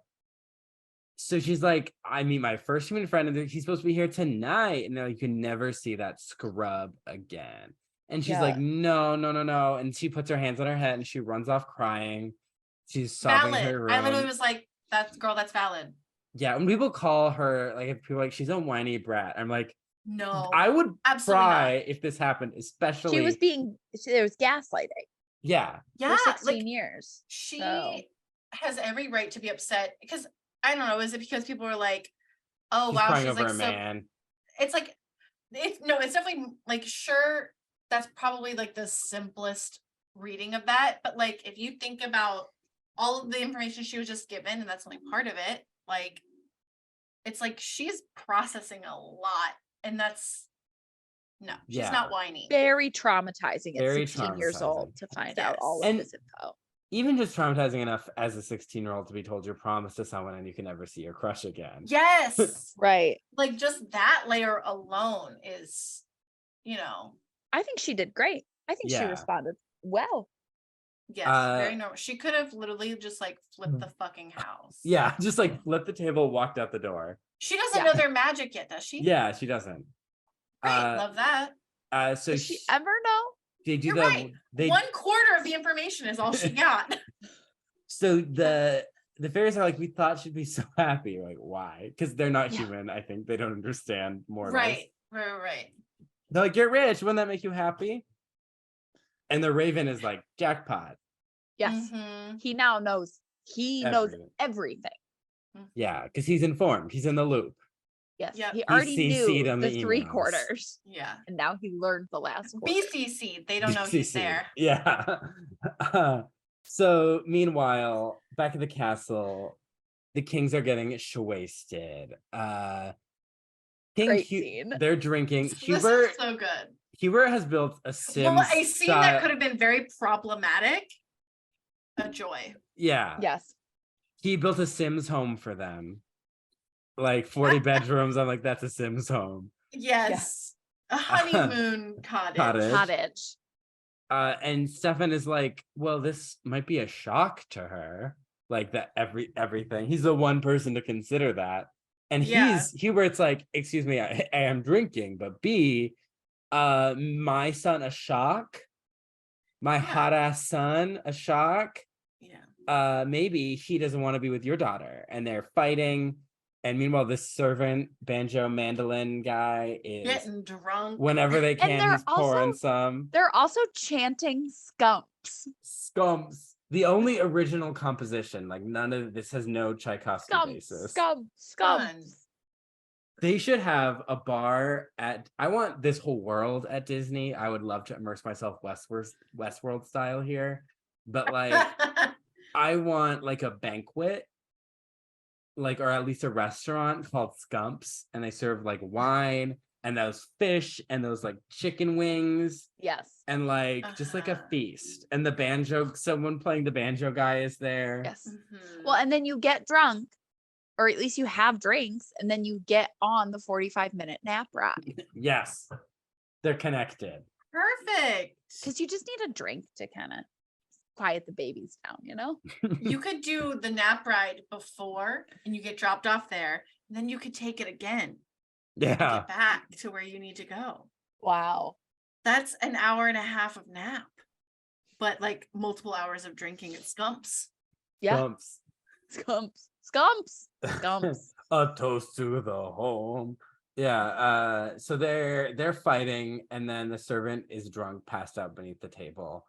So she's like, I meet my first human friend, and he's supposed to be here tonight. And you can never see that scrub again. And she's like, no. And she puts her hands on her head and she runs off crying. She's sobbing in her room. I literally was like, that's valid. Yeah, when people call her, like, if people are like, she's a whiny brat, I'm like, no, I would cry not. if this happened, especially. There was gaslighting. Yeah. For 16 years. She has every right to be upset because I don't know, is it because people are like, oh, she's wow, crying she's over like a so man. It's like it's definitely like, sure, that's probably like the simplest reading of that, but like if you think about all of the information she was just given, and that's only part of it, like it's like she's processing a lot, and that's she's not whiny. Very traumatizing at Very 16 years old to find out all of this info. Even just traumatizing enough as a 16-year-old to be told you're promised to someone and you can never see your crush again. Yes. Right. Like just that layer alone is, I think she did great. I think she responded well. Yes, very normal. She could have literally just like flipped the fucking house. Yeah, just like flipped the table, walked out the door. She doesn't know their magic yet, does she? Yeah, she doesn't. Great, love that. So does she ever know? You're right. 1/4 of the information is all she got. So the fairies are like, we thought she'd be so happy. Like, why? Because they're not human. I think they don't understand mortals. Right. They're like, you're rich. Wouldn't that make you happy? And the raven is like, jackpot. Yes. He now knows. He knows everything. Yeah, because he's informed. He's in the loop. Yes. Yep. He already knew the 3/4. Yeah. And now he learned the last quarter. BCC. They don't know he's there. Yeah. So meanwhile, back at the castle, the kings are getting wasted. Great scene. They're drinking. This is so good. Hubert has built a sim. Well, a scene that could have been very problematic. A joy. Yeah. Yes. He built a Sims home for them. Like 40 bedrooms. I'm like, that's a Sims home. Yes. A honeymoon cottage. And Stefan is like, well, this might be a shock to her. Like that everything. He's the one person to consider that. And Hubert's like, excuse me, I am drinking, but B, my son, a shock. My hot ass son, a shock. Yeah. Maybe he doesn't want to be with your daughter. And they're fighting. And meanwhile, this servant, banjo mandolin guy is getting drunk. Whenever they can, he's pouring some. They're also chanting scumps. Scumps. The only original composition. Like none of this has no Tchaikovsky basis. Scumps. They should have a bar I want this whole world at Disney. I would love to immerse myself Westworld style here. But like, I want like a banquet. Like, or at least a restaurant called Scumps, and they serve like wine and those fish and those like chicken wings. Yes. And like just like a feast. And the banjo, someone playing the banjo guy is there. Yes. Well, and then you get drunk, or at least you have drinks, and then you get on the 45-minute nap ride. Yes. They're connected. Perfect. Because you just need a drink to kind of quiet the babies down, you know? You could do the nap ride before and you get dropped off there, and then you could take it again. Yeah. Get back to where you need to go. Wow. That's an hour and a half of nap, but like multiple hours of drinking at Scumps. Yeah. Scumps. A toast to the home. Yeah. So they're fighting, and then the servant is drunk, passed out beneath the table.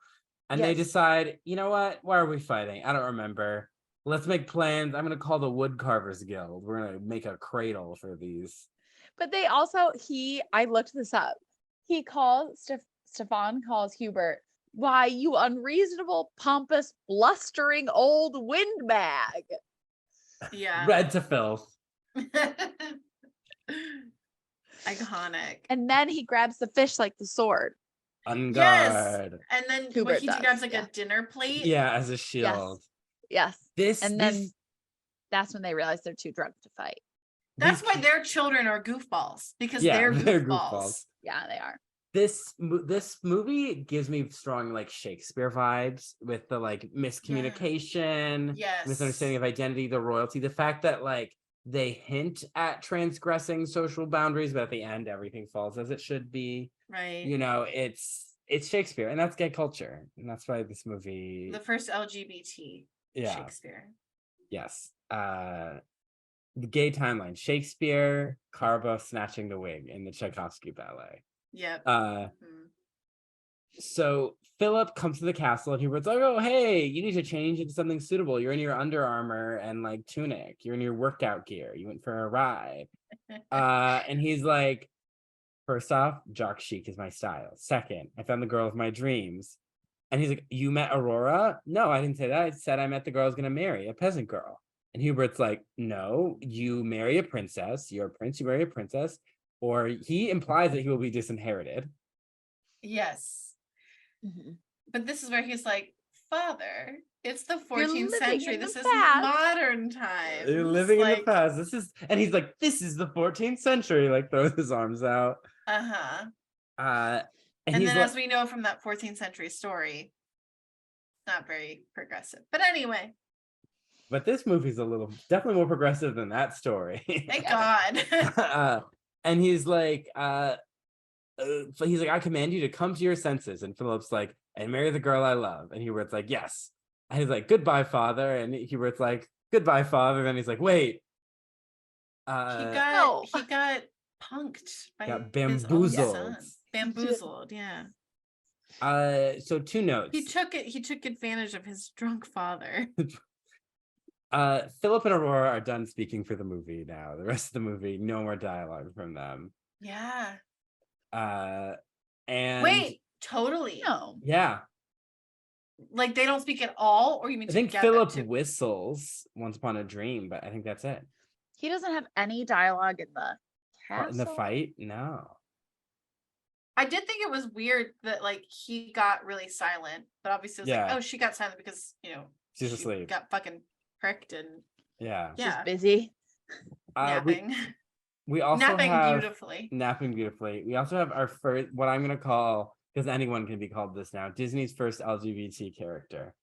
And they decide, you know what? Why are we fighting? I don't remember. Let's make plans. I'm going to call the Woodcarvers Guild. We're going to make a cradle for these. But they also, I looked this up. He calls, Stefan calls Hubert, why, you unreasonable, pompous, blustering old windbag. Yeah. Red to filth. Iconic. And then he grabs the fish like the sword. On guard. Yes. And then Hubert he grabs like a dinner plate. Yeah, as a shield. Yes. Then that's when they realize they're too drunk to fight. That's why their children are goofballs, because they're goofballs. Yeah, they are. this movie gives me strong like Shakespeare vibes with the like miscommunication, Yes. misunderstanding of identity, the royalty, the fact that like they hint at transgressing social boundaries, but at the end everything falls as it should be. Right. You know, it's Shakespeare, and that's gay culture, and that's why this movie. The first LGBT Shakespeare. Yes. The gay timeline: Shakespeare, Carbo snatching the wig in the Tchaikovsky ballet. Yep. So Philip comes to the castle and he was like, oh, hey, you need to change into something suitable. You're in your Under Armour and like tunic. You're in your workout gear. You went for a ride. And he's like, first off, jock chic is my style. Second, I found the girl of my dreams. And he's like, you met Aurora? No, I didn't say that. I said I met the girl I was going to marry, a peasant girl. And Hubert's like, no, you marry a princess. You're a prince, you marry a princess. Or he implies that he will be disinherited. Yes. But this is where he's like, Father, it's the 14th century. This is modern times. You're living in the past. And he's like, this is the 14th century. Like, throws his arms out. And then, as we know from that 14th century story, not very progressive. But anyway. But this movie's definitely more progressive than that story. Thank God. And he's like, I command you to come to your senses. And Philip's like, and marry the girl I love. And Hubert's like, yes. And he's like, goodbye, father. And Hubert's like, goodbye, father. And then he's like, wait. He got punked by got bamboozled. Bamboozled, yeah. So 2 notes. He took advantage of his drunk father. Philip and Aurora are done speaking for the movie now. The rest of the movie, no more dialogue from them. Yeah. And wait, totally. No. Yeah. Like they don't speak at all, or you mean? I think Philip whistles "Once Upon a Dream," but I think that's it. He doesn't have any dialogue in the castle? In the fight. No. I did think it was weird that like he got really silent, but obviously it was like, oh, she got silent because she's asleep. Got fucking pricked and she's busy napping. We also napping beautifully. We also have our first, what I'm gonna call, because anyone can be called this now, Disney's first LGBT character.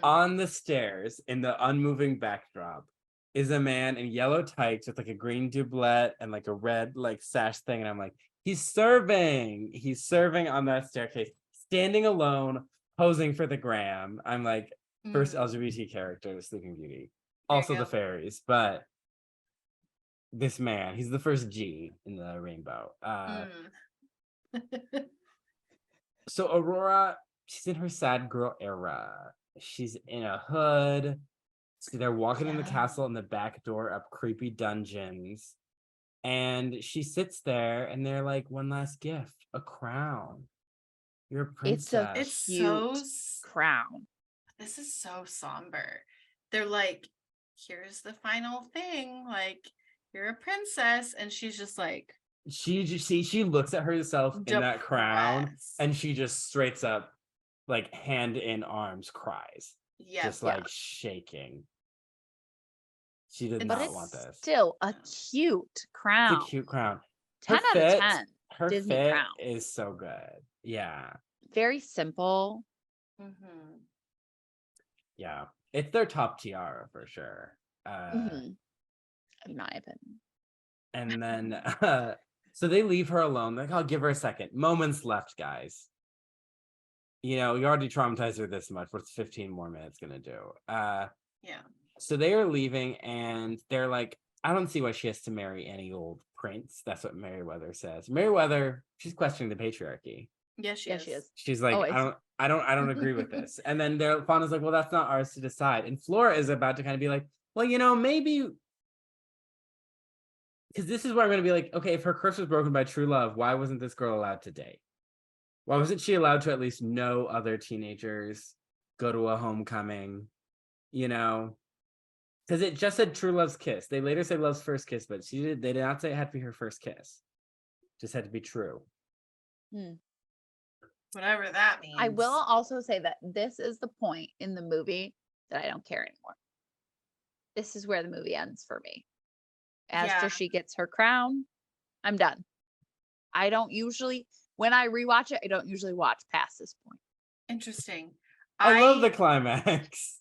On the stairs in the unmoving backdrop is a man in yellow tights with like a green doublet and like a red like sash thing, and I'm like, he's serving on that staircase, standing alone, posing for the gram. I'm like, first LGBT character, Sleeping Beauty. Also the fairies, but this man, he's the first G in the rainbow. So Aurora, she's in her sad girl era. She's in a hood. So they're walking in the castle in the back door up creepy dungeons. And she sits there and they're like, one last gift, a crown. You're a princess. It's so crown. This is so somber. They're like, here's the final thing. Like, you're a princess. And she's just like, she looks at herself in that crown and she just straight up, like, hand in arms cries. Just like shaking. She did not want this. Still a cute crown. It's a cute crown. 10 out of 10. Her Disney fit crown is so good. Yeah. Very simple. Yeah. It's their top tiara for sure. In my opinion. And then so they leave her alone. Like, I'll give her a second. Moments left, guys. You already traumatized her this much. What's 15 more minutes gonna do? So they are leaving and they're like, I don't see why she has to marry any old prince. That's what Merryweather says. Merryweather, she's questioning the patriarchy. Yes, she is. She's like, I don't agree with this. And then Fauna's like, well, that's not ours to decide. And Flora is about to kind of be like, well, maybe, because this is where I'm going to be like, okay, if her curse was broken by true love, why wasn't this girl allowed to date? Why wasn't she allowed to at least know other teenagers, go to a homecoming, Because it just said true love's kiss. They later say love's first kiss, but they did not say it had to be her first kiss. Just had to be true. Whatever that means. I will also say that this is the point in the movie that I don't care anymore. This is where the movie ends for me. After she gets her crown, I'm done. I don't usually, when I rewatch it, I don't usually watch past this point. Interesting. I love the climax.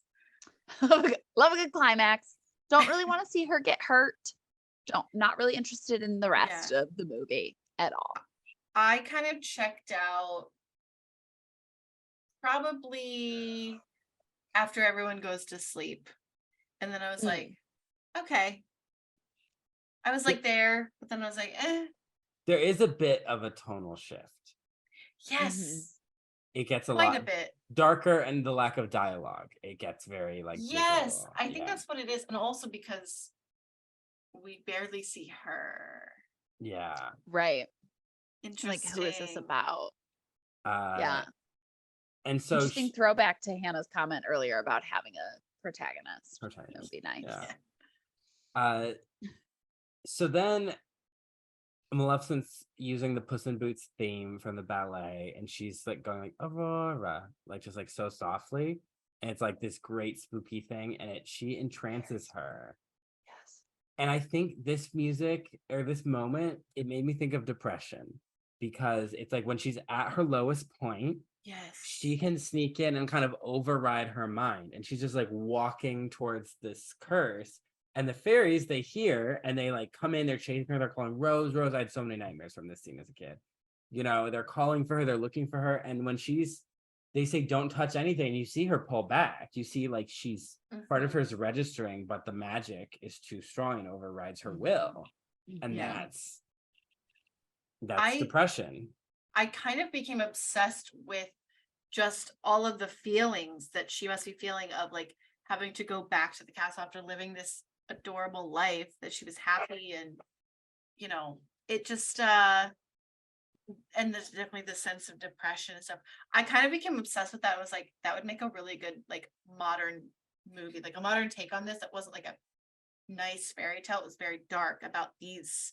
Love a good climax. Don't really want to see her get hurt. Not really interested in the rest of the movie at all. I kind of checked out probably after everyone goes to sleep. And then I was like, okay. I was like there, but then I was like, There is a bit of a tonal shift. Yes. It gets a Quite lot a bit darker, and the lack of dialogue. It gets very like yes, visual. I think that's what it is. And also because we barely see her. Yeah. Right. Interesting. Like, who is this about? Yeah. And so interesting throwback to Hannah's comment earlier about having a protagonist. It would be nice. Yeah. So then Maleficent's using the Puss in Boots theme from the ballet, and she's like going like Aurora, like just like so softly, and it's like this great spooky thing, and she entrances her. Yes. And I think this music or this moment, it made me think of depression, because it's like when she's at her lowest point, she can sneak in and kind of override her mind, and she's just like walking towards this curse. And the fairies, they hear and they like come in, they're chasing her, they're calling Rose, Rose. I had so many nightmares from this scene as a kid. You know, they're calling for her, they're looking for her. And when they say, don't touch anything, you see her pull back. You see like part of her is registering, but the magic is too strong and overrides her will. And that's depression. I kind of became obsessed with just all of the feelings that she must be feeling of like having to go back to the castle after living this adorable life, that she was happy, and you know, it just and there's definitely the sense of depression and stuff. I kind of became obsessed with that. I was like, that would make a really good like modern movie, like a modern take on this that wasn't like a nice fairy tale. It was very dark about these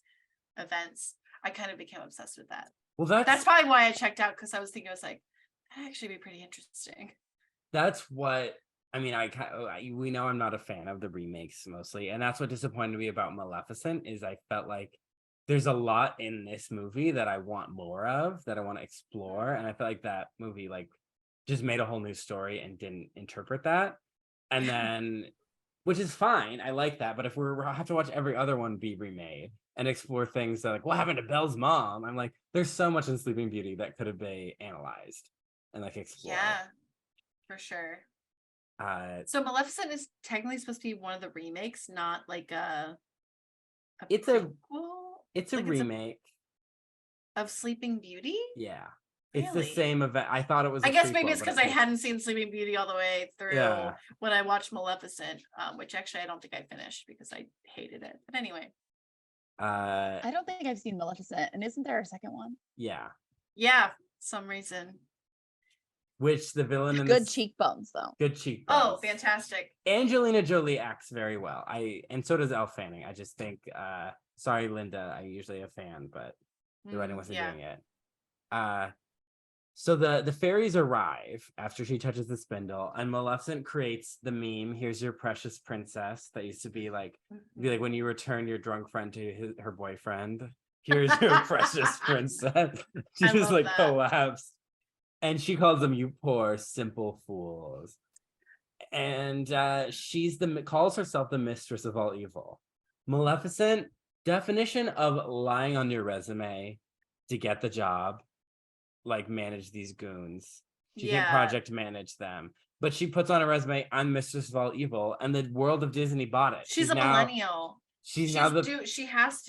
events. I kind of became obsessed with that. Well, that's probably why I checked out, because I was thinking, I was like, that'd actually be pretty interesting. That's what I mean. We know I'm not a fan of the remakes mostly, and that's what disappointed me about Maleficent. Is I felt like there's a lot in this movie that I want more of, that I want to explore, and I felt like that movie like just made a whole new story and didn't interpret that. And then, which is fine, I like that. But if we have to watch every other one be remade and explore things that like what happened to Belle's mom, I'm like, there's so much in Sleeping Beauty that could have been analyzed and like explored. Yeah, for sure. So Maleficent is technically supposed to be one of the remakes, not like it's prequel? It's a remake of Sleeping Beauty. Yeah, really? It's the same event. I thought it was. I guess maybe it's because I hadn't seen Sleeping Beauty all the way through when I watched Maleficent, which actually I don't think I finished because I hated it. But anyway, I don't think I've seen Maleficent, and isn't there a second one? Yeah, some reason. Which the villain in good cheekbones though. Good cheekbones. Oh, fantastic. Angelina Jolie acts very well. And so does Elle Fanning. I just think sorry, Linda, I'm usually a fan, but the writing wasn't doing it. So the fairies arrive after she touches the spindle, and Maleficent creates the meme, here's your precious princess, that used to be like when you return your drunk friend to her boyfriend, here's your precious princess. She just like collapsed. And she calls them, you poor, simple fools. And she's calls herself the mistress of all evil. Maleficent, definition of lying on your resume to get the job, like manage these goons. She can project manage them. But she puts on a resume, I'm mistress of all evil, and the world of Disney bought it. She's a millennial. She has to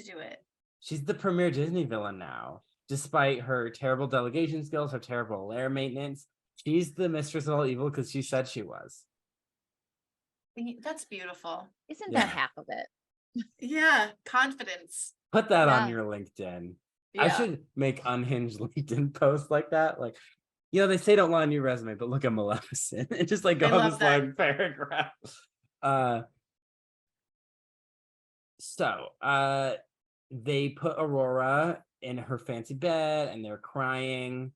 do it. She's the premier Disney villain now. Despite her terrible delegation skills, her terrible lair maintenance, she's the mistress of all evil because she said she was. That's beautiful. Isn't that half of it? Yeah, confidence. Put that on your LinkedIn. Yeah. I should make unhinged LinkedIn posts like that. Like, you know, they say don't lie on your resume, but look at Maleficent. And just like go on this long paragraph. So they put Aurora in her fancy bed and they're crying.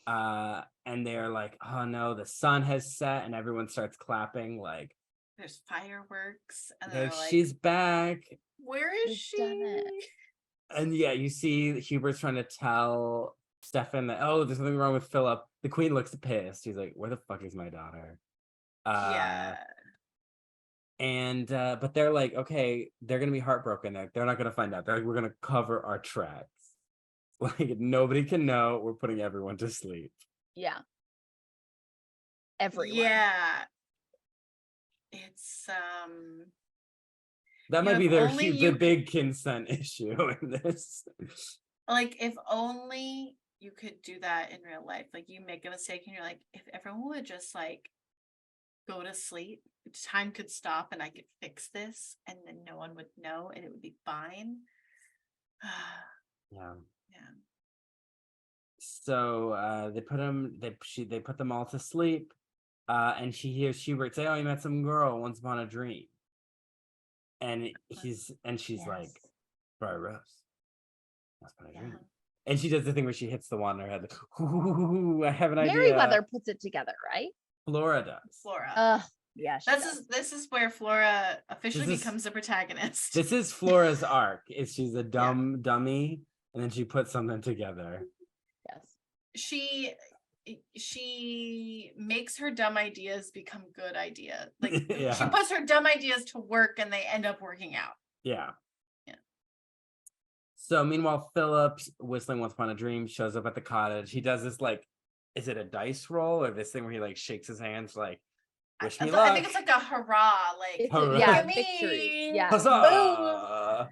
And they're like, oh no, the sun has set, and everyone starts clapping like there's fireworks, and they're like, she's back. Where is she? Done it. And yeah, you see Hubert's trying to tell Stefan that, oh, there's something wrong with Philip. The queen looks pissed. He's like, where the fuck is my daughter? And but they're like, okay, they're gonna be heartbroken. They're not gonna find out. They're like, we're gonna cover our tracks. Like nobody can know. We're putting everyone to sleep. Yeah. Everyone. Yeah. It's That you might know, be if their only the you big consent issue in this. like if only you could do that in real life. Like you make a mistake and you're like, if everyone would just like go to sleep, time could stop and I could fix this and then no one would know and it would be fine. Yeah. Yeah. So they put them all to sleep. And she hears Schubert say, oh, you met some girl once upon a dream. And she's like, Briar Rose. Once upon a dream. And she does the thing where she hits the wand in her head. Like, ooh, I have an idea. Merryweather puts it together, right? Flora does. Flora. Yeah. This is where Flora officially becomes the protagonist. This is Flora's arc. She's a dummy, and then she puts something together. Yes. She makes her dumb ideas become good ideas. Like Yeah. she puts her dumb ideas to work and they end up working out. Yeah. Yeah. So meanwhile, Philip's whistling Once Upon a Dream shows up at the cottage. He does this like, is it a dice roll or this thing where he like shakes his hands like, wish me luck. I think it's like a hurrah, like Hurrah. Yeah, me. victory. Yeah. Huzzah!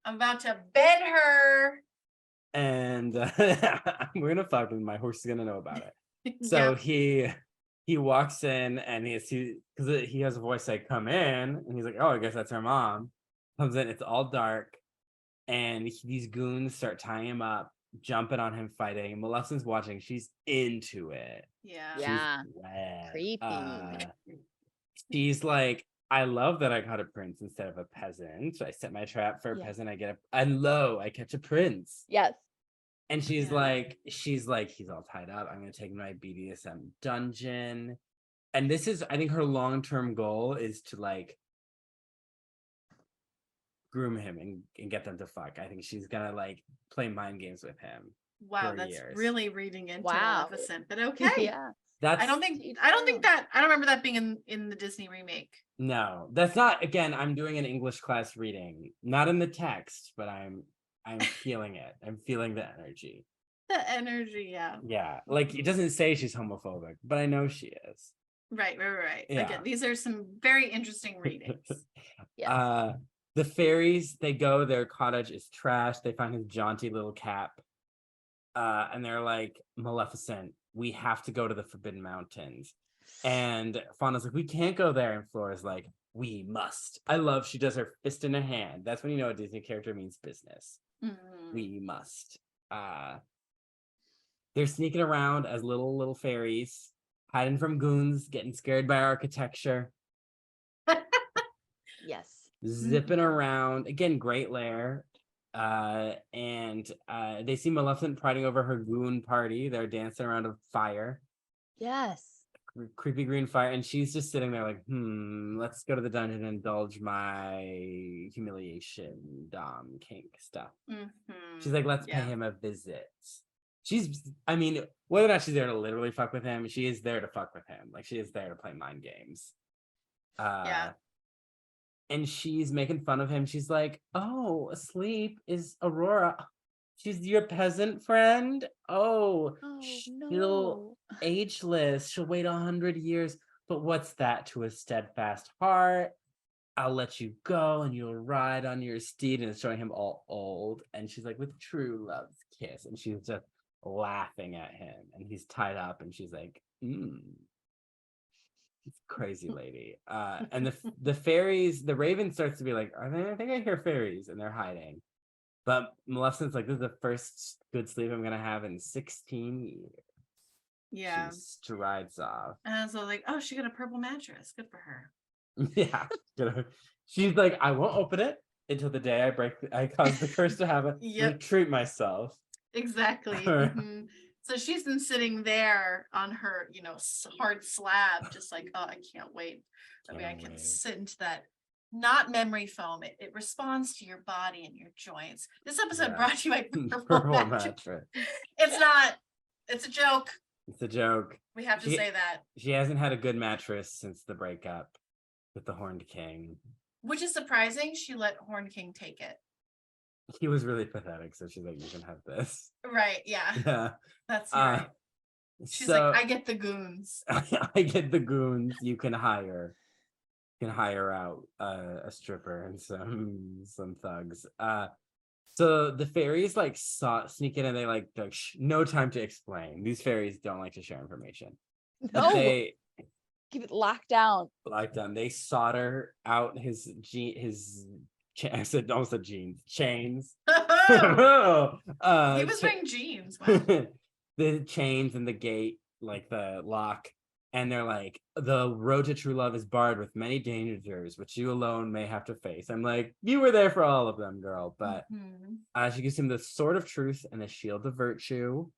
I'm about to bed her. And we're gonna fuck with my horse is gonna know about it. So he walks in and because he has a voice like, come in, and he's like, oh, I guess that's her mom. Comes in, it's all dark, and these goons start tying him up, jumping on him, fighting. Maleficent's watching, she's into it. Yeah. She's wet. Creepy. She's like, I love that I caught a prince instead of a peasant. So I set my trap for a peasant, I catch a prince. Yes. And she's like, he's all tied up. I'm gonna take him to my BDSM dungeon. And this is, I think her long-term goal is to like groom him and get them to fuck. I think she's gonna like play mind games with him. Wow, that's years. really reading into Wow. Maleficent, but okay. Yeah. That's I don't remember that being in the Disney remake. no, that's not, again, I'm doing an English class reading, not in the text, but I'm feeling it. I'm feeling the energy. The energy, yeah. Yeah. Like it doesn't say she's homophobic, but I know she is. Right. Yeah. Again, these are some very interesting readings. Yes. The fairies, they go, their cottage is trashed. They find his jaunty little cap. And they're like, Maleficent, we have to go to the Forbidden Mountains. And Fauna's like, we can't go there. And Flora's like, we must. I love, she does her fist in her hand. That's when you know a Disney character means business. Mm. We must. They're sneaking around as little fairies, hiding from goons, getting scared by architecture. Yes. Zipping around. Again, great lair. And they see Maleficent priding over her goon party. They're dancing around a fire. Yes. Creepy green fire, and she's just sitting there like, let's go to the dungeon and indulge my humiliation, dom, kink stuff. Mm-hmm. She's like, let's pay him a visit. I mean, whether or not she's there to literally fuck with him, she is there to fuck with him. Like, she is there to play mind games. And she's making fun of him. She's like, oh, asleep is Aurora. She's your peasant friend? Oh no. She'll ageless. She'll wait 100 years. But what's that to a steadfast heart? I'll let you go and you'll ride on your steed. And it's showing him all old. And she's like, with true love's kiss. And she's just laughing at him. And he's tied up and she's like, crazy lady. And the fairies, the raven starts to be like, I think I hear fairies, and they're hiding. But Maleficent's like, this is the first good sleep I'm gonna have in 16 years. Yeah. She strides off. And I was like, oh, she got a purple mattress. Good for her. Yeah. She's like, I won't open it until the day I cause the curse to have it. Treat myself. Exactly. Mm-hmm. So she's been sitting there on her, hard slab, just like, oh, I can't wait. That way I can sit into that. Not memory foam. It responds to your body and your joints. This episode brought to you by Purple Mattress. It's not It's a joke. It's a joke. We have to say that. She hasn't had a good mattress since the breakup with the Horned King. Which is surprising. She let Horned King take it. He was really pathetic, so she's like, you can have this. Right, yeah. Yeah. That's right. She's like, I get the goons. I get the goons. You can hire out a stripper and some thugs. So the fairies like sneak in and they like no time to explain. These fairies don't like to share information. No, They keep it locked down. They solder out his I said almost said jeans, chains. He was wearing jeans. Wow. The chains and the gate, like the lock. And they're like, the road to true love is barred with many dangers, which you alone may have to face. I'm like, you were there for all of them, girl. But she gives him the sword of truth and the shield of virtue.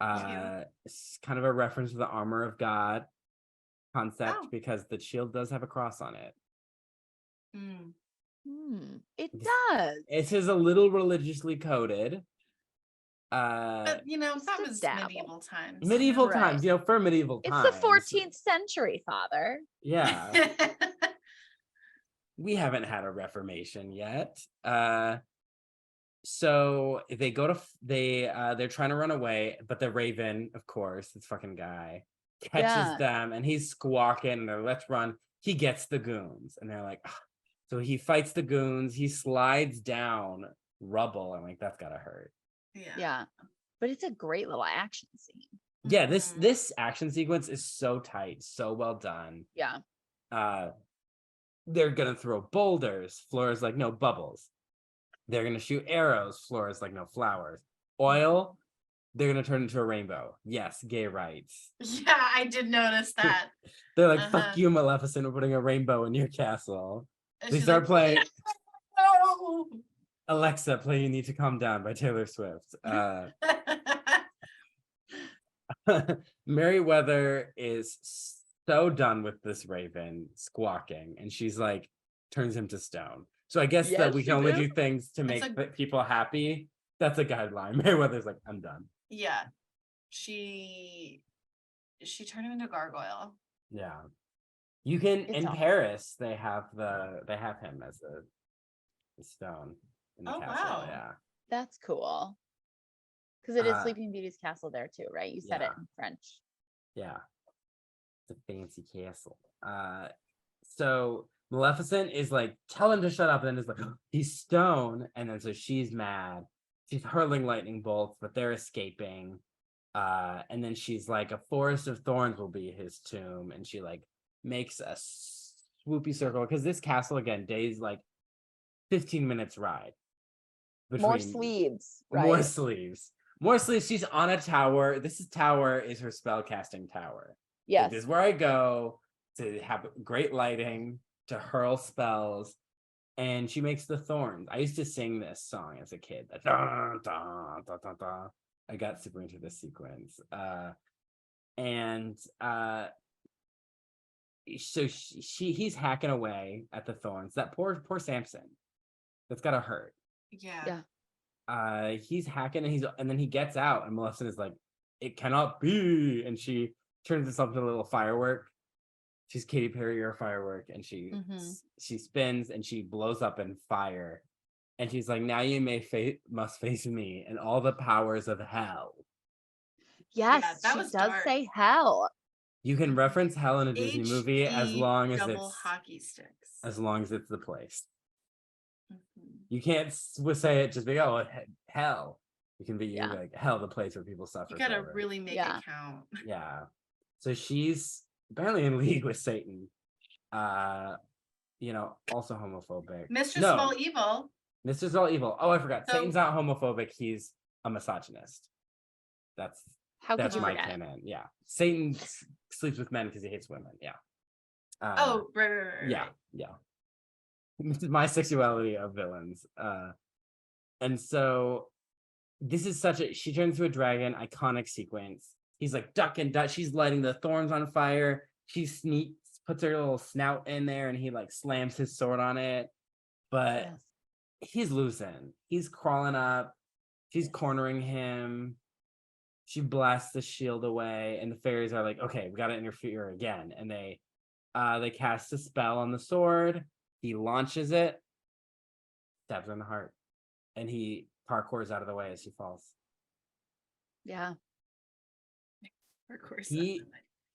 It's kind of a reference to the armor of God concept because the shield does have a cross on it. It does. It is a little religiously coded. But that was medieval times. Medieval times, for medieval times. It's the 14th century, Father. Yeah. We haven't had a Reformation yet. So they go to they're trying to run away, but the Raven, of course, this fucking guy, catches them and he's squawking and they're let's run. He gets the goons and they're like, ugh. So he fights the goons, he slides down rubble. I'm like, that's gotta hurt. Yeah. But it's a great little action scene. Yeah, this action sequence is so tight, so well done. Yeah. They're gonna throw boulders. Flora's like, no, bubbles. They're gonna shoot arrows. Flora's like, no, flowers. Oil, they're gonna turn into a rainbow. Yes, gay rights. Yeah, I did notice that. They're like, fuck you, Maleficent, we're putting a rainbow in your castle. And They she's start like, playing no! Alexa, play You Need to Calm Down by Taylor Swift. Merryweather is so done with this Raven squawking, and she's like, turns him to stone. So I guess that we can only do things to make people happy. That's a guideline. Merryweather's like, I'm done. Yeah. She turned him into a gargoyle. Yeah. You can in Paris, they have him as a stone in the castle. Wow. Yeah. That's cool. Because it is Sleeping Beauty's castle there too, right? You said it in French. Yeah. It's a fancy castle. So Maleficent is like, tell him to shut up, and then is like, he's stone, and then so she's mad. She's hurling lightning bolts, but they're escaping. And then she's like, a forest of thorns will be his tomb, and she like makes a swoopy circle because this castle again, days like 15 minutes ride. More sleeves, right? More sleeves. She's on a tower. Tower is her spell casting tower. Yes. This is where I go to have great lighting, to hurl spells. And she makes the thorns. I used to sing this song as a kid. Dun, dun, dun, dun, dun. I got super into this sequence. So he's hacking away at the thorns. That poor Samson. That's gotta hurt. Yeah. He's hacking and then he gets out and Maleficent is like, it cannot be. And she turns this up to a little firework. She's Katy Perry or firework, and she spins and she blows up in fire. And she's like, now you must face me and all the powers of hell. Yes, she does say hell. You can reference hell in a Disney movie as long as it's hockey sticks. As long as it's the place. You can't say it just be hell. You can be like hell, the place where people suffer. You gotta really make it count. Yeah. So she's apparently in league with Satan. Also homophobic. Mistress of all evil. Mistress of all evil. Oh, I forgot. Satan's not homophobic. He's a misogynist. That's my canon. Yeah. Satan sleeps with men because he hates women. Yeah. Right. Yeah. My sexuality of villains. And so this is she turns into a dragon, iconic sequence. He's like duck and duck. She's lighting the thorns on fire. She puts her little snout in there, and he like slams his sword on it. But he's losing. He's crawling up. She's cornering him. she blasts the shield away, and the fairies are like, okay, we gotta interfere again. And they cast a spell on the sword. He launches it, stabs her in the heart, and he parkours out of the way as he falls. Yeah. Parkour.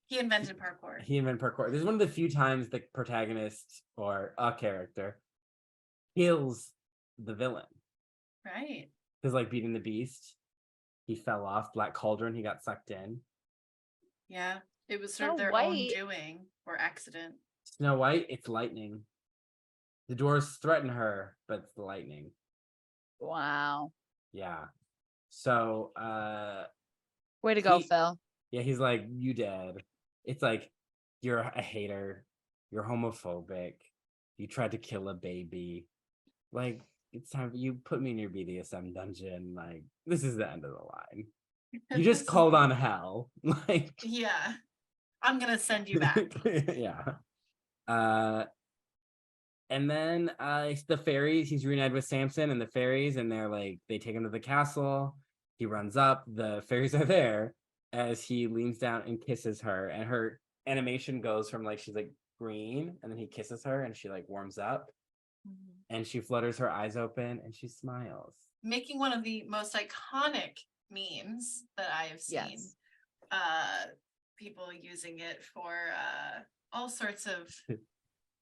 He invented parkour. He invented parkour. This is one of the few times the protagonist or a character kills the villain. Right. Because like beating the beast, he fell off. Black Cauldron, he got sucked in. Yeah. It was sort of Snow their White. own doing or accident. Snow White, it's lightning. The dwarves threaten her, but it's the lightning. Wow. Yeah. So Way to go, He- Phil. yeah, he's like, you dead. It's like, you're a hater. You're homophobic. You tried to kill a baby. Like, it's time for you put me in your BDSM dungeon. Like, this is the end of the line. You just called on hell. Like, Yeah. I'm gonna send you back. yeah. And then the fairies, he's reunited with Samson and the fairies, and they're like, they take him to the castle. He runs up, the fairies are there as he leans down and kisses her, and her animation goes from like she's like green, and then he kisses her and she like warms up and she flutters her eyes open and she smiles. Making one of the most iconic memes that I have seen. Yes. People using it for all sorts of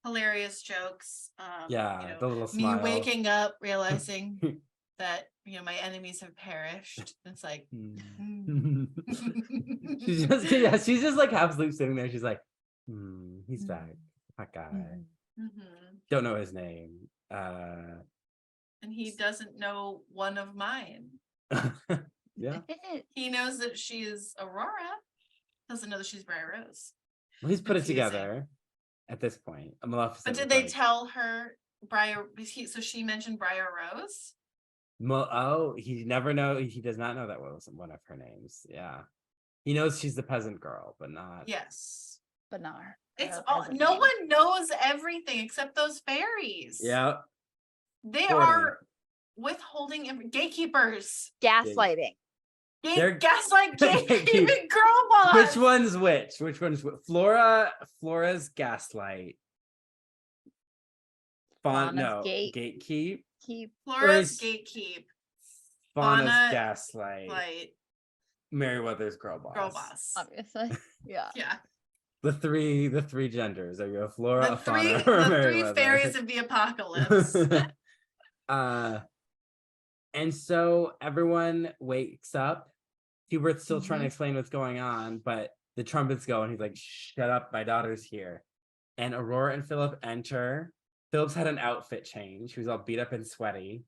hilarious jokes. Yeah, the little me smile. waking up realizing that my enemies have perished. It's like she's just like half asleep sitting there. She's like, he's back. That guy. Don't know his name. And he doesn't know one of mine. Yeah. He knows that she's Aurora. Doesn't know that she's Briar Rose. Well, he's put it Confusing. together at this point. Maleficent But did was they like, tell her Briar? So she mentioned Briar Rose. He never know. He does not know that was one of her names. Yeah, he knows she's the peasant girl, but not. Yes. But not her. It's her all. present No name. one knows everything except those fairies. Yeah. They Sorting. are withholding gatekeepers. Gaslighting. They're- Gaslight gatekeeping Gatekeep- girl boss. Which one's which? Which one's which? Flora's gaslight. Fauna's Gatekeep. Keep. Flora's is- gatekeep. Fauna's Fauna, gaslight. Like Merryweather's girl boss. girl boss. Obviously. Yeah. Yeah. The three genders. Are you a Flora, The a three, Fauna, or a the three Merryweather? fairies of the apocalypse. And so everyone wakes up. Hubert's still trying to Mhm. explain what's going on, but the trumpets go and he's like, shut up, my daughter's here. And Aurora and Philip enter. Philip's had an outfit change. He was all beat up and sweaty,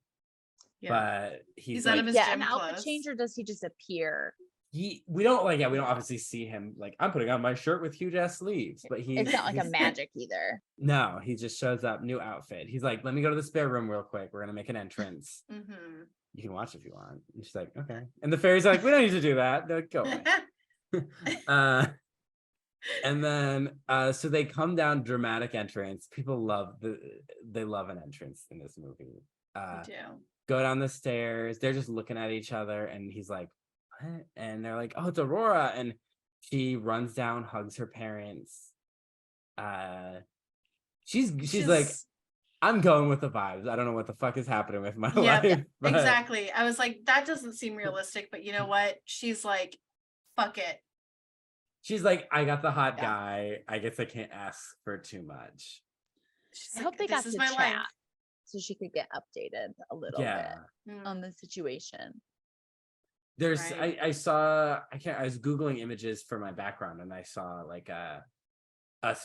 but he's out like, of his Yeah, gym an outfit clothes. change, or does he just appear? we don't obviously see him like, I'm putting on my shirt with huge ass sleeves, but It's not like a he's- magic either. No, he just shows up, new outfit. He's like, let me go to the spare room real quick. We're gonna make an entrance. Mhm. You can watch if you want. And she's like, okay. And the fairies are like, we don't need to do that. They're like, go away. And then so they come down, dramatic entrance. People they love an entrance in this movie. I do. Go down the stairs. They're just looking at each other, and he's like, what? And they're like, oh, it's Aurora. And she runs down, hugs her parents. She's like, I'm going with the vibes. I don't know what the fuck is happening with my Yeah, life. but- exactly. I was like, that doesn't seem realistic, but you know what? She's like, fuck it. She's like, I got the hot Yeah. guy. I guess I can't ask for too much. She's I like, hope they this got is to my chat life. so she could get updated a little Yeah. bit Mm. on the situation. There's Right. I was Googling images for my background, and I saw like a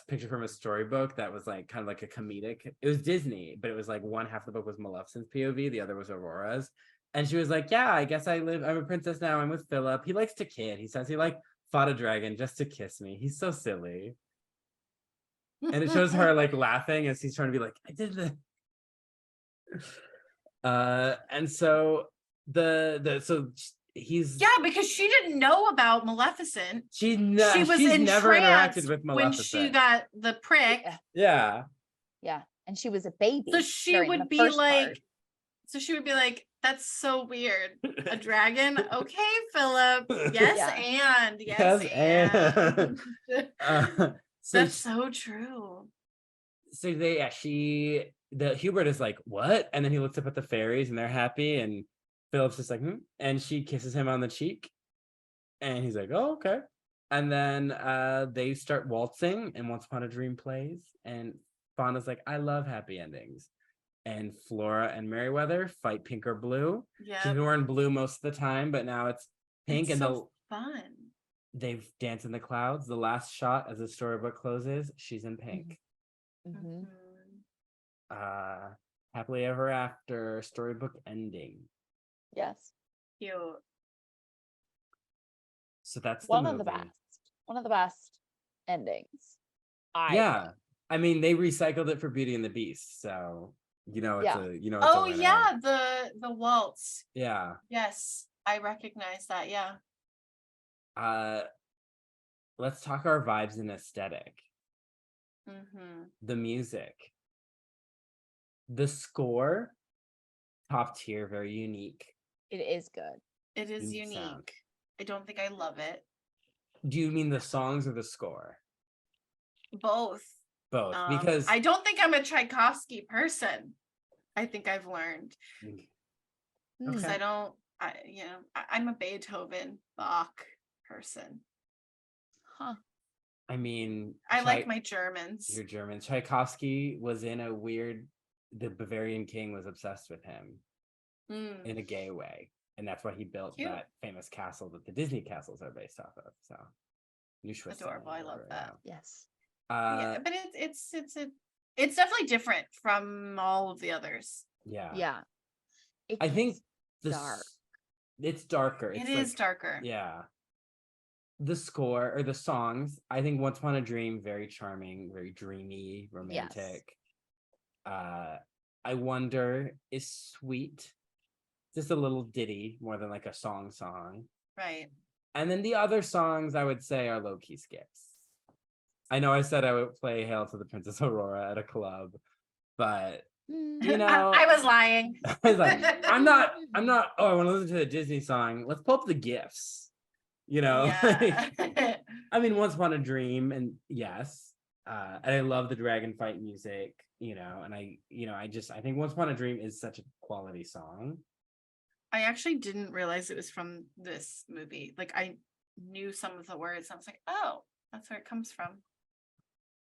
picture from a storybook that was like kind of like a comedic. It was Disney, but it was like one half of the book was Maleficent's POV, the other was Aurora's. And she was like, yeah, I guess I'm a princess now. I'm with Philip. He likes to kid. He says he like fought a dragon just to kiss me. He's so silly. And it shows her like laughing as he's trying to be like, I did the and so he's Yeah, because she didn't know about Maleficent. she was she's in never trance interacted with when Maleficent. she got the prick. Yeah. Yeah. Yeah. And she was a baby. So she during would the be first like, part. So she would be like, that's so weird. A dragon? Okay, Philip. Yes, Yeah. and yes, and. So That's so true. so the Hubert is like, what? And then he looks up at the fairies and they're happy, and Philip's just like, and she kisses him on the cheek, and he's like, oh, okay. And then they start waltzing, and Once Upon a Dream plays, and Fauna's like, I love happy endings. And Flora and Merryweather fight pink or blue. Yeah. She's been wearing blue most of the time, but now it's pink, It's and so fun. they've danced in the clouds. The last shot as the storybook closes, she's in pink. Mm-hmm. Happily ever after storybook ending. Yes. Cute. So that's One the of the movie. best. One of the best endings. Yeah. I mean, they recycled it for Beauty and the Beast, so it's Yeah. a it's Oh a winner. yeah, the waltz. Yeah. Yes, I recognize that. Yeah. Let's talk our vibes and aesthetic. Mm-hmm. The music. The score, top tier, very unique. It is good. It is Unique unique. sound. I don't think I love it. Do you mean the songs or the score? Both. Both, because I don't think I'm a Tchaikovsky person. I think I've learned. Because Okay. I'm a Beethoven, Bach person. Huh. I mean, I like my Germans. Your German. Tchaikovsky was in a weird. The Bavarian king was obsessed with him in a gay way, and that's why he built Cute. that famous castle that the Disney castles are based off of. So, Adorable. I love that. Yes. Yeah, but it's definitely different from all of the others. Yeah. Yeah. I think dark. It's darker. It is darker. Yeah. The score or the songs, I think Once Upon a Dream, very charming, very dreamy, romantic. I Wonder is sweet. Just a little ditty more than like a song. Right. And then the other songs I would say are low-key skips. I know I said I would play Hail to the Princess Aurora at a club, but I was lying. I was like, I'm not, I want to listen to a Disney song. Let's pull up the GIFs. Yeah. I mean, Once Upon a Dream, and yes. And I love the dragon fight music, and I think Once Upon a Dream is such a quality song. I actually didn't realize it was from this movie. Like I knew some of the words. I was like, oh, that's where it comes from.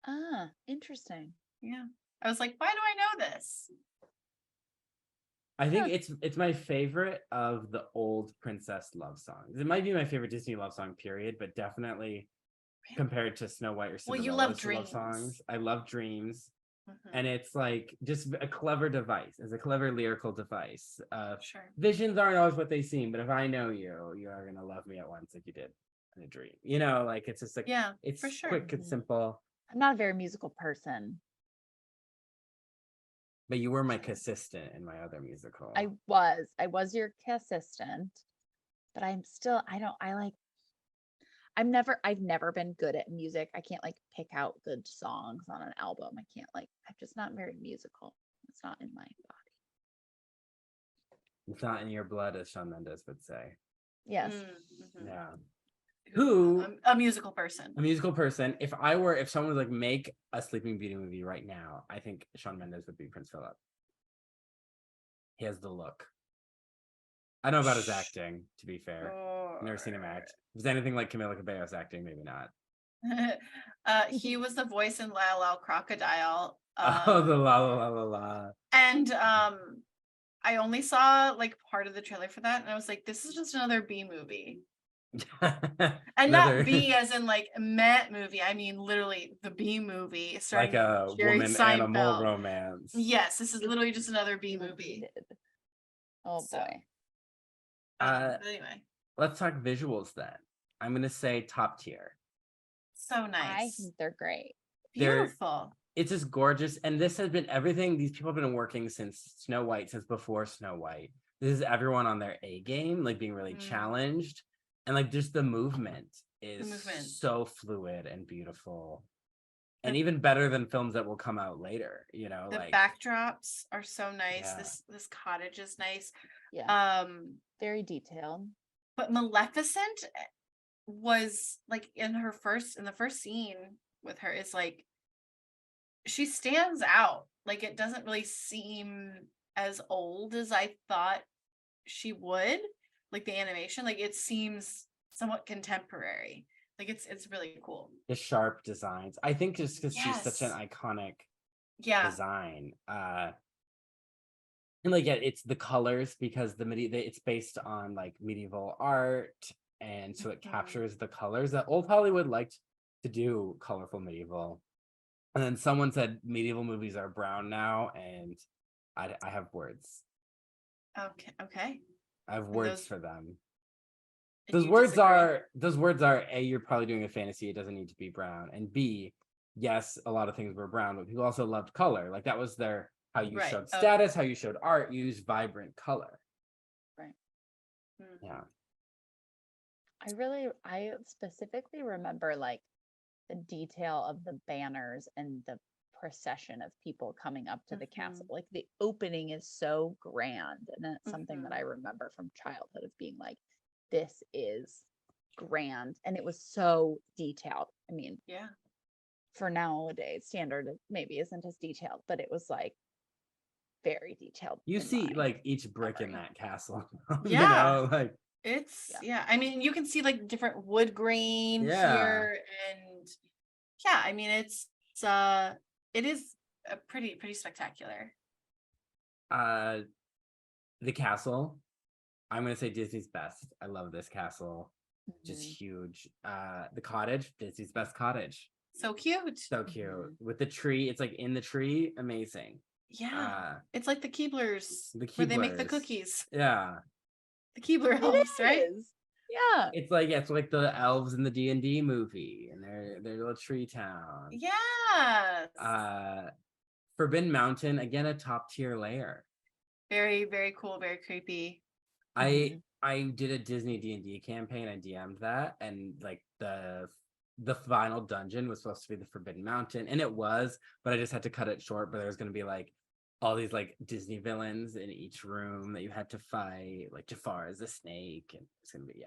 Ah, interesting. Yeah. I was like, why do I know this? I think it's my favorite of the old princess love songs. It might be my favorite Disney love song, period, but definitely compared to Snow White or Cinderella's you love Dreams. love songs. I love Dreams. Mm-hmm. And it's like just a clever device. It's a clever lyrical device. Sure. Visions aren't always what they seem, but if I know you, you are gonna love me at once like you did in a dream. Like it's just like it's for sure. quick, it's simple. I'm not a very musical person. But you were my assistant in my other musical. I was your assistant, but I've never been good at music. I can't like pick out good songs on an album. I'm just not very musical. It's not in my body. It's not in your blood, as Shawn Mendes would say. Yes. Mm-hmm. Yeah. A musical person. A musical person. If someone was like, make a Sleeping Beauty movie right now, I think Shawn Mendes would be Prince Philip. He has the look. I don't know about his acting, to be fair. I've never seen him act. If it's anything like Camila Cabello's acting, maybe not. He was the voice in La La Crocodile. The La La La La La. And I only saw like part of the trailer for that, and I was like, this is just another B movie. And not B as in like Met movie. I mean literally the B movie. Like a woman animal romance. Yes, this is literally just another B movie. Oh boy. But anyway. Let's talk visuals then. I'm gonna say top tier. So nice. I think they're great. Beautiful. It's just gorgeous. And this has been everything. These people have been working since Snow White, since before Snow White. This is everyone on their A game, like being really challenged. And like just the movement is so fluid and beautiful. and even better than films that will come out later, you know, The like backdrops are so nice. Yeah. This cottage is nice. Yeah. Very detailed. But Maleficent was like in the first scene with her, it's like she stands out. Like it doesn't really seem as old as I thought she would. Like the animation, like it seems somewhat contemporary. Like it's really cool. the sharp designs. I think just because she's such an Yes. iconic Yeah. design. And like yeah, it's the colors because it's based on like medieval art, and so it Mhm. captures the colors that old Hollywood liked to do colorful medieval. And then someone said medieval movies are brown now, and I have words. Okay. I have And words those- for them. Do Those you words disagree? are A, you're probably doing a fantasy, it doesn't need to be brown. And B, yes, a lot of things were brown, but people also loved color. Like that was their how you Right. showed Oh. status, how you showed art, you used vibrant color. Mm. Yeah. I specifically remember like the detail of the banners and the procession of people coming up to the castle. Like the opening is so grand. And that's something that I remember from childhood of being like, this is grand. And it was so detailed. I mean, Yeah. for nowadays, standard maybe isn't as detailed, but it was like very detailed. You in see my like each brick in memory. that castle. Yeah. You know, like It's Yeah. I mean, you can see like different wood grain Yeah. here, and yeah, I mean it is a pretty spectacular. the castle. I'm gonna say Disney's best. I love this castle. Just Mhm. huge. The cottage, Disney's best cottage. So cute. So cute. With the tree, it's like in the tree, amazing. Yeah. It's like the Keeblers The where they make the Keeblers. cookies. Yeah. The Keebler It elves, right? is. Yeah. It's like the elves in the D&D movie and their little tree town. Yes. Forbidden Mountain, again, a top tier layer. Very, very cool, very creepy. Mhm. I did a Disney D&D campaign. I DM'd that, and like the final dungeon was supposed to be the Forbidden Mountain, and it was, but I just had to cut it short. But there was going to be like all these like Disney villains in each room that you had to fight, like Jafar is a snake, and it's gonna be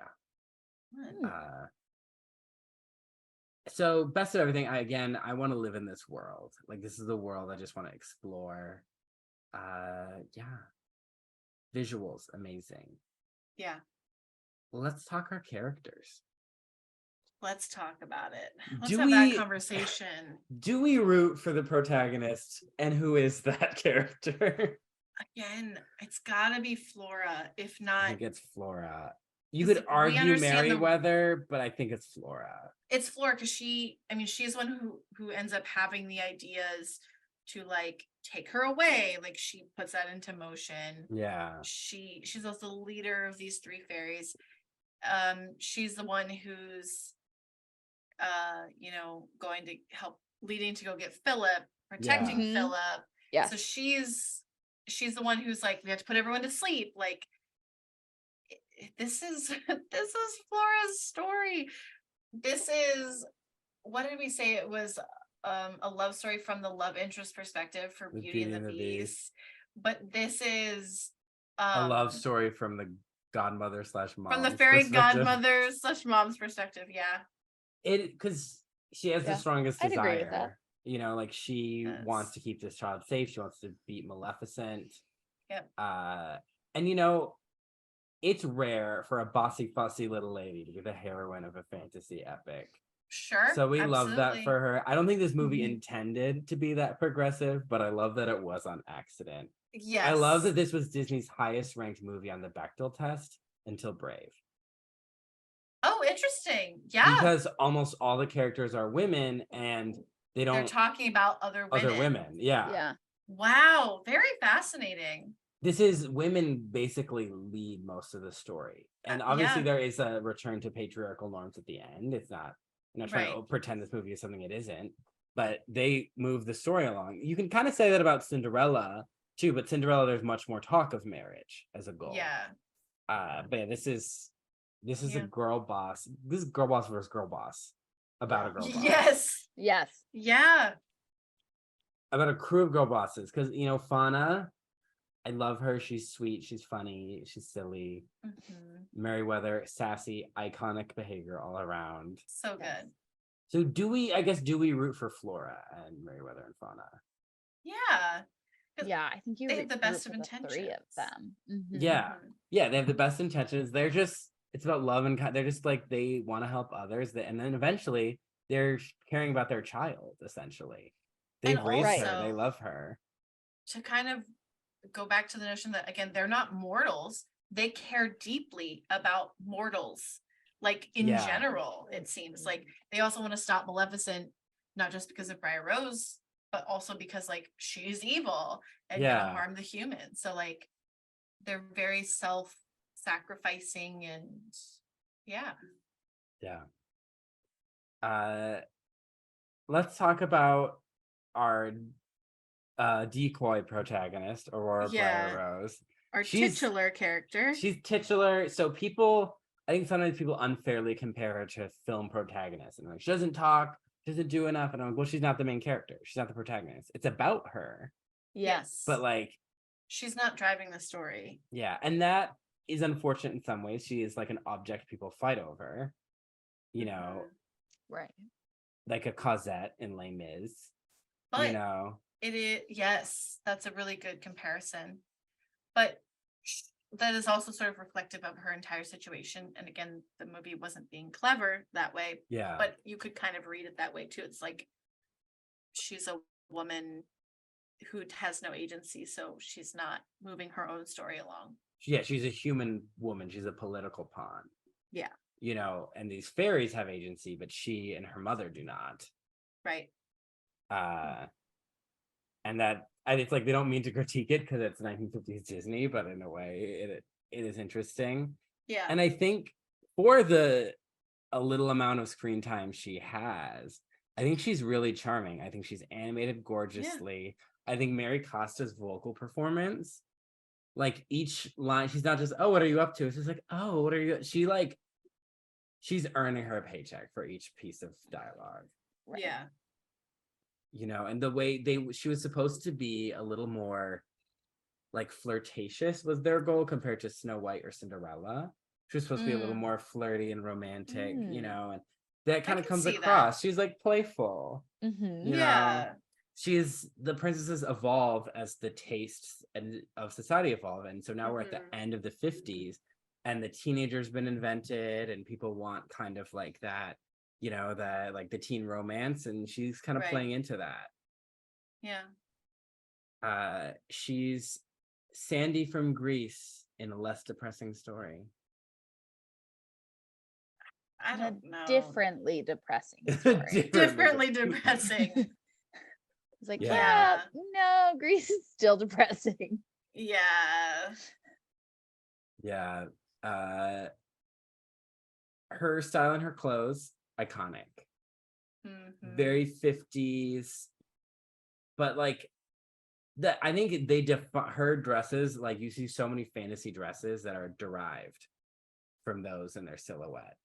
so best of everything. I want to live in this world. Like this is the world I just want to explore. Visuals amazing. Yeah. Let's talk our characters. Let's talk about it. Let's Do have that we- conversation. Do we root for the protagonist, and who is that character? Again, it's gotta be Flora, if I not. think it's Flora. You 'Cause could we argue understand the- Merryweather, but I think it's Flora. It's Flora because she's one who ends up having the ideas to like take her away. Like she puts that into motion. Yeah. She's also the leader of these three fairies. She's the one who's going to help, leading to go get Philip, protecting Mhm. Philip. Yeah. So she's the one who's like, we have to put everyone to sleep. Like this is Flora's story. This is, what did we say? It was a love story from the love interest perspective for With Beauty and the Beast. But this is A love story from the godmother / mom. from the fairy godmother / mom's perspective. Yeah. Because she has the Yeah, strongest I'd agree with that. desire. You know, like she Yes. wants to keep this child safe. She wants to beat Maleficent. Yep. And you know, it's rare for a bossy, fussy little lady to be the heroine of a fantasy epic. Sure. So we love that absolutely. for her. I don't think this movie Mhm. intended to be that progressive, but I love that it was on accident. Yes. I love that this was Disney's highest ranked movie on the Bechdel test until Brave. Oh, interesting. Yeah. Because almost all the characters are women, and they They're don't talking about other women. Yeah. Yeah. Wow. Very fascinating. This is women basically lead most of the story. And obviously Yeah. there is a return to patriarchal norms at the end. It's not, I'm not trying to Right. pretend this movie is something it isn't, but they move the story along. You can kind of say that about Cinderella too, but Cinderella, there's much more talk of marriage as a goal. Yeah. But yeah, this is Yeah. a girl boss. This is girl boss versus girl boss. about a girl boss. Yes. Yes. Yeah. About a crew of girl bosses. Because, Fauna, I love her. She's sweet. She's funny. She's silly. Merryweather, sassy, iconic behavior all around. So good. So do we root for Flora and Merryweather and Fauna? Yeah. Yeah, I think you They have the best root of for the three of intentions. them. Yeah. Yeah, they have the best intentions. It's about love and they're just like, they want to help others. And then eventually they're caring about their child, essentially. They've And raised her. also- They love her. To kind of go back to the notion that, again, they're not mortals. They care deeply about mortals. Like in Yeah. general, it seems like they also want to stop Maleficent, not just because of Briar Rose, but also because like she's evil and gonna harm the humans. So like they're very self-sacrificing and yeah. Let's talk about our decoy protagonist, Aurora Briar Rose. Our She's- titular character. She's titular. So I think sometimes people unfairly compare her to film protagonists. And like, she doesn't talk, she doesn't do enough. And I'm like, well, she's not the main character. She's not the protagonist. It's about her. Yes. But like, she's not driving the story. yeah. And that is unfortunate in some ways. She is like an object people fight over, Right. like a Cosette in Les Mis, But it is, yes, that's a really good comparison. But that is also sort of reflective of her entire situation. And again, the movie wasn't being clever that way. Yeah. But you could kind of read it that way too. It's like she's a woman who has no agency, so she's not moving her own story along. Yeah, she's a human woman. She's a political pawn. Yeah. And these fairies have agency, but she and her mother do not. Right. And that, and it's like they don't mean to critique it because it's 1950s Disney, but in a way it is interesting. Yeah. And I think for a little amount of screen time she has, I think she's really charming. I think she's animated gorgeously. Yeah. I think Mary Costa's vocal performance, like each line, she's not just, oh, what are you up to? It's just like, oh, what are you? She's earning her paycheck for each piece of dialogue. Right. Yeah. And the way she was supposed to be a little more like flirtatious was their goal compared to Snow White or Cinderella. She was supposed to be a little more flirty and romantic, and that kind of comes across. She's like playful. Yeah. The princesses evolve as the tastes of society evolve. And so now we're at the end of the 50s and the teenager's been invented and people want kind of like that, that like the teen romance, and she's kind of playing into that. Yeah. She's Sandy from Greece in a less depressing story. I don't know. Differently depressing story. Differently depressing. It's like, no, Greece is still depressing. Yeah. Yeah. Her style and her clothes, iconic. Very 50s. But like I think they her dresses, like you see so many fantasy dresses that are derived from those in their silhouette.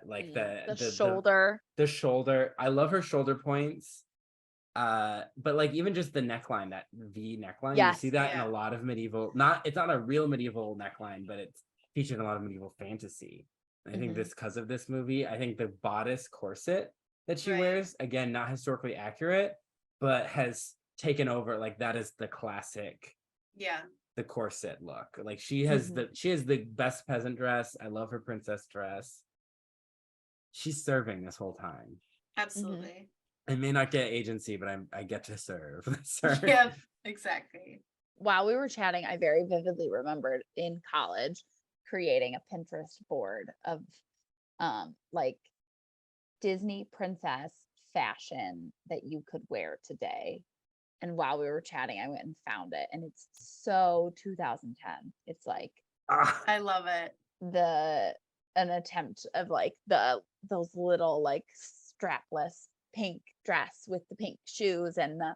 Like the shoulder. The shoulder. I love her shoulder points. But like even just the neckline, that V neckline, you see that in a lot of medieval, it's not a real medieval neckline, but it's featured in a lot of medieval fantasy. And I think this, because of this movie, I think the bodice corset that she wears, again, not historically accurate, but has taken over. Like that is the classic, the corset look. Like she has the best peasant dress. I love her princess dress. She's serving this whole time. Absolutely. I may not get agency, but I get to serve. Yeah, exactly. While we were chatting, I very vividly remembered in college creating a Pinterest board of like Disney princess fashion that you could wear today. And while we were chatting, I went and found it, and it's so 2010. It's like I love it. An attempt of like those little like strapless pink dress with the pink shoes and the,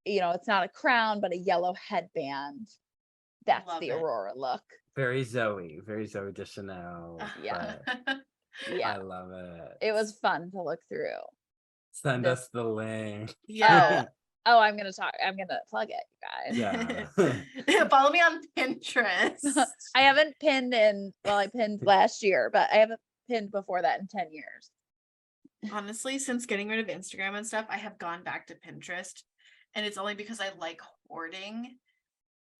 it's not a crown but a yellow headband. That's the Aurora look. Very Zoe Deschanel. Yeah. Yeah, I love it. it was fun to look through. Send this- us the link. Yeah. Oh, I'm gonna plug it, you guys. Yeah. Follow me on Pinterest. I haven't pinned I pinned last year, but I haven't pinned before that in 10 years. Honestly, since getting rid of Instagram and stuff, I have gone back to Pinterest. And it's only because I like hoarding.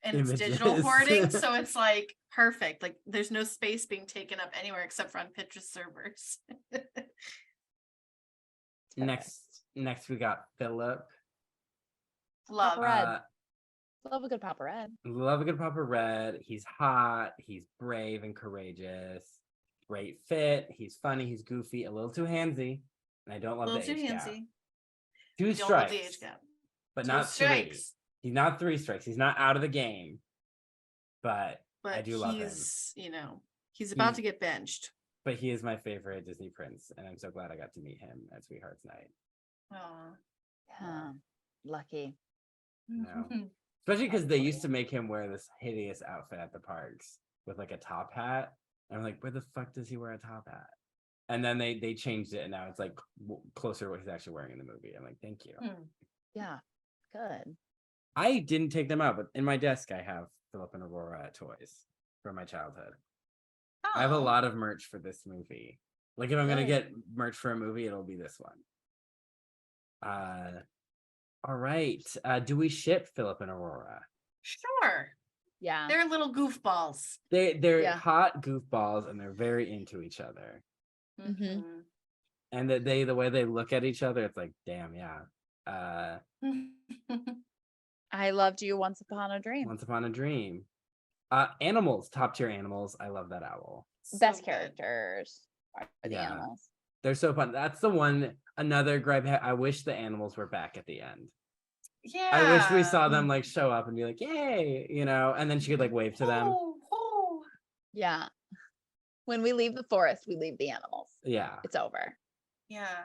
And it's digital Images. hoarding. So it's like perfect. Like there's no space being taken up anywhere except for on Pinterest servers. Next we got Philip. Love. Papa Red. Love a good Papa Red. Love a good Papa Red. He's hot. He's brave and courageous. Great fit. He's funny. He's goofy. A little too handsy. And I don't love A the little too age gap. handsy. 2 Don't love strikes. the age gap. But 2 not 3. strikes. He's not 3 strikes. He's not out of the game. But I do love him. He's, he's about to get benched. But he is my favorite Disney prince. And I'm so glad I got to meet him at Sweethearts Night. Aw. Lucky. No. Especially because they used to make him wear this hideous outfit at the parks with like a top hat. And I'm like, where the fuck does he wear a top hat? And then they changed it, and now it's like closer to what he's actually wearing in the movie. I'm like, thank you. Yeah, good. I didn't take them out, but in my desk I have Philip and Aurora toys from my childhood. I have a lot of merch for this movie. Like if I'm gonna get merch for a movie, it'll be this one. All right. Do we ship Philip and Aurora? Sure. Yeah. They're little goofballs. They're hot goofballs, and they're very into each other. Mhm. And that the way they look at each other, it's like, damn, yeah. I loved you once upon a dream. Once Upon a Dream. Animals, top tier animals. I love that owl. Best characters are the Yeah. animals. They're so fun. That's the one. Another gripe. I wish the animals were back at the end. Yeah. I wish we saw them like show up and be like, "Yay!" And then she could like wave to them. Yeah. When we leave the forest, we leave the animals. Yeah. It's over. Yeah.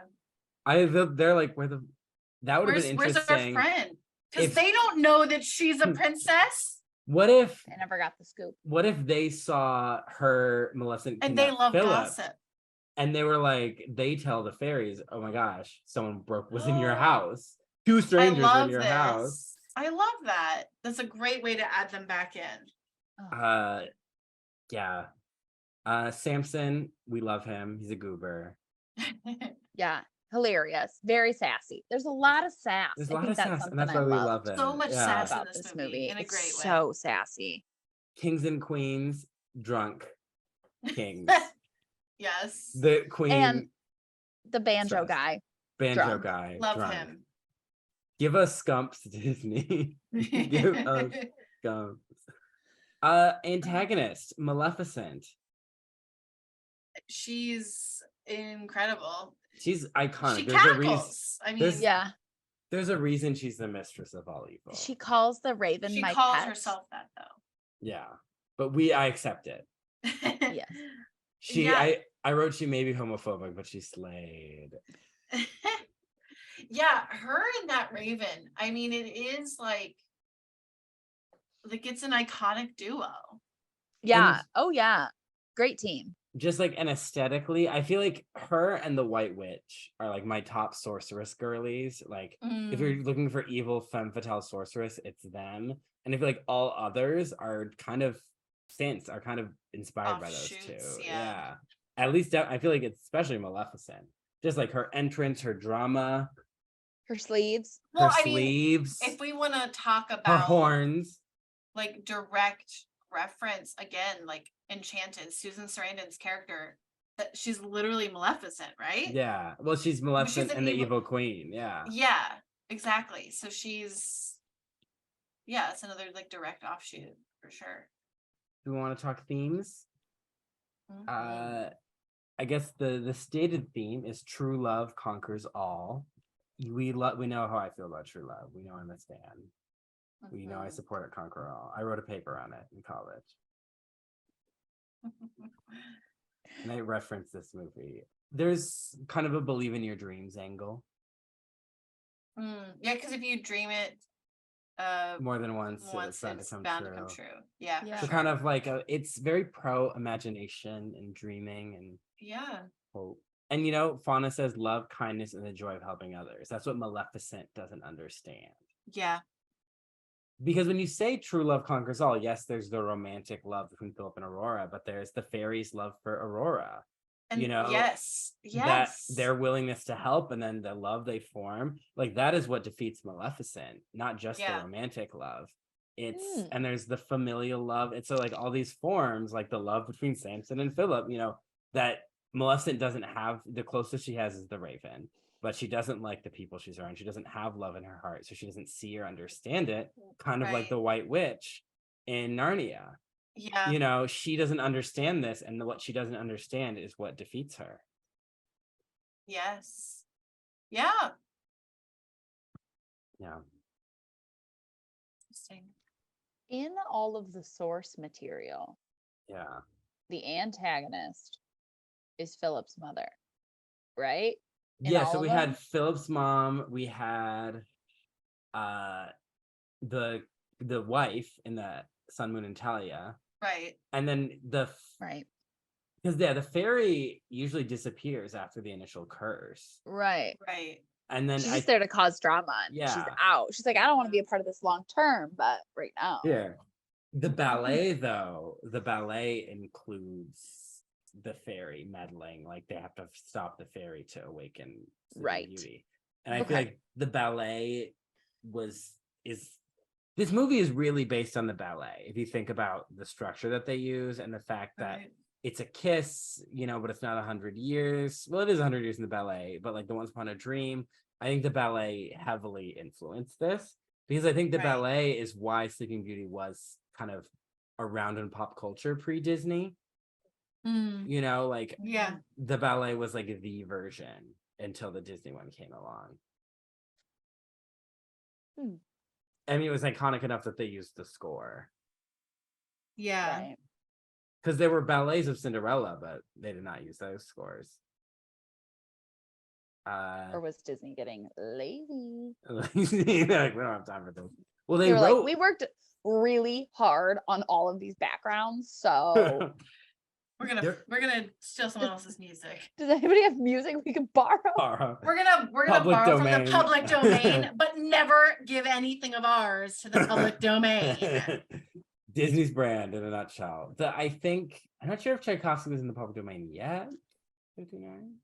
They're like, that would have been Where's interesting. our friend? Because they don't know that she's a princess. What if I never got the scoop. What if they saw her Maleficent And they love Philip, gossip. and they were like, they tell the fairies, "Oh my gosh, someone was in your house. 2 strangers were in your house." I love that. That's a great way to add them back in. Yeah. Samson, we love him. He's a goober. Yeah. Hilarious. Very sassy. There's a lot of sass. There's a I lot think of that's sass, something and that's I why we love love him. So much sass about in this this movie. in a It's great way. so sassy. Kings and queens, drunk kings. Yes. The queen And the banjo stressed. guy. Banjo drunk. Love drunk. him. Give us Scumps, Disney. Give us Scumps. Antagonist, Maleficent. She's incredible. She's iconic. She There's a reason. cackles. I mean, Yeah. There's a reason she's the mistress of all evil. She calls the raven she my calls pet. herself that Yeah, but I accept it. though. Yes. Yeah. I wrote she may be homophobic, but she slayed. Yeah, her and that raven. I mean, it is like it's an iconic duo. Yeah. And- Oh yeah. Great team. Just like and aesthetically, I feel like her and the White Witch are like my top sorceress girlies. Like if you're looking for evil femme fatale sorceress, it's them. And I feel like all others are kind of inspired by those two. Offshoots, Yeah. At least I feel like it's especially Maleficent. Just like her entrance, her drama, Her sleeves. Well, her I mean, sleeves, if we want to talk her about horns. like direct reference again, like Enchanted, Susan Sarandon's character, that she's literally Maleficent, right? Yeah. Well, she's Maleficent an and the evil- evil queen. Yeah. Yeah, exactly. So it's another like direct offshoot for sure. Do we want to talk themes? Mhm. I guess the stated theme is true love conquers all. We know how I feel about true love. We know I'm a stan. We know I Mhm. support it conquer all. I wrote a paper on it in college. And I referenced this movie. There's kind of a believe in your dreams angle. Yeah, because if you dream it, more than once, once it's bound to come true. Yeah, Yeah. So kind of like it's very pro imagination and dreaming and yeah, hope. And you know, Fauna says love, kindness, and the joy of helping others. That's what Maleficent doesn't understand. yeah, Because when you say true love conquers all, yes, there's the romantic love between Philip and Aurora, but there's the fairies' love for Aurora. and You know, yes, that their willingness to help and then the love they form, like that is what defeats Maleficent, not just the Yeah. romantic love. It's Mm. and there's the familial love. It's so like all these forms, like the love between Samson and Philip, you know, that Maleficent doesn't have. The closest she has is the Raven, but she doesn't like the people she's around. She doesn't have love in her heart, so she doesn't see or understand it. Kind of like Right. the White Witch in Narnia. yeah, You know, she doesn't understand this, and what she doesn't understand is what defeats her. yes, yeah. Yeah. Interesting. In all of the source material, Yeah. the antagonist is Philip's mother, right? In Yeah, all so of we them? had Philip's mom, we had the wife in the Sun, Moon, and Talia, Right. and then Right. because the fairy usually disappears after the initial curse, Right. Right. and then She's just there to cause drama. And she's Yeah. out. She's like, I don't want to be a part of this long term, but right now. yeah, the ballet though, the ballet includes the fairy meddling, like they have to stop the fairy to awaken Sleeping Right. Beauty, and I feel Okay. like the ballet is this movie is really based on the ballet. If you think about the structure that they use and the fact that Right. it's a kiss, you know, but it's not 100 years. Well, it is 100 years in the ballet, but like the Once Upon a Dream, I think the ballet heavily influenced this because I think the Right. ballet is why Sleeping Beauty was kind of around in pop culture pre-Disney. Mm, You know, like yeah. the ballet was like the version until the Disney one came along. Hmm. I mean, it was iconic enough that they used the score. Yeah. Right. Because there were ballets of Cinderella, but they did not use those scores. Or was Disney getting lazy? Like, we don't have time for this. Well, They they were wrote. like, we worked really hard on all of these backgrounds. So We're gonna steal someone else's music. does anybody have music we can borrow? We're gonna Public borrow domain. from the public domain, but never give anything of ours to the public domain. Disney's brand in a nutshell. I think I'm not sure if Tchaikovsky was in the public domain yet. 59?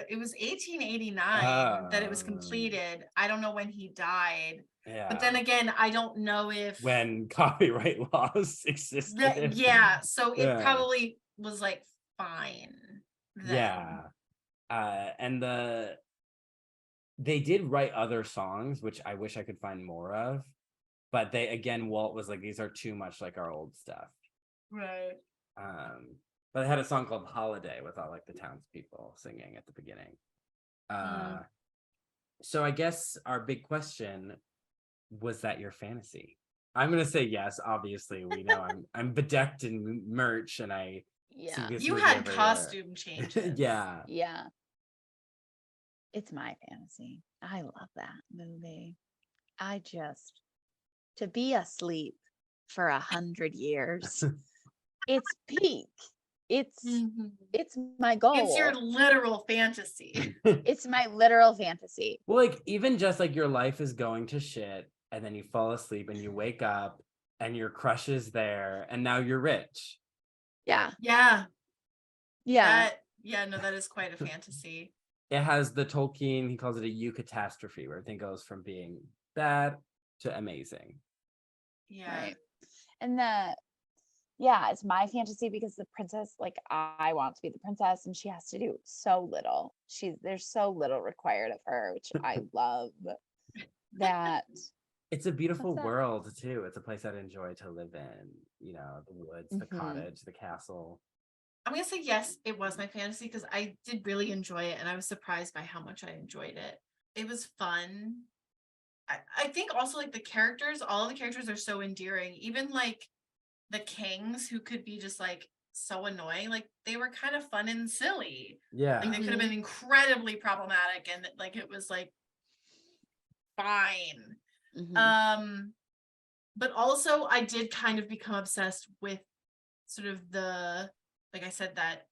It was 1889 that it was completed. I don't know when he died. Yeah. But then again, I don't know if when copyright laws existed. yeah, so it Yeah. probably was like fine then. Yeah. And they did write other songs, which I wish I could find more of. But Walt was like, these are too much like our old stuff. Right. But they had a song called Holiday with all like the townspeople singing at the beginning. So I guess our big question, was that your fantasy? I'm gonna say yes. Obviously, we know I'm bedecked in merch, and I see Yeah. this You movie had everywhere. costume changes. Yeah. Yeah. It's my fantasy. I love that movie. To be asleep for 100 years. It's peak. It's Mhm. it's my goal. It's your literal fantasy. It's my literal fantasy. Well, like even just like your life is going to shit, and then you fall asleep, and you wake up, and your crush is there, and now you're rich. Yeah. Yeah. Yeah. That is quite a fantasy. It has the Tolkien, he calls it a eucatastrophe, where everything goes from being bad to amazing. Yeah. Right. And it's my fantasy because the princess, like I want to be the princess and she has to do so little. There's so little required of her, which I love. That It's a beautiful What's that? world too. It's a place I'd enjoy to live in, you know, the woods, the Mhm. cottage, the castle. I'm gonna say yes, it was my fantasy because I did really enjoy it and I was surprised by how much I enjoyed it. It was fun. I think also like the characters, all of the characters are so endearing. Even like the kings who could be just like so annoying, like they were kind of fun and silly. Yeah. Like they could have been incredibly problematic and like it was like fine. But also I did kind of become obsessed with sort of like I said, that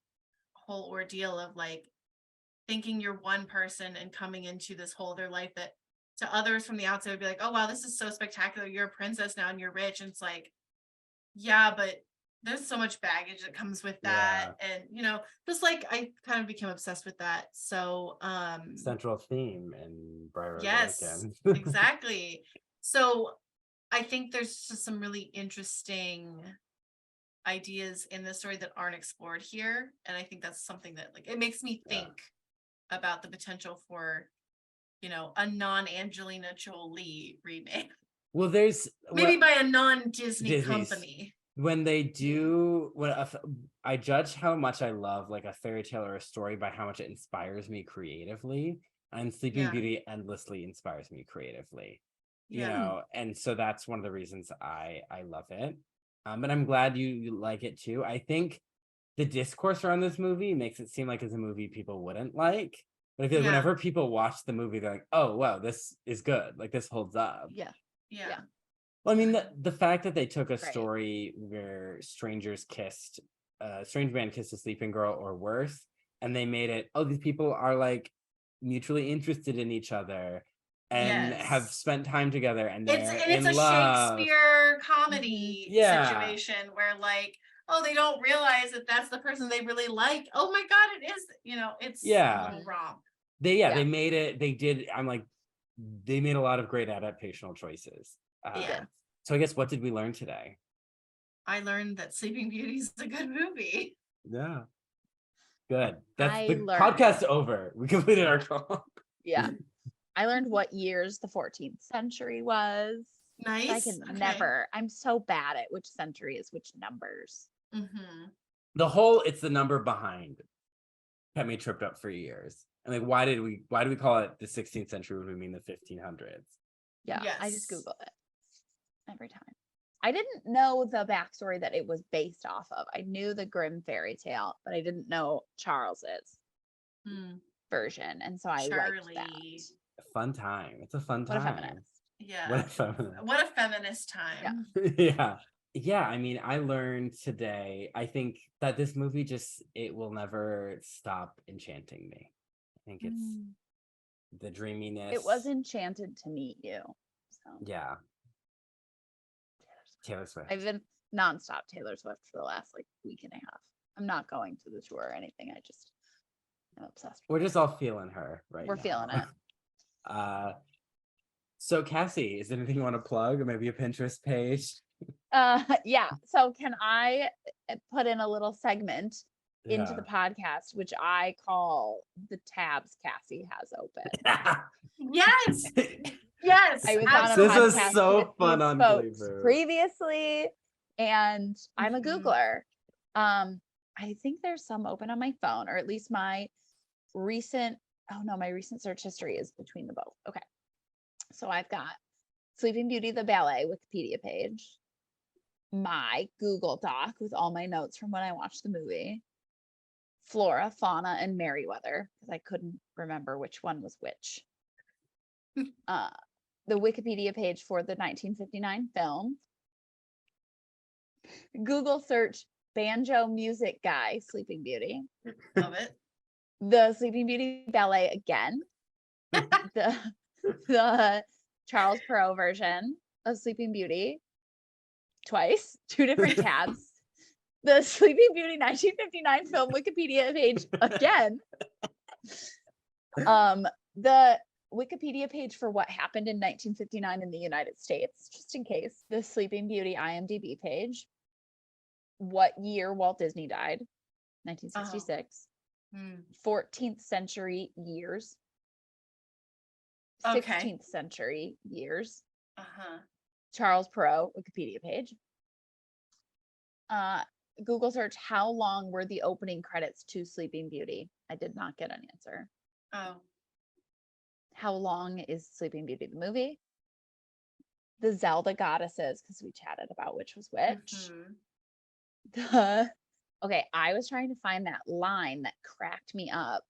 whole ordeal of like thinking you're one person and coming into this whole other life that to others from the outside would be like, oh wow, this is so spectacular, you're a princess now and you're rich. And it's like, yeah, but there's so much baggage that comes with that. And just like I kind of became obsessed with that. So central theme in Briar yes, exactly. So I think there's just some really interesting ideas in this story that aren't explored here. And I think that's something that like it makes me think about the potential for, a non-Angelina Jolie remake. Well, there's maybe by a non-Disney company. When they do, I judge how much I love like a fairy tale or a story by how much it inspires me creatively. And Sleeping Beauty endlessly inspires me creatively. And so that's one of the reasons I love it. But I'm glad you like it too. I think the discourse around this movie makes it seem like it's a movie people wouldn't like. But I feel like whenever people watch the movie, they're like, oh, wow, this is good. Like this holds up. Yeah. Well, I mean, the fact that they took a story where strange man kissed a sleeping girl or worse, and they made it, oh, these people are like mutually interested in each other and have spent time together, and it's a love. Shakespeare comedy situation where like, oh, they don't realize that that's the person they really like. Oh my God, it is, it's a little wrong. They made it, they made a lot of great adaptational choices. So I guess what did we learn today? I learned that Sleeping Beauty is a good movie. Yeah. Good. That's podcast over. We completed our call. Yeah. I learned what years the 14th century was. Nice. I can never. I'm so bad at which century is which numbers. It's the number behind. Kept me tripped up for years. And like, why do we call it the 16th century when we mean the 1500s? Yeah. Yes. I just Google it every time. I didn't know the backstory that it was based off of. I knew the Grimm fairy tale, but I didn't know Charles's version. And so I liked that. Fun time. It's a fun time. What a feminist. Yeah. What a feminist time. Yeah. I mean, I learned today, I think that this movie it will never stop enchanting me. I think it's the dreaminess. It was enchanted to meet you. So yeah. Taylor Swift. I've been nonstop Taylor Swift for the last like week and a half. I'm not going to the tour or anything. I'm obsessed. We're just all feeling her right now. We're feeling it. So Cassie, is there anything you want to plug, or maybe a Pinterest page? Yeah. So can I put in a little segment into the podcast, which I call the tabs Cassie has open? Yes. Yes. I was on a this podcast was so with fun on folks previously, and I'm a Googler. I think there's some open on my phone, or at least my recent search history is between the both. Okay. So I've got Sleeping Beauty, the ballet Wikipedia page, my Google Doc with all my notes from when I watched the movie, Flora, Fauna, and Merryweather, because I couldn't remember which one was which. The Wikipedia page for the 1959 film, Google search banjo music guy, Sleeping Beauty. Love it. The Sleeping Beauty ballet again. the Charles Perrault version of Sleeping Beauty twice, 2 different tabs. The Sleeping Beauty 1959 film Wikipedia page again. The Wikipedia page for what happened in 1959 in the United States, just in case. The Sleeping Beauty IMDb page. What year Walt Disney died? 1966. 14th century years. 16th century years. Charles Perrault Wikipedia page. Google search, how long were the opening credits to Sleeping Beauty? I did not get an answer. How long is Sleeping Beauty the movie? The Zelda goddesses, because we chatted about which was which. Okay, I was trying to find that line that cracked me up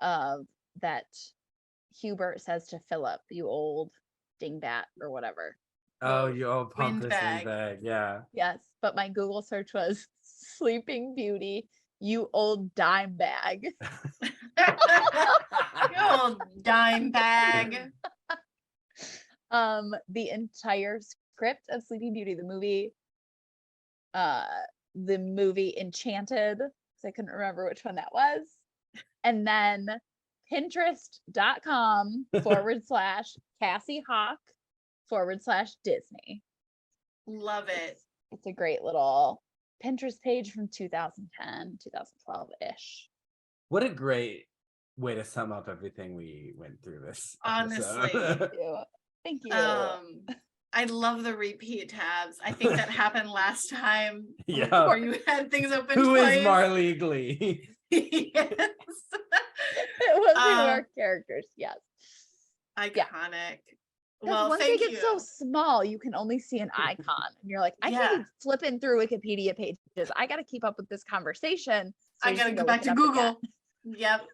of that Hubert says to Philip, you old dingbat or whatever. Oh, you old pompous Windbag. windbag. Yeah. Yes, but my Google search was Sleeping Beauty, you old dime bag. You old dime bag. The entire script of Sleeping Beauty, the movie Enchanted, because I couldn't remember which one that was. And then Pinterest.com /Cassie Hock /Disney. Love it. It's a great little Pinterest page from 2010, 2012-ish. What a great way to sum up everything we went through this Honestly. episode. Thank you. I love the repeat tabs. I think that happened last time. Yeah. Where you had things open Who twice. is Marley Glee? Yes. It was one of our characters, yes. Iconic. Well, once thank they get you. so small, you can only see an icon, and you're like, I can't be flipping through Wikipedia pages. I got to keep up with this conversation. So I gotta go back to Google. Yep.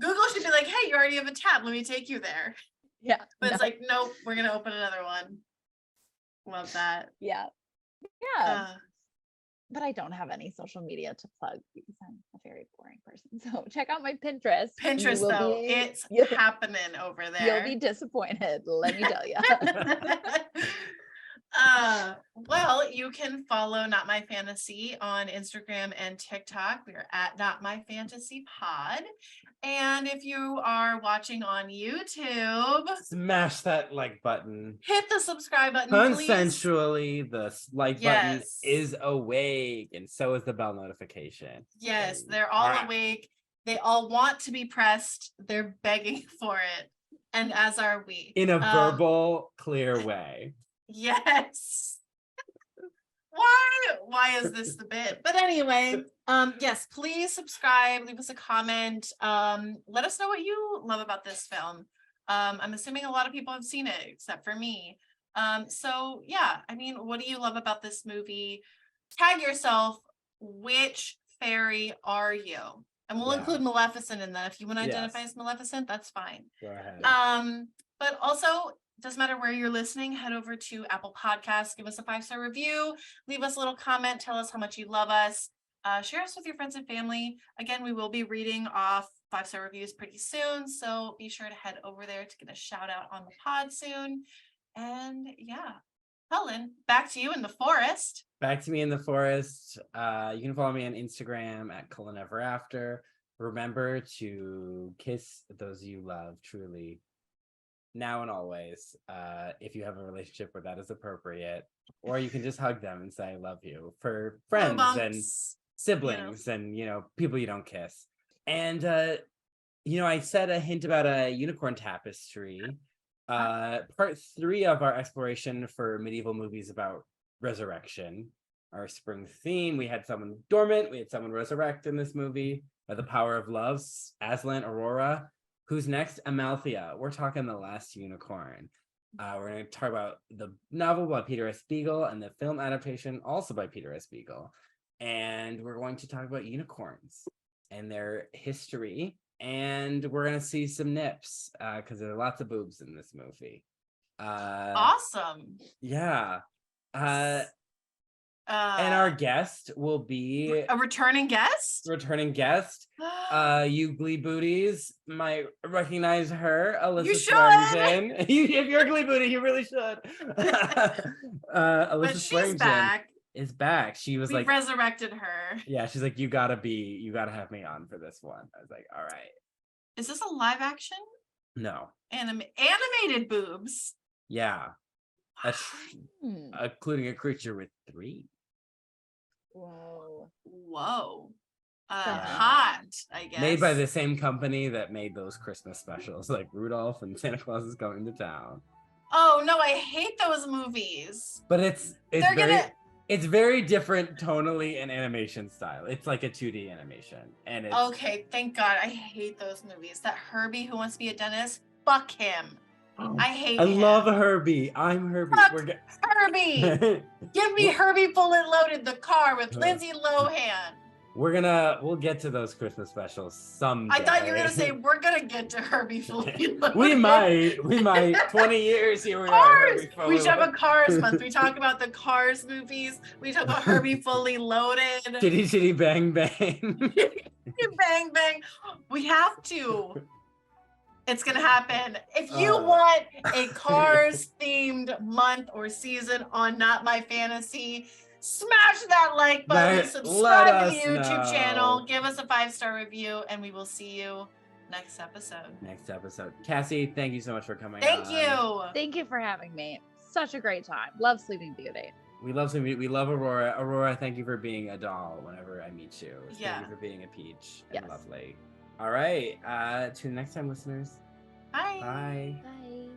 Google should be like, hey, you already have a tab. Let me take you there. Yeah. But it's like, nope, we're gonna open another one. Love that. Yeah. Yeah. But I don't have any social media to plug because I'm a very boring person. So check out my Pinterest. Pinterest, though, it's happening over there. You'll be disappointed, let me tell you. Well, you can follow Not My Fantasy on Instagram and TikTok. We are at Not My Fantasy Pod. And if you are watching on YouTube, smash that like button. Hit the subscribe button, Consensually, the like button is awake, and so is the bell notification. Yes, they're all awake. They all want to be pressed. They're begging for it. And as are we. In a verbal, clear way. Yes. Why is this the bit? But anyway, yes, please subscribe, leave us a comment. Let us know what you love about this film. I'm assuming a lot of people have seen it except for me. So yeah, I mean, what do you love about this movie? Tag yourself. Which fairy are you? And we'll include Maleficent in that. If you want to identify as Maleficent, that's fine. Go ahead. But also, doesn't matter where you're listening, head over to Apple Podcasts, give us a 5-star review, leave us a little comment, tell us how much you love us, share us with your friends and family. Again, we will be reading off 5-star reviews pretty soon, so be sure to head over there to get a shout out on the pod soon. And yeah, Cullen, back to you in the forest. Back to me in the forest. You can follow me on Instagram at Cullen Ever After. Remember to kiss those you love truly, now and always, if you have a relationship where that is appropriate, or you can just hug them and say I love you for friends and siblings and people you don't kiss. And I said a hint about a unicorn tapestry. Part 3 of our exploration for medieval movies about resurrection, our spring theme. We had someone dormant, we had someone resurrect in this movie by the power of love. Aslan, Aurora. Who's next? Amalthea. We're talking The Last Unicorn. We're going to talk about the novel by Peter S. Beagle and the film adaptation also by Peter S. Beagle. And we're going to talk about unicorns and their history. And we're going to see some nips because there are lots of boobs in this movie. Awesome. Yeah. And our guest will be a returning guest. You Glee booties might recognize her, Alyssa You should. Swearingen. If you're a Glee booty, you really should. Alyssa But she's Swearingen is back. She was We've resurrected her. Yeah, she's like, you gotta have me on for this one. I was like, all right. Is this a live action? No. Animated boobs. Yeah. Including a creature with 3. Whoa. Hot, I guess. Made by the same company that made those Christmas specials, like Rudolph and Santa Claus is Coming to Town. Oh no, I hate those movies. But it's very different tonally and animation style. It's like a 2D animation, and it's okay. Thank God, I hate those movies. That Herbie who wants to be a dentist, fuck him. I hate him. I love Herbie. I'm Herbie. Herbie. Give me Herbie Bullet Loaded, the car with Lindsay Lohan. we'll get to those Christmas specials someday. I thought you were gonna say we're gonna get to Herbie Fully Loaded. we might 20 years here we are. Cars. Herbie Fully We should have a Loaded. Cars month. We talk about the Cars movies. We talk about Herbie Fully Loaded. Chitty chitty bang bang. Bang bang. We have to. It's gonna happen. If you Uh. want a Cars themed month or season on Not My Fantasy, smash that like button, Let subscribe to the us YouTube know. channel, give us a 5-star review, and we will see you next episode. Next episode. Cassie, thank you so much for coming Thank on. you. Thank you for having me. Such a great time. Love Sleeping Beauty. We love Aurora. Aurora, thank you for being a doll whenever I meet you. Yeah. Thank you for being a peach and Yes. lovely. All right. Till next time, listeners. Bye. Bye. Bye.